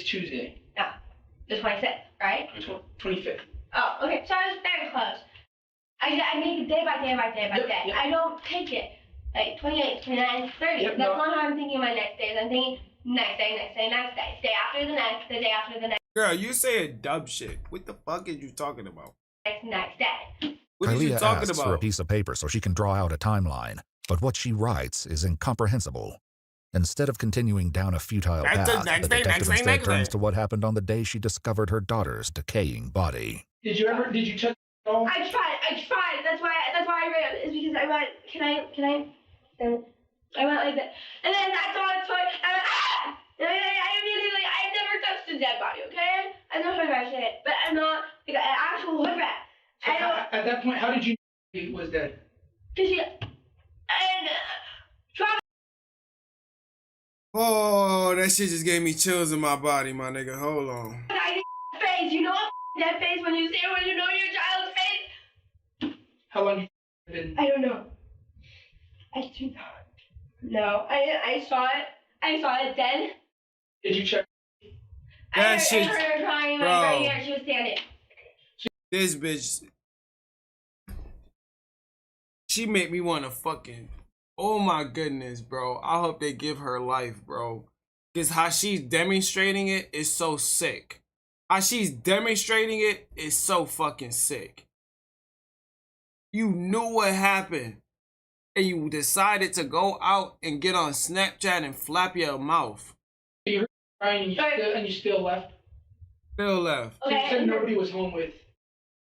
Tuesday. No, the 26th, right? 25th. Oh, okay. So I was very close. I make it day by day by day by day. Yep. I don't take it like 28, 29, 30. Yep, That's not how I'm thinking my next days. I'm thinking next day, day after the next, the day after the next. Girl, you saying dumb shit. What the fuck is you talking about? Next day. What are you Kylia talking asks about? for a piece of paper so she can draw out a timeline, but what she writes is incomprehensible. Instead of continuing down a futile path, the detective instead turns to what happened on the day she discovered her daughter's decaying body. Did you touch it all? I tried. That's why I ran. Is because I went. Can I? I went like that, and then I saw the toy. And I immediately. I've never touched a dead body. Okay, I know how to shit, but I'm not like an actual hood rat. So at that point, how did you know he was dead? Cause Oh, that shit just gave me chills in my body, my nigga. Hold on. face. You know that face when you see it, when you know your child's face. How long have you been? I don't know. I do not. No, I saw it. I saw it then. Did you check? That shit, I heard her crying bro. right here. She was standing. This bitch, she make me want to fucking, oh my goodness, bro. I hope they give her life, bro. Because how she's demonstrating it is so sick. How she's demonstrating it is so fucking sick. You knew what happened, and you decided to go out and get on Snapchat and flap your mouth. You heard crying and you still left? Still left. So you said nobody was home with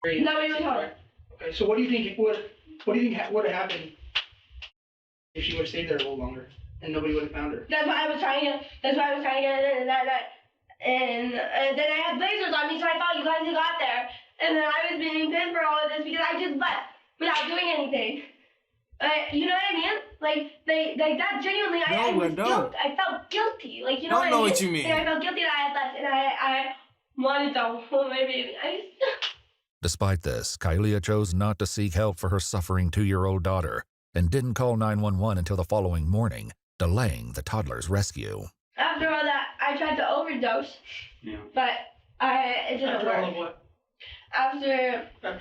Mary. Nobody was home. Okay, so what do you think would have happened if she would have stayed there a little longer and nobody would have found her? That's why I was trying to get that. And then I had blazers on me, so I thought you guys had got there. And then I was being pinned for all of this because I just left without doing anything. You know what I mean? Like that genuinely, I felt guilty. Like, you know Don't know what I mean? what you mean. And I felt guilty that I had left, and I wanted to hold my baby. Despite this, Kylia chose not to seek help for her suffering 2-year-old daughter and didn't call 911 until the following morning, delaying the toddler's rescue. After all that, I tried to overdose, but it didn't After work. all of what? After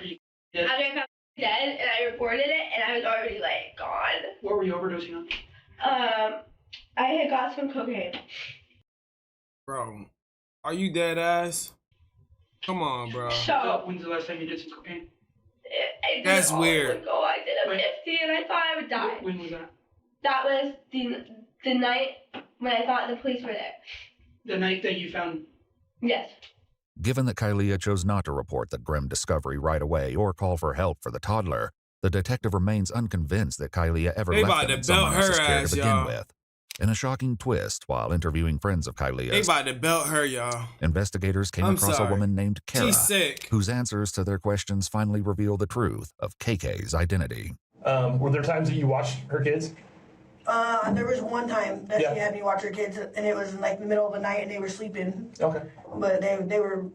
you I found dead, and I reported it, and I was already like gone. What were you overdosing on? I had got some cocaine. Bro, are you dead ass? Come on, bro. So when's the last time you did some cocaine? I did That's it all weird. ago. I did a 50, and I thought I would die. When was that? That was the night when I thought the police were there. The night that you found. Yes. Given that Kylia chose not to report the grim discovery right away or call for help for the toddler, the detective remains unconvinced that Kylia ever They left about them in to someone belt else's her care ass, to begin y'all. with. In a shocking twist, while interviewing friends of They Kylia's, about to belt her, y'all. investigators came I'm across sorry. a woman named Kara, She's sick. whose answers to their questions finally reveal the truth of KK's identity. Were there times that you watched her kids? There was one time that Yeah. she had me watch her kids, and it was in like the middle of the night, and they were sleeping. Okay. But they were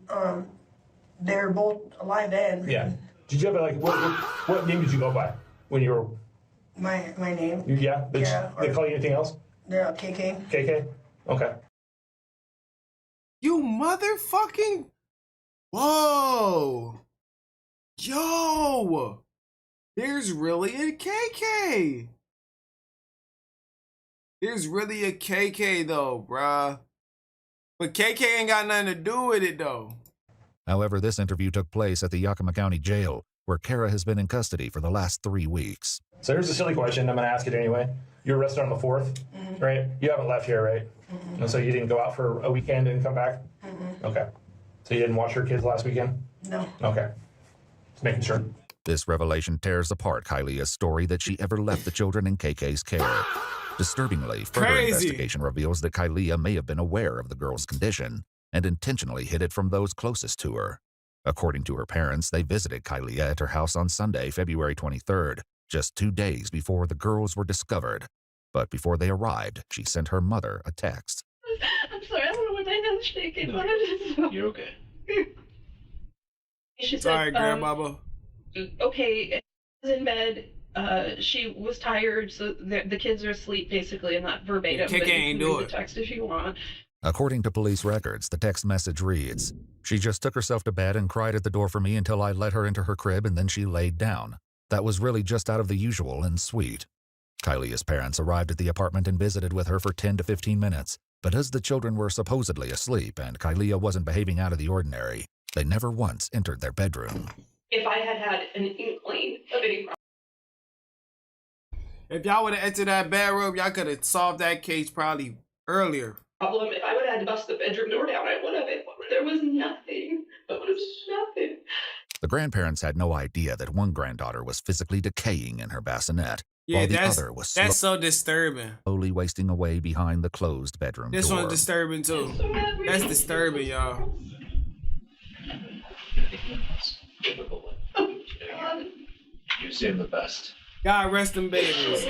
both alive then. Yeah. Did you ever what name did you go by when you were? My name. Yeah. Did they call you anything else? They're KK. KK. Okay. You motherfucking. Whoa. Yo. There's really a KK. There's really a KK though, bruh. But KK ain't got nothing to do with it though. However, this interview took place at the Yakima County Jail, where Kara has been in custody for the last 3 weeks. So here's a silly question. I'm going to ask it anyway. You were arrested on the 4th, right? You haven't left here, right? And so you didn't go out for a weekend and come back? Okay. So you didn't watch your kids last weekend? No. Okay. Just making sure. This revelation tears apart Kylia's story that she ever left the children in KK's care. Disturbingly, further investigation reveals that Kylia may have been aware of the girl's condition and intentionally hid it from those closest to her. According to her parents, they visited Kylia at her house on Sunday, February 23rd, just 2 days before the girls were discovered. But before they arrived, she sent her mother a text. I'm sorry, I don't know what my hand's shaking. You're okay. She said, Sorry, grandmama. Okay, was in bed. She was tired, so the kids are asleep, basically, and not verbatim. KK but you ain't can do read it. the text if you want. According to police records, the text message reads, "She just took herself to bed and cried at the door for me until I let her into her crib and then she laid down. That was really just out of the usual and sweet." Kylia's parents arrived at the apartment and visited with her for 10 to 15 minutes, but as the children were supposedly asleep and Kylia wasn't behaving out of the ordinary, they never once entered their bedroom. If I had had an inkling of any If y'all would have entered that bedroom, y'all could have solved that case probably earlier. problem, if I would have had to bust the bedroom door down, I would have. There was nothing. There was nothing. The grandparents had no idea that one granddaughter was physically decaying in her bassinet, Yeah, while the that's other was so disturbing. slowly wasting away behind the closed bedroom This door. one's disturbing too. That's disturbing, y'all. You seem the best. God rest them babies.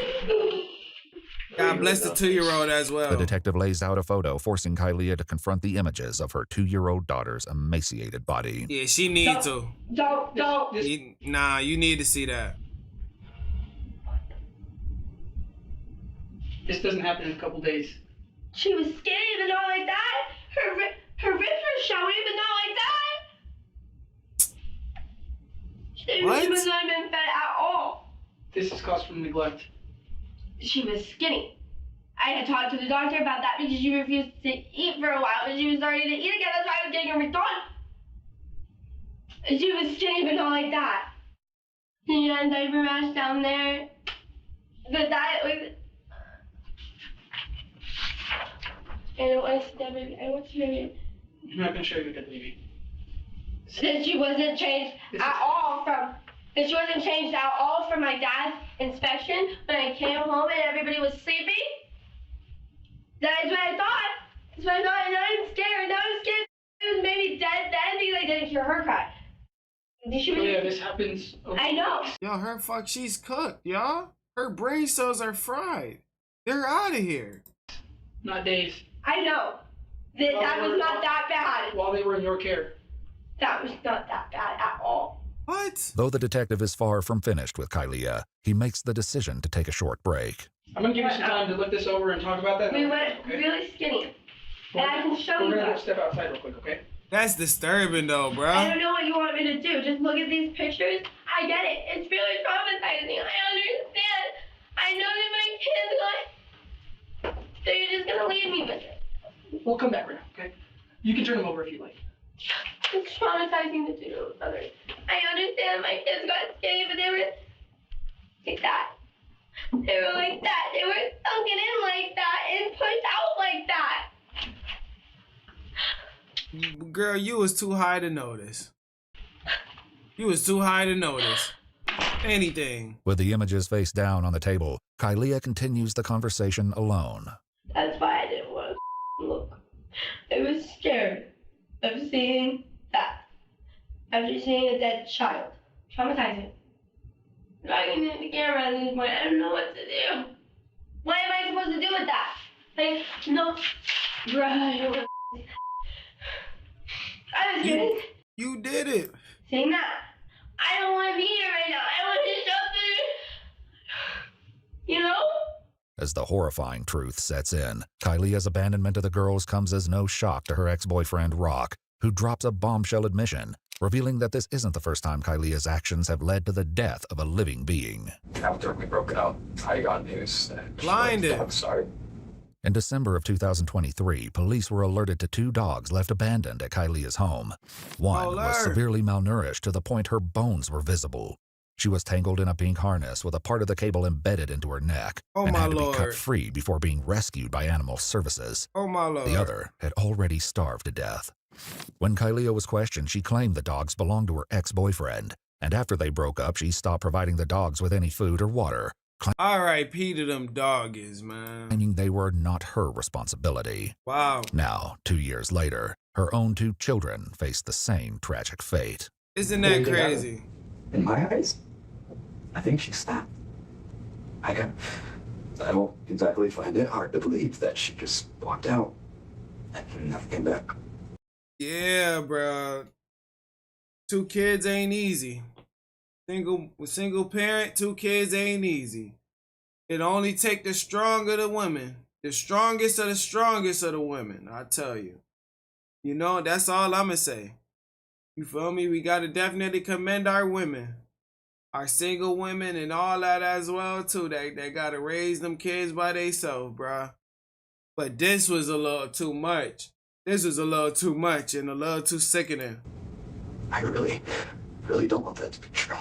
God bless the 2-year-old as well. The detective lays out a photo, forcing Kylia to confront the images of her 2-year-old daughter's emaciated body. Yeah, she needs to. Don't. Nah, you need to see that. This doesn't happen in a couple days. She was skinny, but not like that. Her ribs were showing, but not like that. What? She was not even fed at all. This is caused from neglect. She was skinny. I had talked to the doctor about that because she refused to eat for a while, but she was starting to eat again. That's why I was getting her McDonald's. She was skinny, but not like that. She had diaper rash down there. But that was. I don't want to see that baby. I want to see baby. I'm not going to show you the baby. That she wasn't changed at all from. That she wasn't changed at all from my dad's inspection when I came home and everybody was sleeping. That is what I thought. That's what I thought, and now I'm scared. Now I'm scared. It was maybe dead then because I didn't hear her cry. Yeah, this happens. I know. Yo, she's cooked, y'all. Her brain cells are fried. They're out of here. Not days. I know. That was not that bad. While they were in your care. That was not that bad at all. What? Though the detective is far from finished with Kylia, he makes the decision to take a short break. I'm gonna give you some time to look this over and talk about that. We went really skinny. And I can show you We're gonna that. step outside real quick, okay? That's disturbing though, bro. I don't know what you want me to do. Just look at these pictures. I get it. It's really traumatizing. I understand. I know that my kids like. So you're just gonna leave me with it. We'll come back right now, okay? You can turn them over if you like. It's traumatizing to do to others. I understand my kids got skinny, but they were like that. They were like that. They were sunken in like that and pushed out like that. Girl, you was too high to notice. You was too high to notice anything. With the images face down on the table, Kylia continues the conversation alone. That's why I didn't want to look. I was scared of seeing that. After seeing a dead child. Traumatizing. Dragging in the camera at this point, I don't know what to do. What am I supposed to do with that? Like, no. Bruh, I don't want to. I was kidding. You did it. Saying that. I don't want to be here right now. I want to shelter. You know? As the horrifying truth sets in, Kylia's abandonment of the girls comes as no shock to her ex-boyfriend, Rock, who drops a bombshell admission, revealing that this isn't the first time Kylia's actions have led to the death of a living being. After we broke up, I got news that Blinded. I'm sorry. In December of 2023, police were alerted to 2 dogs left abandoned at Kylia's home. One was severely malnourished to the point her bones were visible. She was tangled in a pink harness with a part of the cable embedded into her neck and had to be cut free before being rescued by animal services. Oh my Lord. The other had already starved to death. When Kylia was questioned, she claimed the dogs belonged to her ex-boyfriend, and after they broke up, she stopped providing the dogs with any food or water, R.I.P. to them doggies, man. claiming they were not her responsibility. Wow. Now, 2 years later, her own 2 children face the same tragic fate. Isn't that crazy? In my eyes, I think she snapped. I don't exactly find it hard to believe that she just walked out and never came back. Yeah, bro. 2 kids ain't easy. Single parent, 2 kids ain't easy. It only take the strong of the women. The strongest of the women, I tell you. You know, that's all I'ma say. You feel me? We gotta definitely commend our women. Our single women and all that as well, too. They gotta raise them kids by themselves, bruh. But this was a little too much. This was a little too much and a little too sickening. I really don't want that to be true.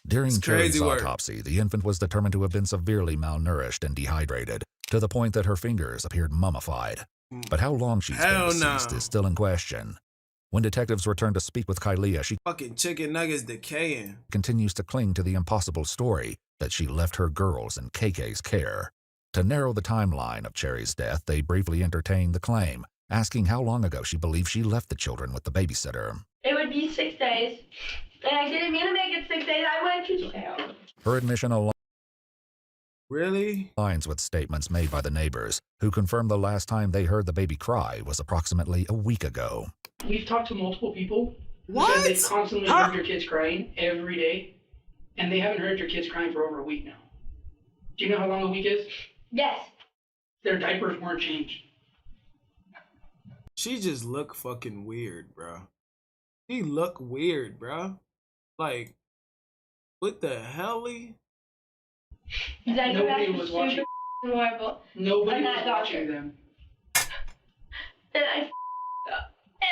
During Cherry's autopsy, the infant was determined to have been severely malnourished and dehydrated, to the point that her fingers appeared mummified. But how long she's been deceased is still in question. When detectives returned to speak with Kylia, she fucking chicken nuggets decaying. Continues to cling to the impossible story that she left her girls in KK's care. To narrow the timeline of Cherry's death, they briefly entertained the claim, asking how long ago she believed she left the children with the babysitter. It would be 6 days. And I didn't mean to make it 6 days. I went to jail. Her admission alone really aligns with statements made by the neighbors, who confirmed the last time they heard the baby cry was approximately a week ago. We've talked to multiple people who What? said they've constantly heard your kids crying every day, and they haven't heard your kids crying for over a week now. Do you know how long a week is? Yes. Their diapers weren't changed. She just look fucking weird, bro. She look weird, bro. Like, what the hell? Nobody was watching. Horrible. Nobody I'm was not watching them. And I up. And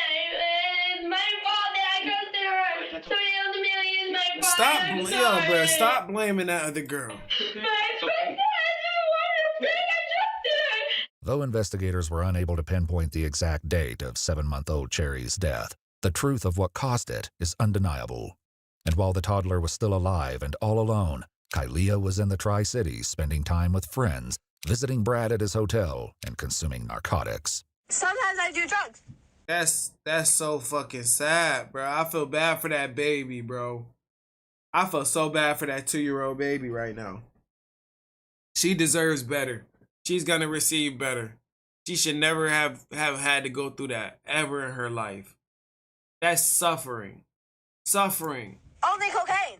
it's my fault that I trusted her. So ultimately it's my fault. Stop, I'm yo, sorry. bro. Stop blaming that other girl. But I trusted her. I trusted her. Though investigators were unable to pinpoint the exact date of 7-month-old Cherry's death, the truth of what caused it is undeniable. And while the toddler was still alive and all alone, Kylia was in the Tri-Cities spending time with friends, visiting Brad at his hotel, and consuming narcotics. Sometimes I do drugs. That's so fucking sad, bro. I feel bad for that baby, bro. I feel so bad for that 2-year-old baby right now. She deserves better. She's gonna receive better. She should never have had to go through that ever in her life. That's suffering. Suffering. Only cocaine.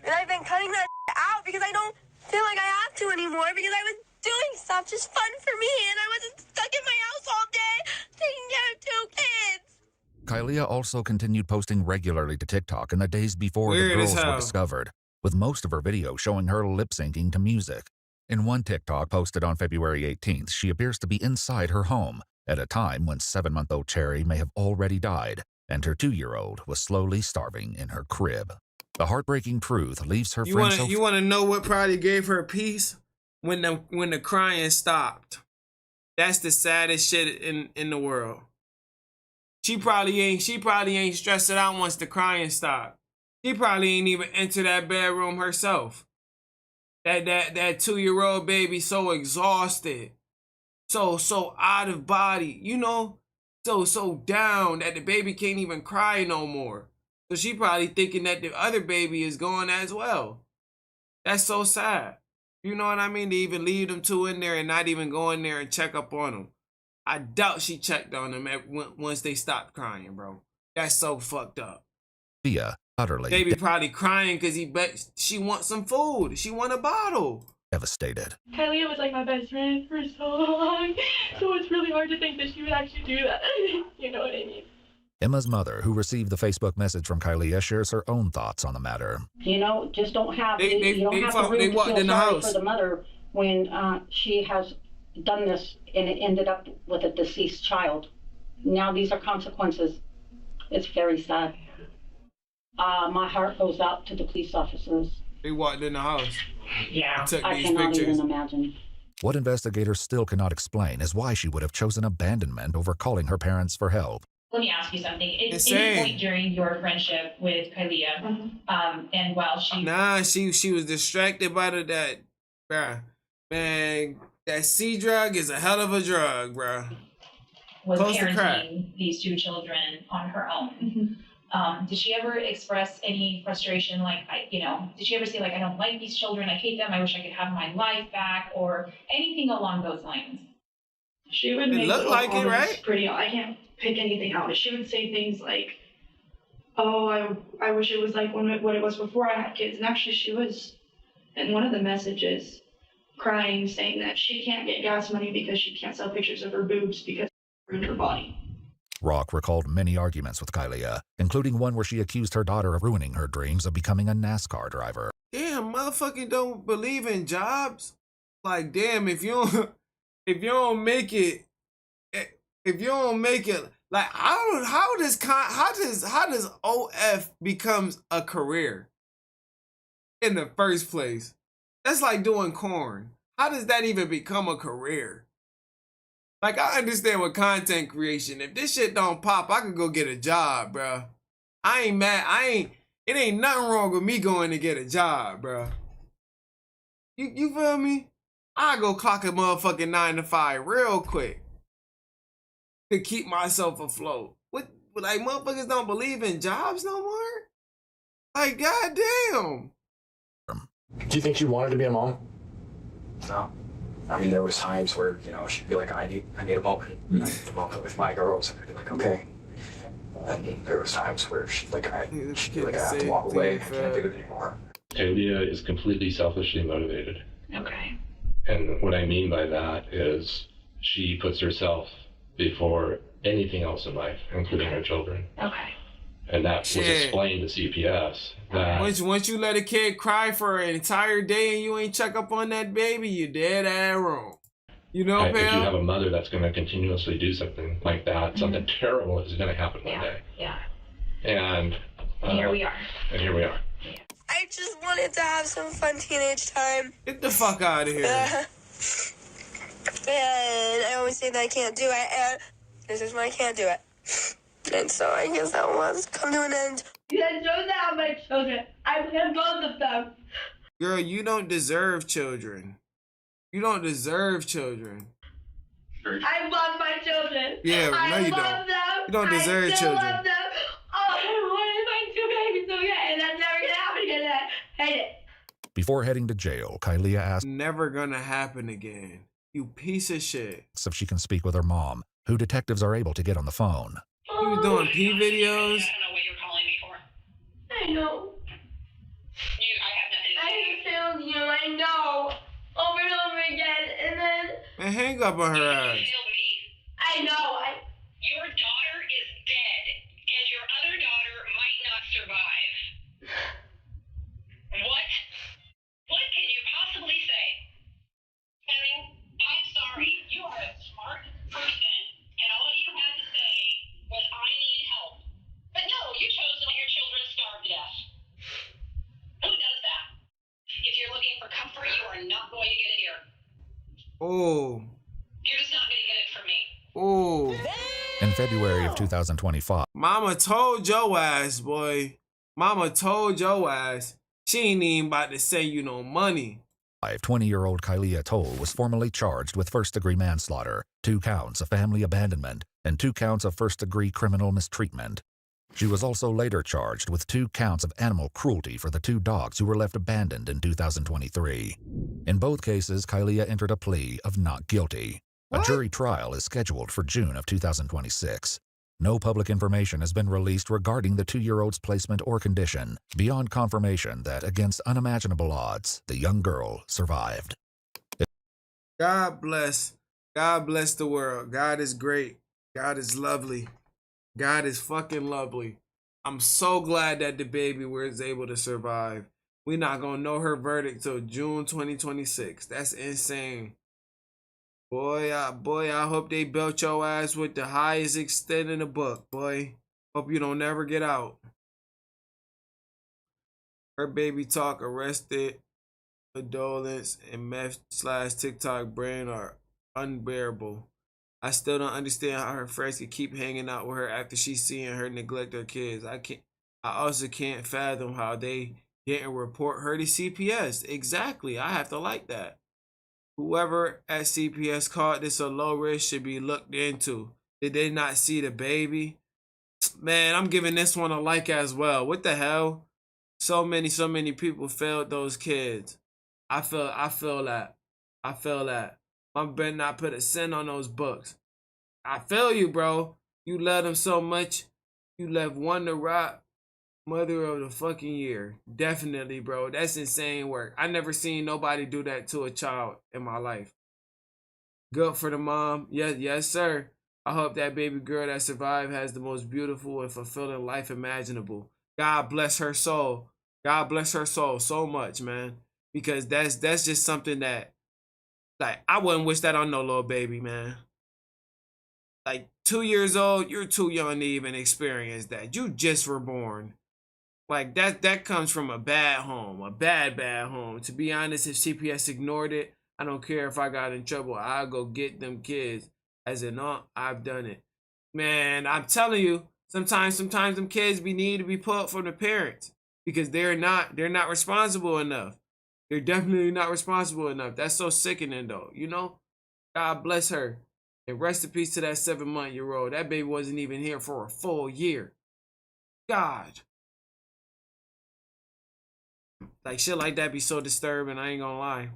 And I've been cutting that out because I don't feel like I have to anymore because I was doing stuff just fun for me and I wasn't stuck in my house all day taking care of 2 kids. Kylia also continued posting regularly to TikTok in the days before the Weird as girls were hell. discovered, with most of her videos showing her lip-syncing to music. In one TikTok posted on February 18th, she appears to be inside her home at a time when 7-month-old Cherry may have already died, and her 2-year-old was slowly starving in her crib. The heartbreaking truth leaves her friend so... You want to know what probably gave her peace? When the crying stopped. That's the saddest shit in the world. She probably ain't stressed it out once the crying stopped. She probably ain't even enter that bedroom herself. That 2-year-old baby so exhausted, so out of body, you know, so down that the baby can't even cry no more. So she probably thinking that the other baby is going as well. That's so sad. You know what I mean? To even leave them 2 in there and not even go in there and check up on them. I doubt she checked on them once they stopped crying, bro. That's so fucked up. Thea, utterly Baby probably crying because she wants some food. She want a bottle. devastated. Kylia was like my best friend for so long, so it's really hard to think that she would actually do that. You know what I mean? Emma's mother, who received the Facebook message from Kylia, shares her own thoughts on the matter. You know, just don't have you don't have the room to feel sorry for the mother when she has done this and it ended up with a deceased child. Now these are consequences. It's very sad. My heart goes out to the police officers. They walked in the house. Yeah, took I these cannot pictures. even imagine. What investigators still cannot explain is why she would have chosen abandonment over calling her parents for help. Let me ask you something. At Insane. any point during your friendship with Kylia, and while she... Nah, she was distracted by that, bruh. Man, that C drug is a hell of a drug, bruh. was Close to crack. parenting these 2 children on her own. Did she ever express any frustration, like, did she ever say, like, I don't like these children, I hate them, I wish I could have my life back, or anything along those lines? She would It make looked little like it, comments right? pretty. I can't pick anything out. She would say things like, "Oh, I wish it was like what it was before I had kids." And actually, she was in one of the messages crying, saying that she can't get gas money because she can't sell pictures of her boobs because it ruined her body. Rock recalled many arguments with Kylia, including one where she accused her daughter of ruining her dreams of becoming a NASCAR driver. Damn, motherfucking don't believe in jobs. Like, damn, if you don't make it, like, how does OF becomes a career in the first place? That's like doing corn. How does that even become a career? Like, I understand with content creation, if this shit don't pop, I could go get a job, bro. I ain't mad. It ain't nothing wrong with me going to get a job, bro. You feel me? I go clock a motherfucking 9 to 5 real quick to keep myself afloat. What, like, motherfuckers don't believe in jobs no more? Like, goddamn. Do you think she wanted to be a mom? No. I mean, there was times where, she'd be like, I need a moment. I need a moment with my girls. And I'd be like, okay. And there was times where she'd be like, I have to walk away. I can't do it anymore. Kylia is completely selfishly motivated. Okay. And what I mean by that is she puts herself before anything else in life, including her children. Okay. And that was Shit. explained to CPS. That Once you let a kid cry for an entire day and you ain't check up on that baby, you dead ass wrong. You know, if you Pam? have a mother that's going to continuously do something like that, something terrible is going to happen one day. Yeah. And Here we are. And here we are. I just wanted to have some fun teenage time. Get the fuck out of here. And I always say that I can't do it, and this is why I can't do it. And so I guess that was come to an end. You guys don't have my children. I have both of them. Girl, you don't deserve children. You don't deserve children. I love my children. Yeah, no, I you love don't. them. You don't deserve I still children. love them. Oh, I wanted my 2 babies so good, and that's never gonna happen because I hate it. Before heading to jail, Kylia asks never gonna happen again. You piece of shit. if she can speak with her mom, who detectives are able to get on the phone. You was doing P videos? I know. I failed you, I know. Over and over again, and then... Man, hang up on her ass. I know, Your daughter is dead, and your other daughter might not survive. What can you possibly say? Kevin, I'm sorry. You are a smart person, and all you had to say was, I need help. But no, you chose to let your children starve to death. Who does that? If you're looking for comfort, you are not going to get it here. Oh. You're just not going to get it from me. Oh. In February of 2025, Mama told your ass, boy. Mama told your ass. She ain't even about to send you no money. 20-year-old Kylia Toll was formally charged with first-degree manslaughter, 2 counts of family abandonment, and 2 counts of first-degree criminal mistreatment. She was also later charged with 2 counts of animal cruelty for the 2 dogs who were left abandoned in 2023. In both cases, Kylia entered a plea of not guilty. A jury trial is scheduled for June of 2026. No public information has been released regarding the 2-year-old's placement or condition, beyond confirmation that, against unimaginable odds, the young girl survived. God bless. God bless the world. God is great. God is lovely. God is fucking lovely. I'm so glad that the baby was able to survive. We're not going to know her verdict till June 2026. That's insane. Boy, I hope they belt your ass with the highest extent in the book, boy. Hope you don't ever get out. Her baby talk, arrested, adolescents, and meth/TikTok brain are unbearable. I still don't understand how her friends can keep hanging out with her after she's seeing her neglect her kids. I also can't fathom how they didn't report her to CPS. Exactly. I have to like that. Whoever at CPS called this a low risk should be looked into. Did they not see the baby? Man, I'm giving this one a like as well. What the hell? So many people failed those kids. I feel that. I feel that. I better not put a sin on those books. I feel you, bro. You love them so much. You left one to rot. Mother of the fucking year. Definitely, bro. That's insane work. I never seen nobody do that to a child in my life. Good for the mom. Yes, sir. I hope that baby girl that survived has the most beautiful and fulfilling life imaginable. God bless her soul. God bless her soul so much, man. Because that's just something that, like, I wouldn't wish that on no little baby, man. Like, 2 years old, you're too young to even experience that. You just were born. Like, that comes from a bad home, a bad home. To be honest, if CPS ignored it, I don't care if I got in trouble. I'll go get them kids. As an aunt, I've done it. Man, I'm telling you, sometimes them kids need to be put from the parents because they're not responsible enough. They're definitely not responsible enough. That's so sickening, though, you know? God bless her. And rest in peace to that 7-month-old. That baby wasn't even here for a full year. God. Like, shit like that be so disturbing, I ain't gonna lie.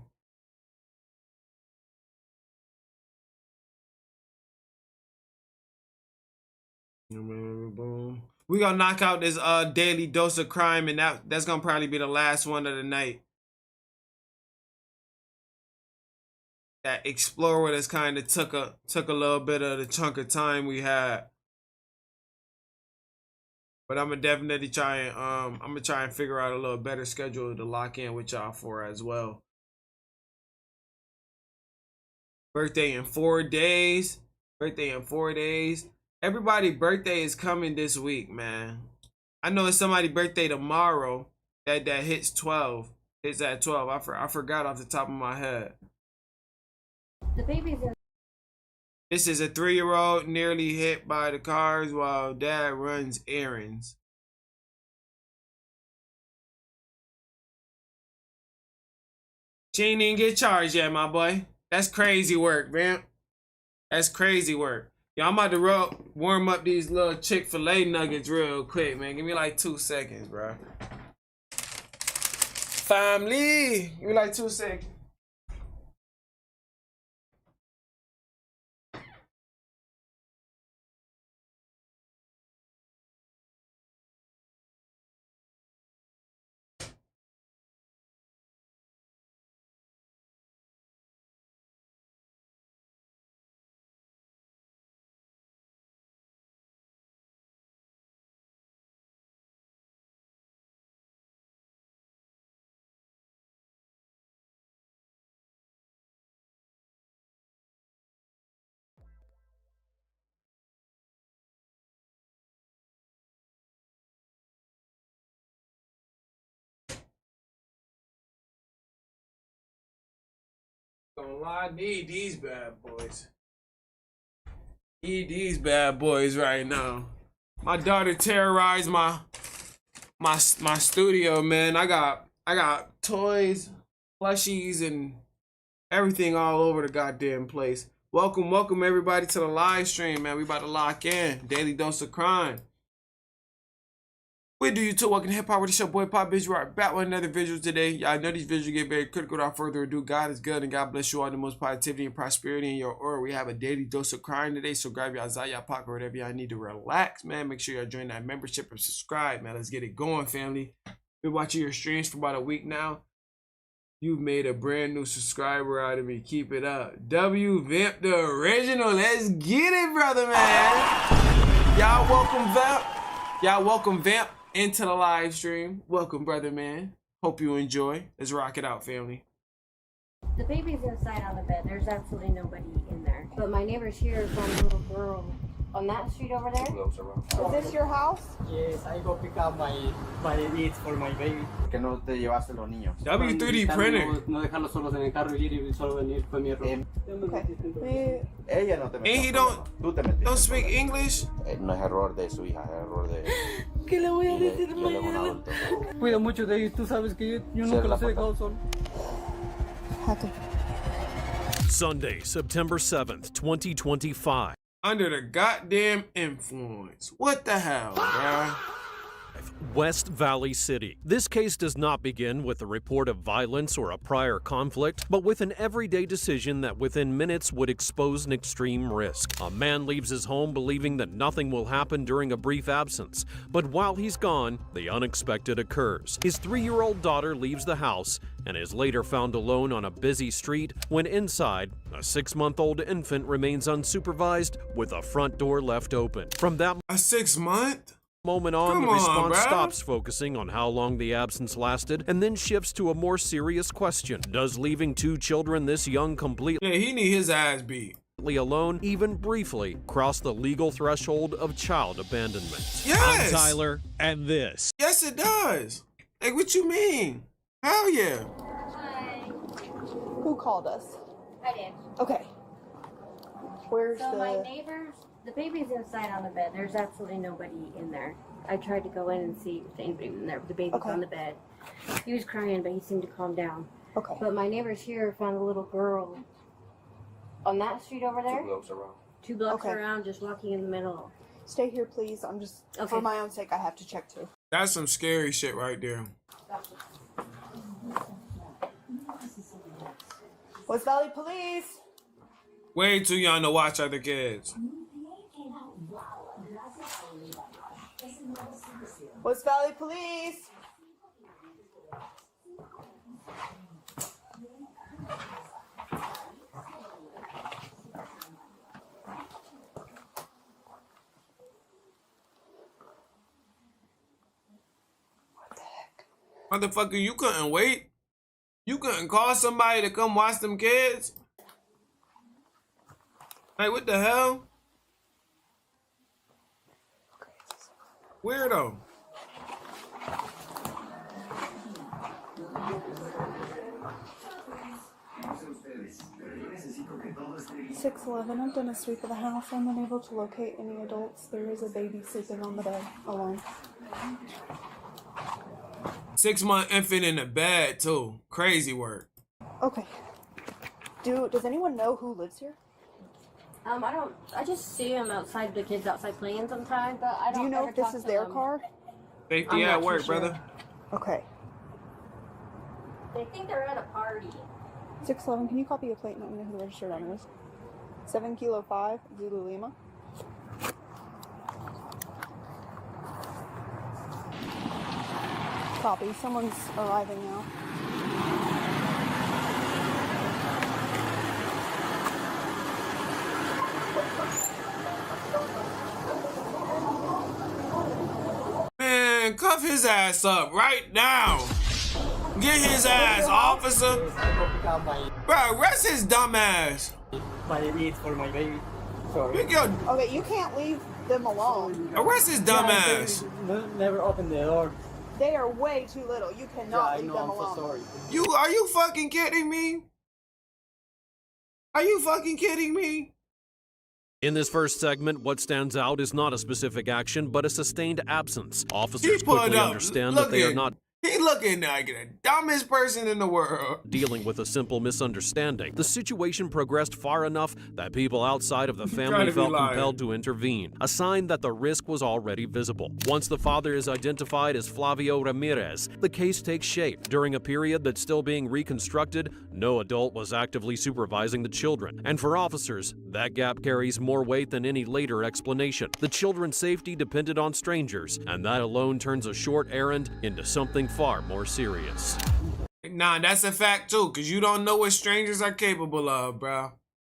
We gonna knock out this daily dose of crime, and that's gonna probably be the last one of the night. That Explore with us kind of took a little bit of the chunk of time we had. But I'm gonna definitely try and figure out a little better schedule to lock in with y'all for as well. Birthday in 4 days. Everybody's birthday is coming this week, man. I know it's somebody's birthday tomorrow that hits 12. Hits at 12. I forgot off the top of my head. The baby's in. This is a 3-year-old nearly hit by the cars while dad runs errands. She ain't even get charged yet, my boy. That's crazy work, man. That's crazy work. Yo, I'm about to warm up these little Chick-fil-A nuggets real quick, man. Give me like 2 seconds, bro. Family. Give me like 2 seconds. Don't lie, I need these bad boys. Need these bad boys right now. My daughter terrorized my studio, man. I got toys, plushies, and everything all over the goddamn place. Welcome everybody to the live stream, man. We about to lock in. Daily dose of crime. We do you too. Welcome to Hip Hop with your boy Papa Benji. We are back with another visual today. Y'all know these visuals get very critical. Without further ado, God is good and God bless you all the most positivity and prosperity in your aura. We have a daily dose of crime today, so grab your Isaiah pocket or whatever y'all need to relax, man. Make sure y'all join that membership and subscribe, man. Let's get it going, family. Been watching your streams for about a week now. You've made a brand new subscriber out of me. Keep it up. W Vamp the original. Let's get it, brother, man. Y'all welcome Vamp. Y'all welcome Vamp into the live stream. Welcome, brother, man. Hope you enjoy. Let's rock it out, family. The baby's inside on the bed. There's absolutely nobody in there. But my neighbors here found a little girl on that street over there. Is this your house? Yes, I go pick up my needs for my baby. Que no te llevaste los niños. W3D printer. No dejarlos solos en el carro y solo venir fue mi error. Ella no te metió. And he don't speak English. No es error de su hija, es error de. ¿Qué le voy a decir mañana? Cuida mucho de ellos, tú sabes que yo nunca los he dejado solo. Sunday, September 7th, 2025. Under the goddamn influence. What the hell, bruh? West Valley City. This case does not begin with a report of violence or a prior conflict, but with an everyday decision that within minutes would expose an extreme risk. A man leaves his home believing that nothing will happen during a brief absence, but while he's gone, the unexpected occurs. His 3-year-old daughter leaves the house and is later found alone on a busy street when inside, a 6-month-old infant remains unsupervised with a front door left open. From that a 6-month? Moment on, the response stops focusing on how long the absence lasted and then shifts to a more serious question. Does leaving 2 children this young completely he need his ass beat alone, even briefly, cross the legal threshold of child abandonment? Yes! I'm Tyler, and this. Yes, it does. Like, what you mean? Hell yeah. Hi. Who called us? I did. Okay. Where's so my neighbors, the baby's inside on the bed. There's absolutely nobody in there. I tried to go in and see if anybody was in there. The baby's on the bed. He was crying, but he seemed to calm down. Okay. But my neighbors here found a little girl on that street over there. 2 blocks around. 2 blocks around, just walking in the middle. Stay here, please. I'm just, for my own sake, I have to check too. That's some scary shit right there. West Valley Police. Way too young to watch other kids. West Valley Police. Motherfucker, you couldn't wait? You couldn't call somebody to come watch them kids? Like, what the hell? Weirdo. I've done a sweep of the house. I'm unable to locate any adults. There is a baby sleeping on the bed alone. 6-month infant in the bed too. Crazy work. Okay. Does anyone know who lives here? I just see him outside, the kids outside playing sometimes, but I don't. Do you know ever if this talk is to their them. car? Safety at work, brother. Okay. They think they're at a party. 611, can you copy a plate and let me know who the registered owner is? 7 Kilo 5 Zulu Lima. Copy. Someone's arriving now. Man, cuff his ass up right now. Get his ass, officer. Bro, arrest his dumb ass. My need for my baby. Sorry. Okay, you can't leave them alone. Arrest his dumb ass. Never open the door. They are way too little. You cannot leave them I'm alone. so sorry. Are you fucking kidding me? Are you fucking kidding me? In this first segment, what stands out is not a specific action, but a sustained absence. Officers quickly understand that they are not He looking like the dumbest person in the world. dealing with a simple misunderstanding. The situation progressed far enough that people outside of the family felt compelled to intervene, a sign that the risk was already visible. Once the father is identified as Flavio Ramirez, the case takes shape. During a period that's still being reconstructed, no adult was actively supervising the children. And for officers, that gap carries more weight than any later explanation. The children's safety depended on strangers, and that alone turns a short errand into something far more serious. Nah, that's a fact too, because you don't know what strangers are capable of, bro.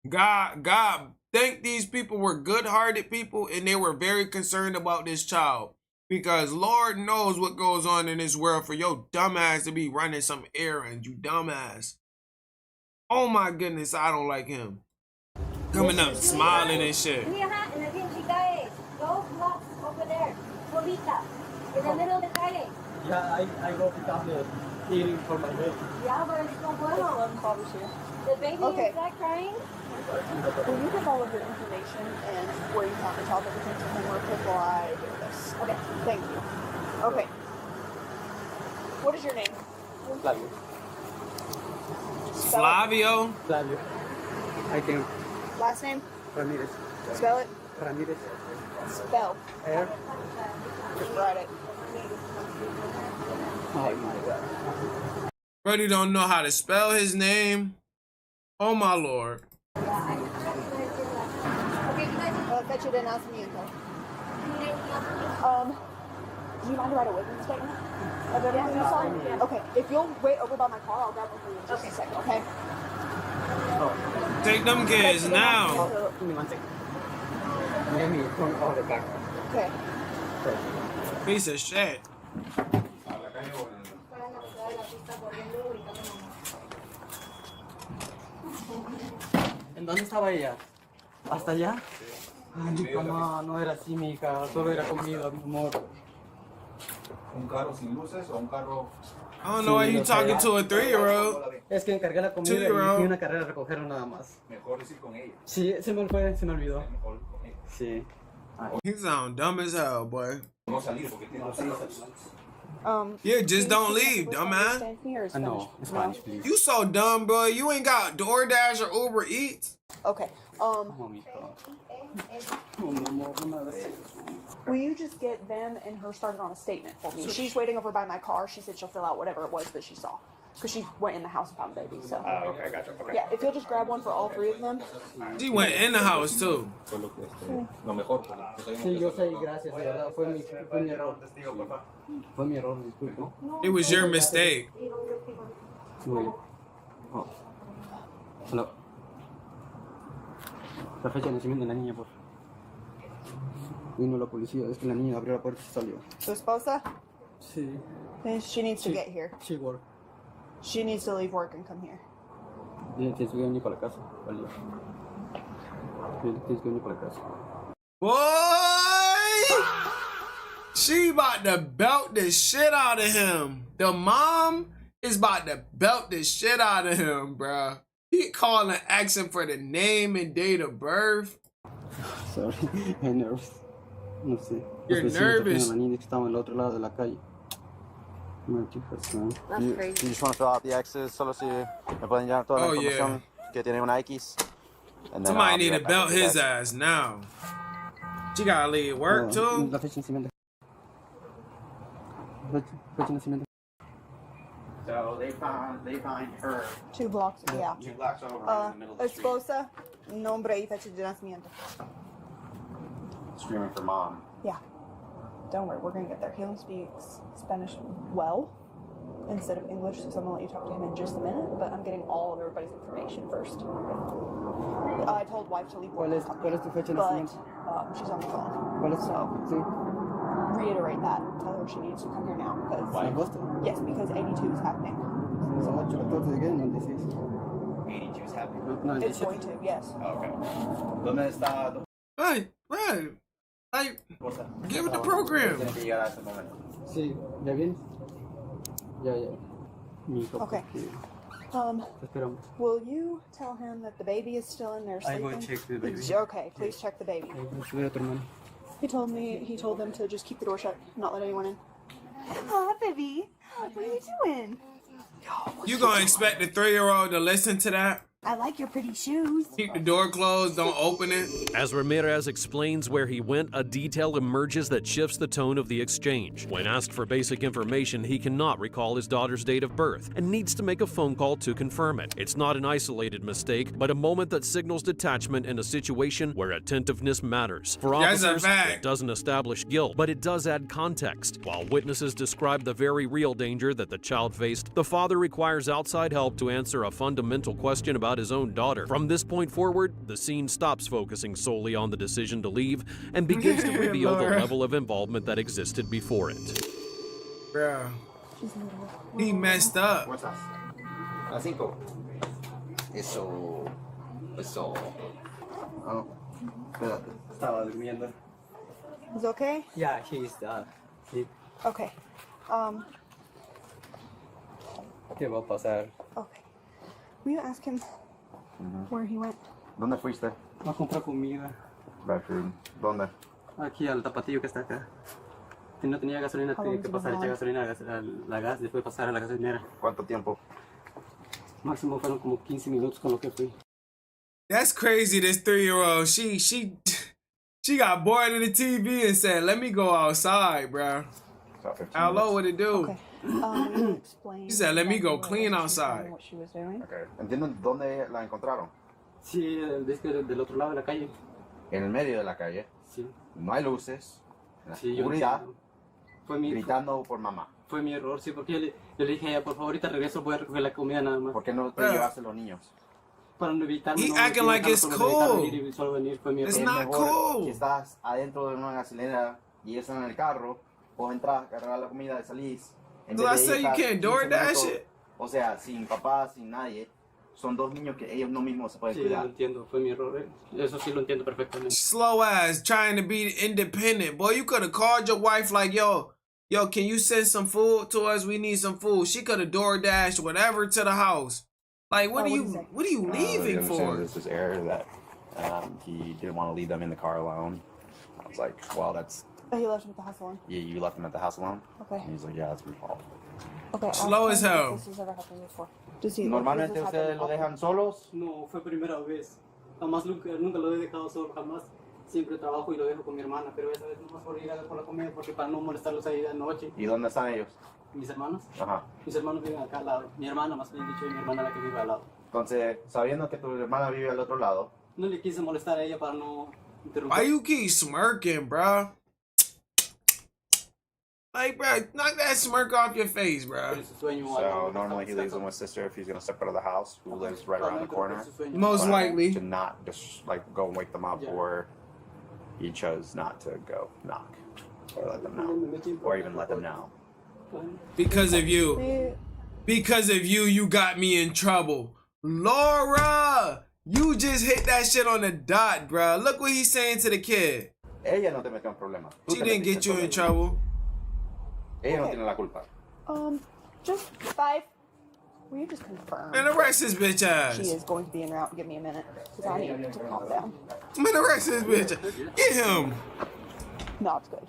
God, think these people were good-hearted people and they were very concerned about this child. Because Lord knows what goes on in this world for your dumbass to be running some errands, you dumbass. Oh my goodness, I don't like him. Coming up, smiling and shit. Those blocks over there, Solita, in the middle of the calle. Yeah, I go pick up the eating for my baby. Yeah, but it's no bueno. The baby is not crying? Will you give all of your information and where you found the child potential homework before I do this? Okay, thank you. Okay. What is your name? Flavio. Flavio? Flavio. I think. Last name? Ramirez. Spell it? Ramirez. Spell. R. Write it. Oh my God. Brody don't know how to spell his name. Oh my Lord. Fetch it in nacimiento. Do you mind to write a witness statement of everything you saw? Okay, if you'll wait over by my car, I'll grab one for you in just a second, okay? Take them kids now. Give me 1 second. Let me turn all the back. Okay. Piece of shit. ¿En dónde estaba ella? ¿Hasta allá? Ay, mamá, no era así, mi hija. Solo era conmigo, mi amor. ¿Un carro sin luces o un carro? I don't know why you talking to a 3-year-old. Es que encargué la comida y fui una carrera a recogerlo nada más. Mejor decir con ella. Sí, se me olvidó. Sí. You sound dumb as hell, boy. No salir porque tiene los hijos. Yeah, just don't leave, dumbass. No, Spanish, please. You so dumb, bro. You ain't got DoorDash or Uber Eats. Okay. Will you just get them and her started on a statement for me? She's waiting over by my car. She said she'll fill out whatever it was that she saw. Because she went in the house and found the baby, so. Okay, gotcha. Okay. Yeah, if you'll just grab one for all 3 of them. She went in the house, too. Sí, yo sé, gracias, de verdad. Fue mi error. Fue mi error, disculpe. It was your mistake. Muy bien. Oh. Hola. La fecha de nacimiento de la niña, por favor. Vino la policía, es que la niña abrió la puerta y salió. ¿Tu esposa? Sí. She needs to get here. She work. She needs to leave work and come here. Tienes que venir para la casa, Valía. Tienes que venir para la casa. Boy! She about to belt the shit out of him. The mom is about to belt the shit out of him, bruh. He calling, asking for the name and date of birth. Sorry, I'm nervous. No sé. You're nervous. La niña que estaba en el otro lado de la calle. That's crazy. You just want to fill out the X's, solo si me pueden llenar toda la información que tiene una X. Somebody need to belt his ass now. She gotta leave work too. La fecha de nacimiento. Fecha de nacimiento. So they find her 2 blocks, yeah. 2 blocks over in the middle of the street. Esposa, nombre y fecha de nacimiento. Screaming for mom. Yeah. Don't worry, we're gonna get there. He only speaks Spanish well instead of English, so I'm gonna let you talk to him in just a minute, but I'm getting all of everybody's information first. I told wife to leave ¿Cuál es tu fecha de nacimiento? but she's on the phone. ¿Cuál es? So, Sí. reiterate that. Tell her she needs to come here now. Because, ¿En agosto? yes, because 82 is happening. Son 8, 14, ¿qué? 96. 82 is happening. It's going to, yes. Okay. ¿Dónde está? Right. Like, give it the program. Sí, ¿ya vienes? Ya. Mi hijo. Okay. Will you tell him that the baby is still in there I sleeping? will check the baby. Okay, please check the baby. Voy a tu hermano. He told them to just keep the door shut, not let anyone in. Oh, baby. What are you doing? You gonna expect the 3-year-old to listen to that? I like your pretty shoes. Keep the door closed, don't open it. As Ramirez explains where he went, a detail emerges that shifts the tone of the exchange. When asked for basic information, he cannot recall his daughter's date of birth and needs to make a phone call to confirm it. It's not an isolated mistake, but a moment that signals detachment in a situation where attentiveness matters. For officers, it doesn't establish guilt, but it does add context. While witnesses describe the very real danger that the child faced, the father requires outside help to answer a fundamental question about his own daughter. From this point forward, the scene stops focusing solely on the decision to leave and begins to reveal the level of involvement that existed before it. Bro, he messed up. ¿Cómo estás? A las 5. Eso. Oh, espérate. Estaba durmiendo. Is it okay? Yeah, he's asleep. Okay. ¿Qué va a pasar? Okay. Will you ask him where he went? ¿Dónde fuiste? Va a comprar comida. Bathroom. ¿Dónde? Aquí al tapatillo que está acá. Si no tenía gasolina, tenía que pasar a echar gasolina a la gas, después pasar a la gasolinera. ¿Cuánto tiempo? Máximo fueron como 15 minutos con lo que fui. That's crazy, this 3-year-old. She got bored of the TV and said, let me go outside, bro. Hello, what it do? Okay. Will you explain? She said, let me go clean outside. What she was doing? Okay. ¿Entienden dónde la encontraron? Sí, del otro lado de la calle. En el medio de la calle. Sí. No hay luces. En la Sí, oscuridad. Fue mi gritando por mamá. Fue mi error, sí, porque yo le dije a ella, por favor, ahorita regreso, voy a recoger la comida nada más. ¿Por qué no te llevaste los niños? Para no evitar. He acting like it's cool. It's not cool. Si estás adentro de una gasolinera y ellos están en el carro, vos entras, cargar la comida y salís. So I say you can't DoorDash it? O sea, sin papá, sin nadie. Son 2 niños que ellos no mismos se pueden cuidar. Sí, lo entiendo, fue mi error. Eso sí lo entiendo perfectamente. Slow ass, trying to be independent. Boy, you could have called your wife like, yo, can you send some food to us? We need some food. She could have DoorDashed whatever to the house. Like, what are you leaving for? This is error that he didn't want to leave them in the car alone. I was like, well, that's... Oh, he left him at the house alone? Yeah, you left them at the house alone? Okay. And he's like, yeah, that's my fault. Okay. Slow as hell. This has ever happened before. Does he, ¿Normalmente ustedes lo dejan solos? No, fue primera vez. Jamás nunca lo he dejado solo, jamás. Siempre trabajo y lo dejo con mi hermana, pero esa vez nomás por ir a ver por la comida, porque para no molestarlos ahí de noche. ¿Y dónde están ellos? ¿Mis hermanos? Ajá. Mis hermanos viven acá al lado. Mi hermana, más bien dicho, y mi hermana la que vive al lado. Entonces, sabiendo que tu hermana vive al otro lado. No le quise molestar a ella para no interrumpir. Why you keep smirking, bro? Like, bro, knock that smirk off your face, bro. So normally he leaves them with sister if he's gonna step out of the house, who lives right around the corner. Most likely. To not just like go and wake them up, or he chose not to go knock or let them know, or even let them know. Because of you. Because of you, you got me in trouble. Laura, you just hit that shit on the dot, bro. Look what he's saying to the kid. Ella no te metió en problemas. She didn't get you in trouble. Ella no tiene la culpa. Just 5. Will you just confirm? And arrest this bitch ass. She is going to be en route. Give me a minute, because I need to calm down. I'm gonna arrest this bitch. Get him. No, it's good.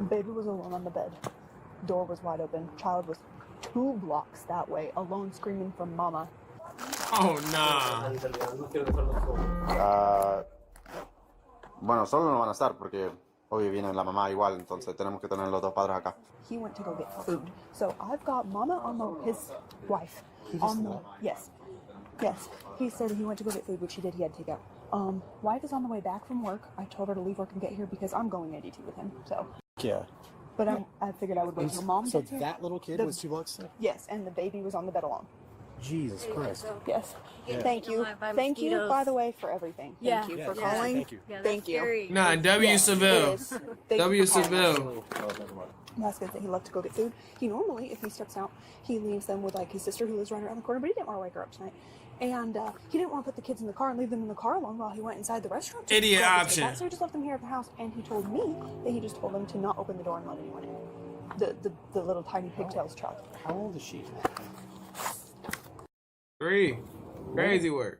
Baby was alone on the bed. Door was wide open. Child was 2 blocks that way, alone screaming for mama. Oh, nah. Bueno, solo no van a estar porque Hoy viene la mamá igual, entonces tenemos que tener los dos padres acá. He went to go get food. So I've got Mama on his wife on the yes. He said he went to go get food, which he did. He had to take out. Wife is on the way back from work. I told her to leave work and get here because I'm going ADT with him. So yeah. But I figured I would wait till Mom So gets here. that little kid was 2 blocks? Yes, and the baby was on the bed alone. Jesus Christ. Yes. Yeah. Thank you. Thank you, by the way, for everything. Thank you for calling. Thank you. Thank you. Nah, W Seville. W Seville. That's good that he left to go get food. He normally, if he steps out, he leaves them with like his sister who lives right around the corner, but he didn't want to wake her up tonight. And he didn't want to put the kids in the car and leave them in the car alone while he went inside the restaurant. Idiot option. So he just left them here at the house, and he told me that he just told them to not open the door and let anyone in. The little tiny pigtails child. How old is she? 3. Crazy work.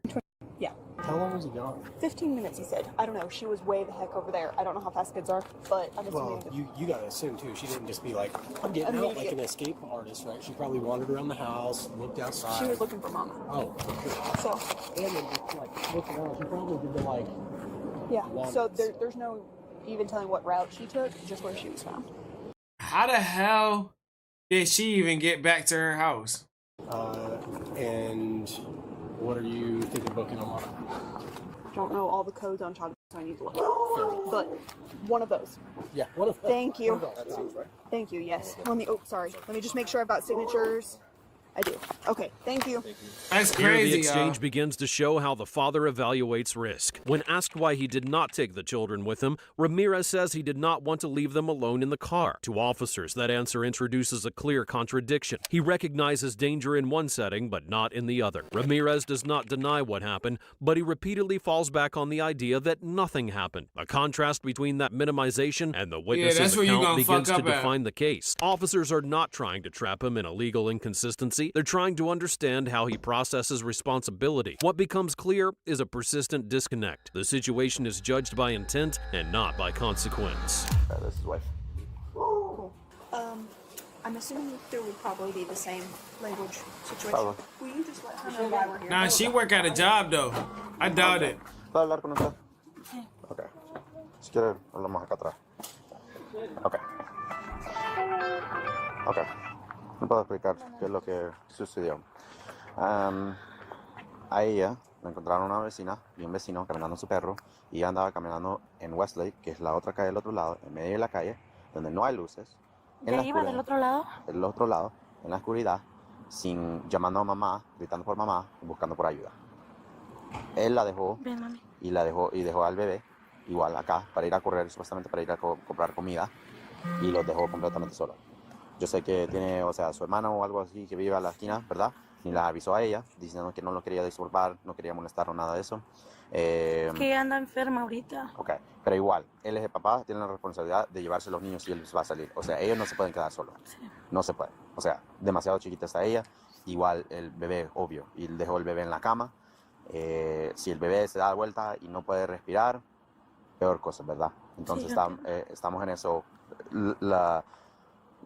Yeah. How long was he gone? 15 minutes, he said. I don't know. She was way the heck over there. I don't know how fast kids are, but I'm assuming. Well, you gotta assume too. She didn't just be like, I'm getting out like an escape artist, right? She probably wandered around the house, looked outside. She was looking for Mama. Oh, okay. So. And then like looked around. She probably did the like. Yeah. So there's no even telling what route she took, just where she was found. How the hell did she even get back to her house? And what are you thinking booking on? Don't know all the codes on child, so I need to look it up. But one of those. Yeah, one of those. Thank you. That sounds right. Thank you, yes. Let me, sorry. Let me just make sure I've got signatures. I do. Okay, thank you. That's Here, crazy. the exchange begins to show how the father evaluates risk. When asked why he did not take the children with him, Ramirez says he did not want to leave them alone in the car. To officers, that answer introduces a clear contradiction. He recognizes danger in one setting, but not in the other. Ramirez does not deny what happened, but he repeatedly falls back on the idea that nothing happened. A contrast between that minimization and the witness's account begins to define the case. Officers are not trying to trap him in a legal inconsistency. They're trying to understand how he processes responsibility. What becomes clear is a persistent disconnect. The situation is judged by intent and not by consequence. This is wife. Cool. I'm assuming there would probably be the same language situation. Probably. Will you just let her know why we're here? Nah, she work at a job though. I doubt it. ¿Puedo hablar con usted? Ok. Si quiere, hablamos acá atrás. Ok. Ok. No puedo explicar qué es lo que sucedió. A ella la encontraron una vecina y un vecino caminando su perro y ella andaba caminando en Westlake, que es la otra calle del otro lado, en medio de la calle, donde no hay luces. ¿Ya iba del otro lado? Del otro lado, en la oscuridad, llamando a mamá, gritando por mamá, buscando por ayuda. Él la dejó y dejó al bebé igual acá para ir a correr, supuestamente para ir a comprar comida, y los dejó completamente solos. Yo sé que tiene, o sea, su hermano o algo así que vive a la esquina, ¿verdad? Ni la avisó a ella, diciendo que no lo quería disturbar, no quería molestar o nada de eso. Es que ella anda enferma ahorita. Ok, pero igual, él es el papá, tiene la responsabilidad de llevarse a los niños si él va a salir. O sea, ellos no se pueden quedar solos. Sí. No se puede. O sea, demasiado chiquita está ella. Igual el bebé, obvio. Y él dejó el bebé en la cama. Si el bebé se da vuelta y no puede respirar, peor cosa, ¿verdad? Entonces sí, estamos en eso.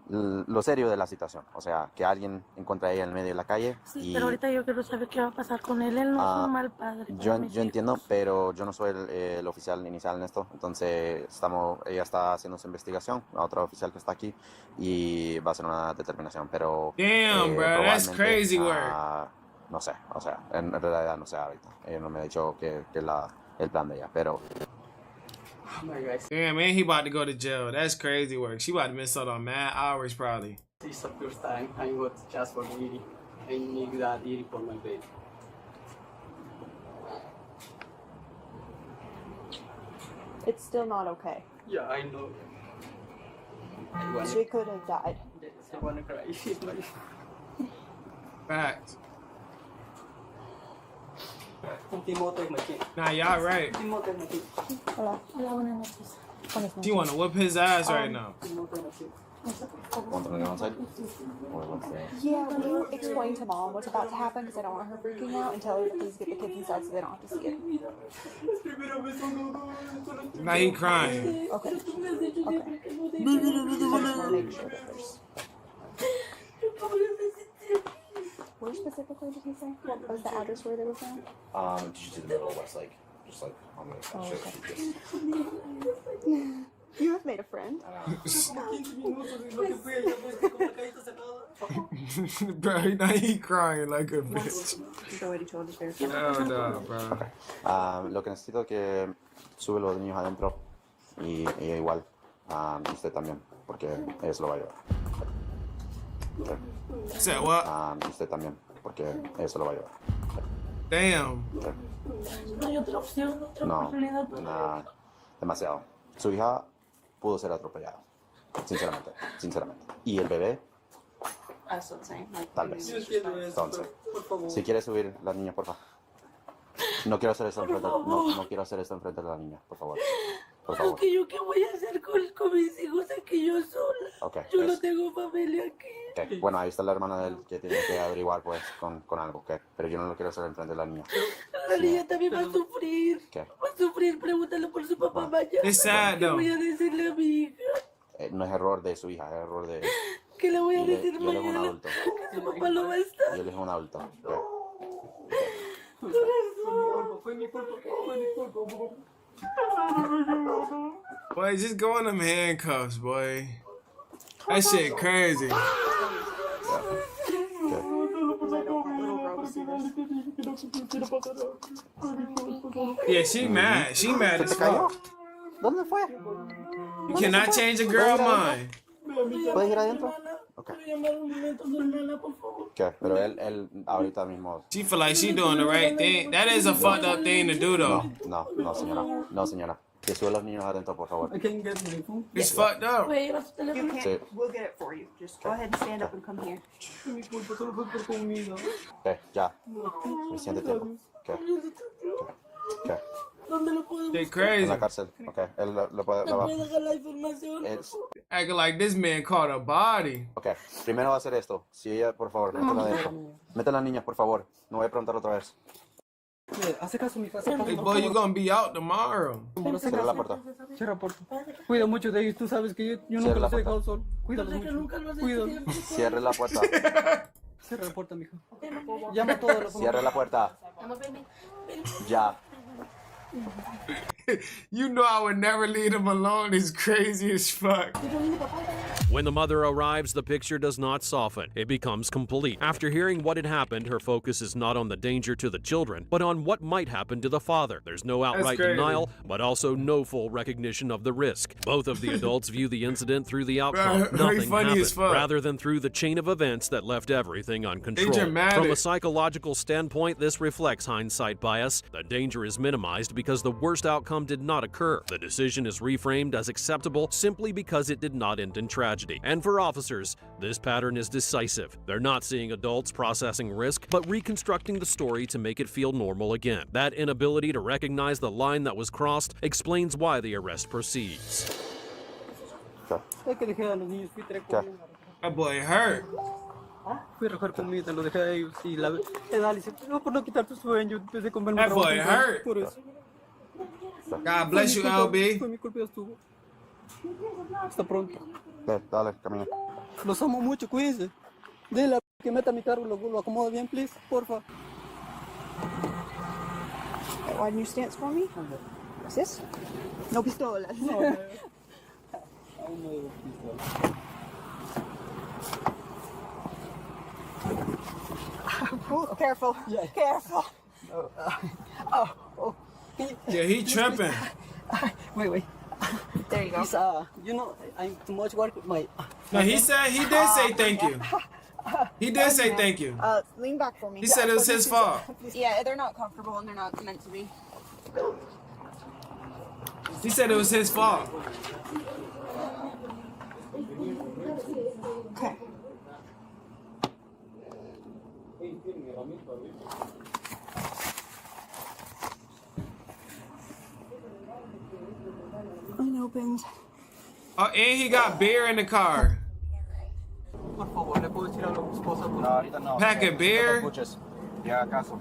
Lo serio de la situación, o sea, que alguien encuentre a ella en el medio de la calle. Sí, pero ahorita yo quiero saber qué va a pasar con él. Él no es un mal padre. Yo entiendo, pero yo no soy el oficial inicial en esto, entonces ella está haciendo su investigación, la otra oficial que está aquí, y va a hacer una determinación, pero... Damn, bro, that's crazy work. No sé, o sea, en realidad no sé ahorita. Ella no me ha dicho que el plan de ella, pero... Oh my God. Damn, man, he about to go to jail. That's crazy work. She about to miss out on mad hours, probably. It's the first time I got just for Iri. I need that Iri for my baby. It's still not okay. Yeah, I know. She could have died. I wanna cry. Facts. Nah, y'all right. She wanna whip his ass right now. Yeah, will you explain to Mom what's about to happen? Because I don't want her freaking out, and tell her to please get the kids inside so they don't have to see it. Now he crying. Okay. I just want to make sure that there's... Where specifically did he say? What was the address where they were found? Just in the middle of Westlake. Just like on the You have made a friend. Bro, now he crying like a bitch. Oh, no, bro. Lo que necesito es que sube los niños adentro y igual usted también, porque ella se lo va a llevar. Okay. Say what? Usted también, porque ella se lo va a llevar. Damn. Okay. No, demasiado. Su hija pudo ser atropellada, sinceramente. Y el bebé, tal vez. Entonces, si quiere subir las niñas, por favor. No quiero hacer esto enfrente, no quiero hacer esto enfrente de las niñas, por favor. Por favor. Que yo qué voy a hacer con mis hijos aquí yo sola. Okay, yo no tengo familia aquí. Okay. Bueno, ahí está la hermana de él que tiene que averiguar pues con algo, ¿ok? Pero yo no lo quiero hacer enfrente de la niña. La niña también va a sufrir. ¿Qué? Va a sufrir, pregúntale por su papá mañana. Es sad, ¿Qué though. voy a decirle a mi hija? No es error de su hija, es error de... ¿Qué le voy a decir y él es un mañana? adulto. Que su papá no va a estar. Y él es un adulto. Okay. Fue mi culpa. Boy, just go in them handcuffs, boy. That shit crazy. Yeah, she mad. She mad as fuck. ¿Dónde fue? You cannot change a girl's mind. ¿Puedes ir adentro? Okay. Okay, pero él ahorita mismo... She feel like she doing the right thing. That is a fucked up thing to do, though. No, señora. No, señora. Que sube los niños adentro, por favor. I can't get my phone. It's fucked up. You can't. Sí. We'll get it for you. Just go ahead and stand up and come here. Mi culpa solo fue por comida. Okay, ya. Suficiente tiempo. Okay. ¿Dónde lo puedo They En crazy. la cárcel. Okay, él lo puede... ¿Me puede dejar la información? Acting like this man caught a body. Okay, primero va a hacer esto. Si ella, por favor, métela adentro. Mete a las niñas, por favor. No voy a preguntar otra vez. Hace caso, mi casa. Hey, boy, you gonna be out tomorrow. Cierra la puerta. Cierra la puerta. Cuida mucho de ellos. Tú sabes que yo nunca los he dejado solo. Cuídalos mucho. Cuídalos. Cierre la puerta. Cierra la puerta, mija. Llama a todos los... Cierre la puerta. Ya. You know I would never leave him alone. It's crazy as fuck. When the mother arrives, the picture does not soften. It becomes complete. After hearing what had happened, her focus is not on the danger to the children, but on what might happen to the father. There's no outright crazy. denial, but also no full recognition of the risk. Both of the adults view the incident through the outcome. Nothing funny as happened, fuck. rather than through the chain of events that left everything uncontrolled. dramatic. From a psychological standpoint, this reflects hindsight bias. The danger is minimized because the worst outcome did not occur. The decision is reframed as acceptable simply because it did not end in tragedy. And for officers, this pattern is decisive. They're not seeing adults processing risk, but reconstructing the story to make it feel normal again. That inability to recognize the line that was crossed explains why the arrest proceeds. Es que dejé a los niños. Fui tres con... That boy hurt. Fui a recoger comida, lo dejé a ellos y la... Dale, dice, no, por no quitar tu sueño, empecé a comer. That boy hurt. Por eso. God bless you, LB. Fue mi culpa, ya estuvo. Hasta pronto. Dale, camina. Los amo mucho, cuídense. Dile a que meta mi carro, lo acomodo bien, please, porfa. Widen your stance for me. What's this? No pistolas. No, Ooh, careful. Yeah. Careful. Oh. Yeah, he tripping. Wait. There you go. It's, you know, I'm too much work with my... No, he did say thank you. He did say thank you. Lean back for me. He said it was his fault. Yeah, they're not comfortable and they're not meant to be. He said it was his fault. Okay. Unopened. Oh, and he got beer in the car. Por favor, le puedo decir algo a mi esposa. No, ahorita no. Pack of beer. No te escuches. Y haga caso.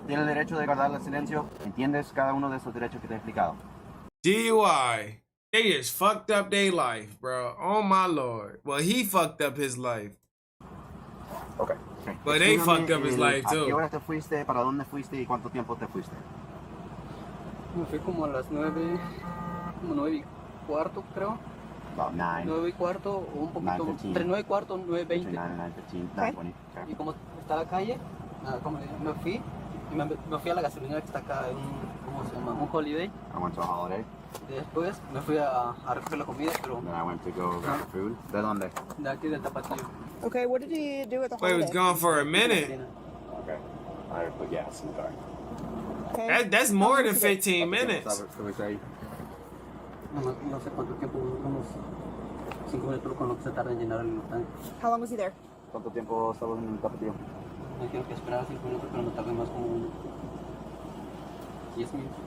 Tiene el derecho de guardar el silencio. ¿Entiendes cada uno de esos derechos que te he explicado? DUI. They just fucked up their life, bro. Oh my lord. Well, he fucked up his life. Okay. But they fucked up his life ¿A qué too. hora te fuiste? ¿Para dónde fuiste? ¿Y cuánto tiempo te fuiste? Me fui como a las 9, como 9. 9:15, creo. About 9. 9:15 o un poquito, 9:15. entre 9:15 y 9:20. Between 9 and 9:15, Okay. 9:20. Okay. Y como está la calle, como le digo, me fui a la gasolinera que está acá, ¿cómo se llama? Un Holiday. I went to a holiday. Y después me fui a recoger la comida, pero Then I went to go grab food. ¿De dónde? de aquí del Tapatío. Okay, what did he do at the Wait, holiday? was gone for a minute. Okay. I put gas in the car. Okay. That's more than 15 minutes. No sé cuánto tiempo, unos 5 minutos con lo que se tarda en llenar el tanque. How long was he there? ¿Cuánto tiempo estabas en el Tapatío? Me dijeron que esperara 5 minutos, pero me tardé más como 10 minutos.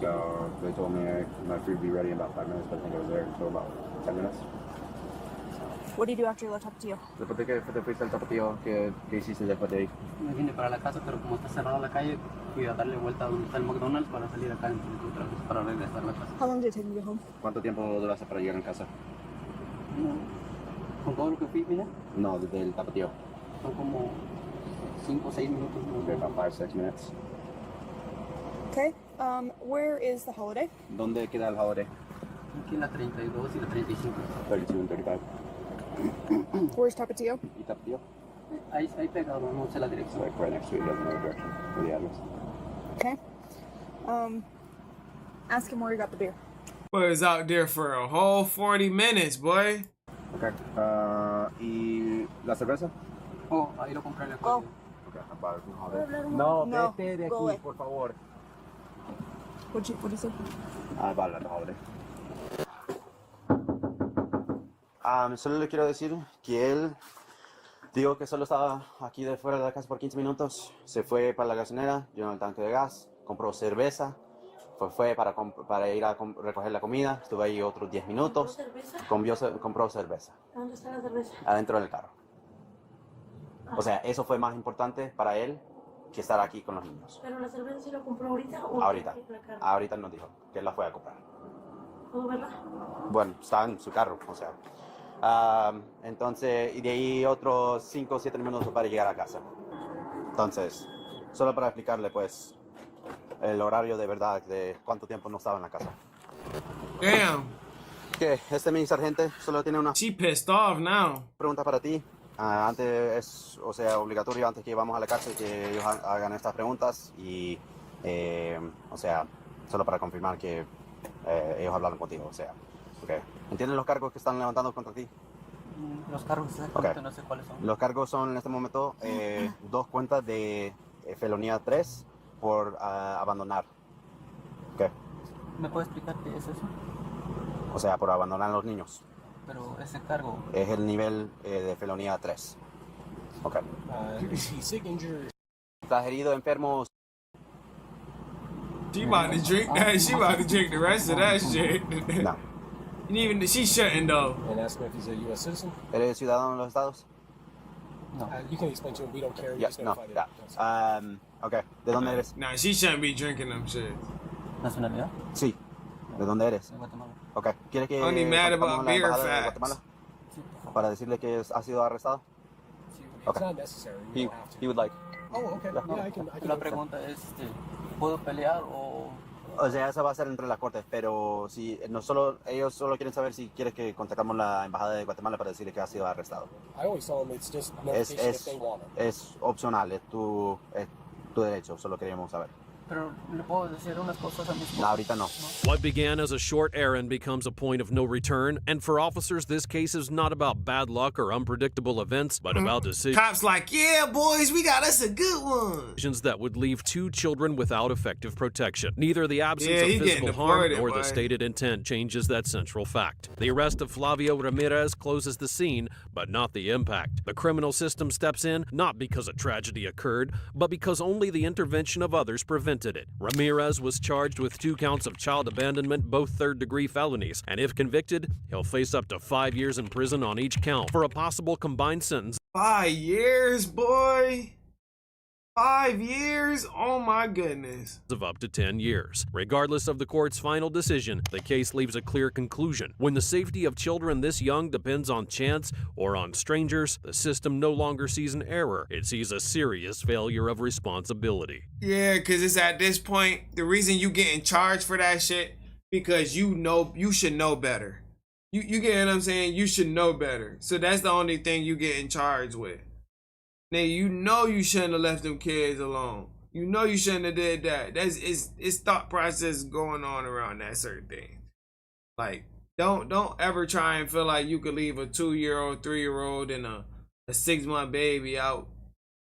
So they told me my food would be ready in about 5 minutes, but I think I was there until about 10 minutes. What did you do after you left Tapatio? Después de que te fuiste al Tapatío, ¿qué hiciste después de ahí? Me vine para la casa, pero como está cerrada la calle, fui a darle vuelta a donde está el McDonald's para salir acá entonces otra vez para regresar a la casa. How long did it take you to get home? ¿Cuánto tiempo duraste para llegar a casa? Con todo lo que fui, mira, No, desde el Tapatío. son como 5 o 6 minutos. Okay, about 5, 6 minutes. Okay. Where is the holiday? ¿Dónde queda el holiday? Aquí en la 32 y la 35. 32 and 35. Where's Tapatio? ¿Y Tapatío? Ahí pegado, no sé la dirección. Like right next to it, he doesn't know the direction or the address. Okay. Ask him where you got the beer. Boy was out there for a whole 40 minutes, boy. Okay. ¿Y la cerveza? Oh, ahí lo compré en la Go. Okay, I bought it from holiday. No, vete de go aquí, away. por favor. What'd you say? I bought it at the holiday. Solo le quiero decir que él dijo que solo estaba aquí de fuera de la casa por 15 minutos. Se fue para la gasolinera, llenó el tanque de gas, compró cerveza, fue para ir a recoger la comida. Estuve ahí otros 10 minutos. Compró cerveza. ¿Dónde está la cerveza? Adentro del carro. O sea, eso fue más importante para él que estar aquí con los niños. ¿Pero la cerveza sí la compró ahorita o Ahorita. en la carne? Ahorita nos dijo que él la fue a comprar. ¿Puedo verla? Bueno, estaba en su carro, o sea. Entonces, y de ahí otros 5 o 7 minutos para llegar a casa. Entonces, solo para explicarle, pues, el horario de verdad de cuánto tiempo no estaba en la casa. Damn. Que mi sargento solo tiene una She pissed off now. pregunta para ti. Antes es, o sea, obligatorio antes que vamos a la cárcel que ellos hagan estas preguntas y, o sea, solo para confirmar que ellos hablaron contigo, o sea, okay. ¿Entienden los cargos que están levantando contra ti? Los cargos exactamente no sé cuáles son. Los cargos son en este momento 2 cuentas de felonía 3 por abandonar. Okay. ¿Me puede explicar qué es eso? O sea, por abandonar a los niños. Pero ese cargo. Es el nivel de felonía 3. Ok. Sick, injured. ¿Estás herido, enfermo? She about to drink that. She about to drink the rest of that shit. No. And even she shouldn't though. And ask him if he's a U.S. citizen. ¿Eres ciudadano de los Estados? No. You can explain to him. We don't care. Yes, no. Yeah. Okay. ¿De dónde eres? Nah, she shouldn't be drinking them shit. ¿Nacionalidad? Sí. ¿De dónde eres? De Guatemala. Ok. ¿Quieres que Only mad contactamos about la beer embajada de facts. Guatemala para decirle que ha sido arrestado? It's not necessary. You don't have to. He would like. Oh, okay. Yeah. Yeah, I can La pregunta es, ¿puedo pelear o...? O sea, eso va a ser entre las cortes, pero si no solo ellos solo quieren saber si quieres que contactamos la embajada de Guatemala para decirle que ha sido arrestado. I always tell them it's just notification if they want it. Es opcional, es tu derecho, solo queríamos saber. Pero le puedo decir unas cosas a mi esposa. No, ahorita no. What began as a short errand becomes a point of no return, and for officers, this case is not about bad luck or unpredictable events, but about decisions. Cops like, yeah, boys, we got us a good one. That would leave 2 children without effective protection. Neither the absence Yeah, of he physical getting harm deported, nor boy. the stated intent changes that central fact. The arrest of Flavio Ramirez closes the scene, but not the impact. The criminal system steps in not because a tragedy occurred, but because only the intervention of others prevented it. Ramirez was charged with 2 counts of child abandonment, both third-degree felonies, and if convicted, he'll face up to 5 years in prison on each count for a possible combined sentence 5 years, boy. 5 years? Oh my goodness. of up to 10 years. Regardless of the court's final decision, the case leaves a clear conclusion. When the safety of children this young depends on chance or on strangers, the system no longer sees an error. It sees a serious failure of responsibility. Yeah, because it's at this point, the reason you getting charged for that shit, because you should know better. You get what I'm saying? You should know better. So that's the only thing you get in charge with. Now you know you shouldn't have left them kids alone. You know you shouldn't have did that. It's thought process going on around that certain thing. Like, don't ever try and feel like you could leave a 2-year-old, 3-year-old, and a 6-month baby out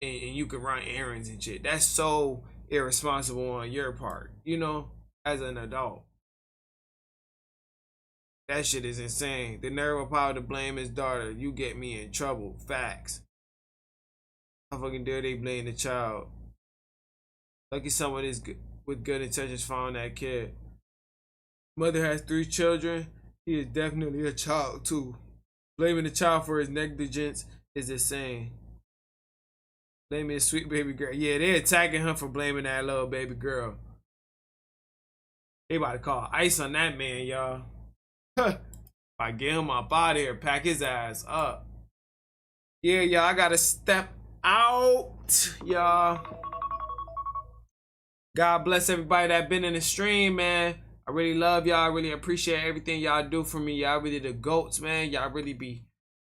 and you can run errands and shit. That's so irresponsible on your part, you know, as an adult. That shit is insane. The nerve of power to blame his daughter. You get me in trouble. Facts. How fucking dare they blame the child? Lucky someone is with good intentions found that kid. Mother has 3 children. He is definitely a child too. Blaming the child for his negligence is insane. Blaming his sweet baby girl. Yeah, they're attacking her for blaming that little baby girl. They about to call ICE on that man, y'all. If I get him up out of here, pack his ass up. Yeah, y'all, I gotta step out, y'all. God bless everybody that been in the stream, man. I really love y'all. I really appreciate everything y'all do for me. Y'all really the GOATs, man. Y'all really be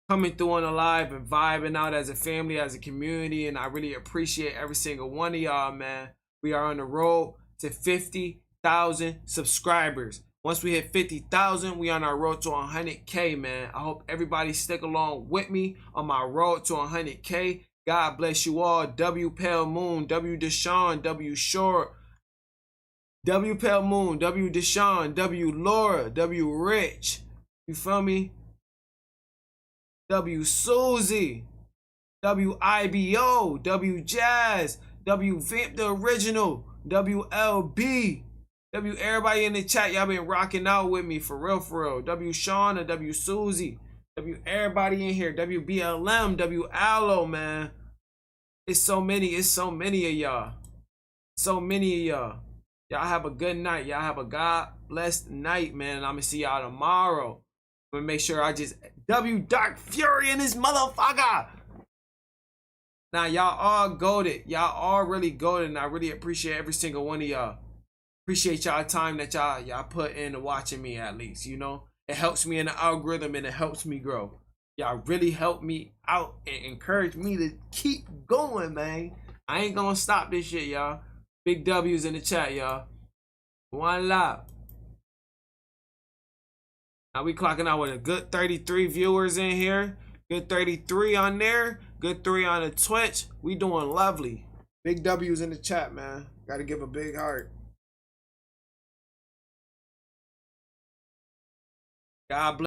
coming through on the live and vibing out as a family, as a community, and I really appreciate every single one of y'all, man. We are on the road to 50,000 subscribers. Once we hit 50,000, we on our road to 100K, man. I hope everybody stick along with me on my road to 100K. God bless you all. W Pale Moon, W Deshaun, W Short, W Pale Moon, W Deshaun, W Laura, W Rich. You feel me? W Susie, W IBO, W Jazz, W Vamp the Original, W LB. W everybody in the chat, y'all been rocking out with me for real, for real. W Shauna, W Susie, W everybody in here, W BLM, W Aloe, man. It's so many of y'all. So many of y'all. Y'all have a good night. Y'all have a God blessed night, man. And I'm gonna see y'all tomorrow. I'm gonna make sure I just W Dark Fury in this motherfucker. Now y'all all goated. Y'all all really goated, and I really appreciate every single one of y'all. Appreciate y'all time that y'all put into watching me, at least, you know. It helps me in the algorithm and it helps me grow. Y'all really help me out and encourage me to keep going, man. I ain't gonna stop this shit, y'all. Big W's in the chat, y'all. One love. Now we clocking out with a good 33 viewers in here. Good 33 on there. Good 3 on the Twitch. We doing lovely. Big W's in the chat, man. Gotta give a big heart. God bless.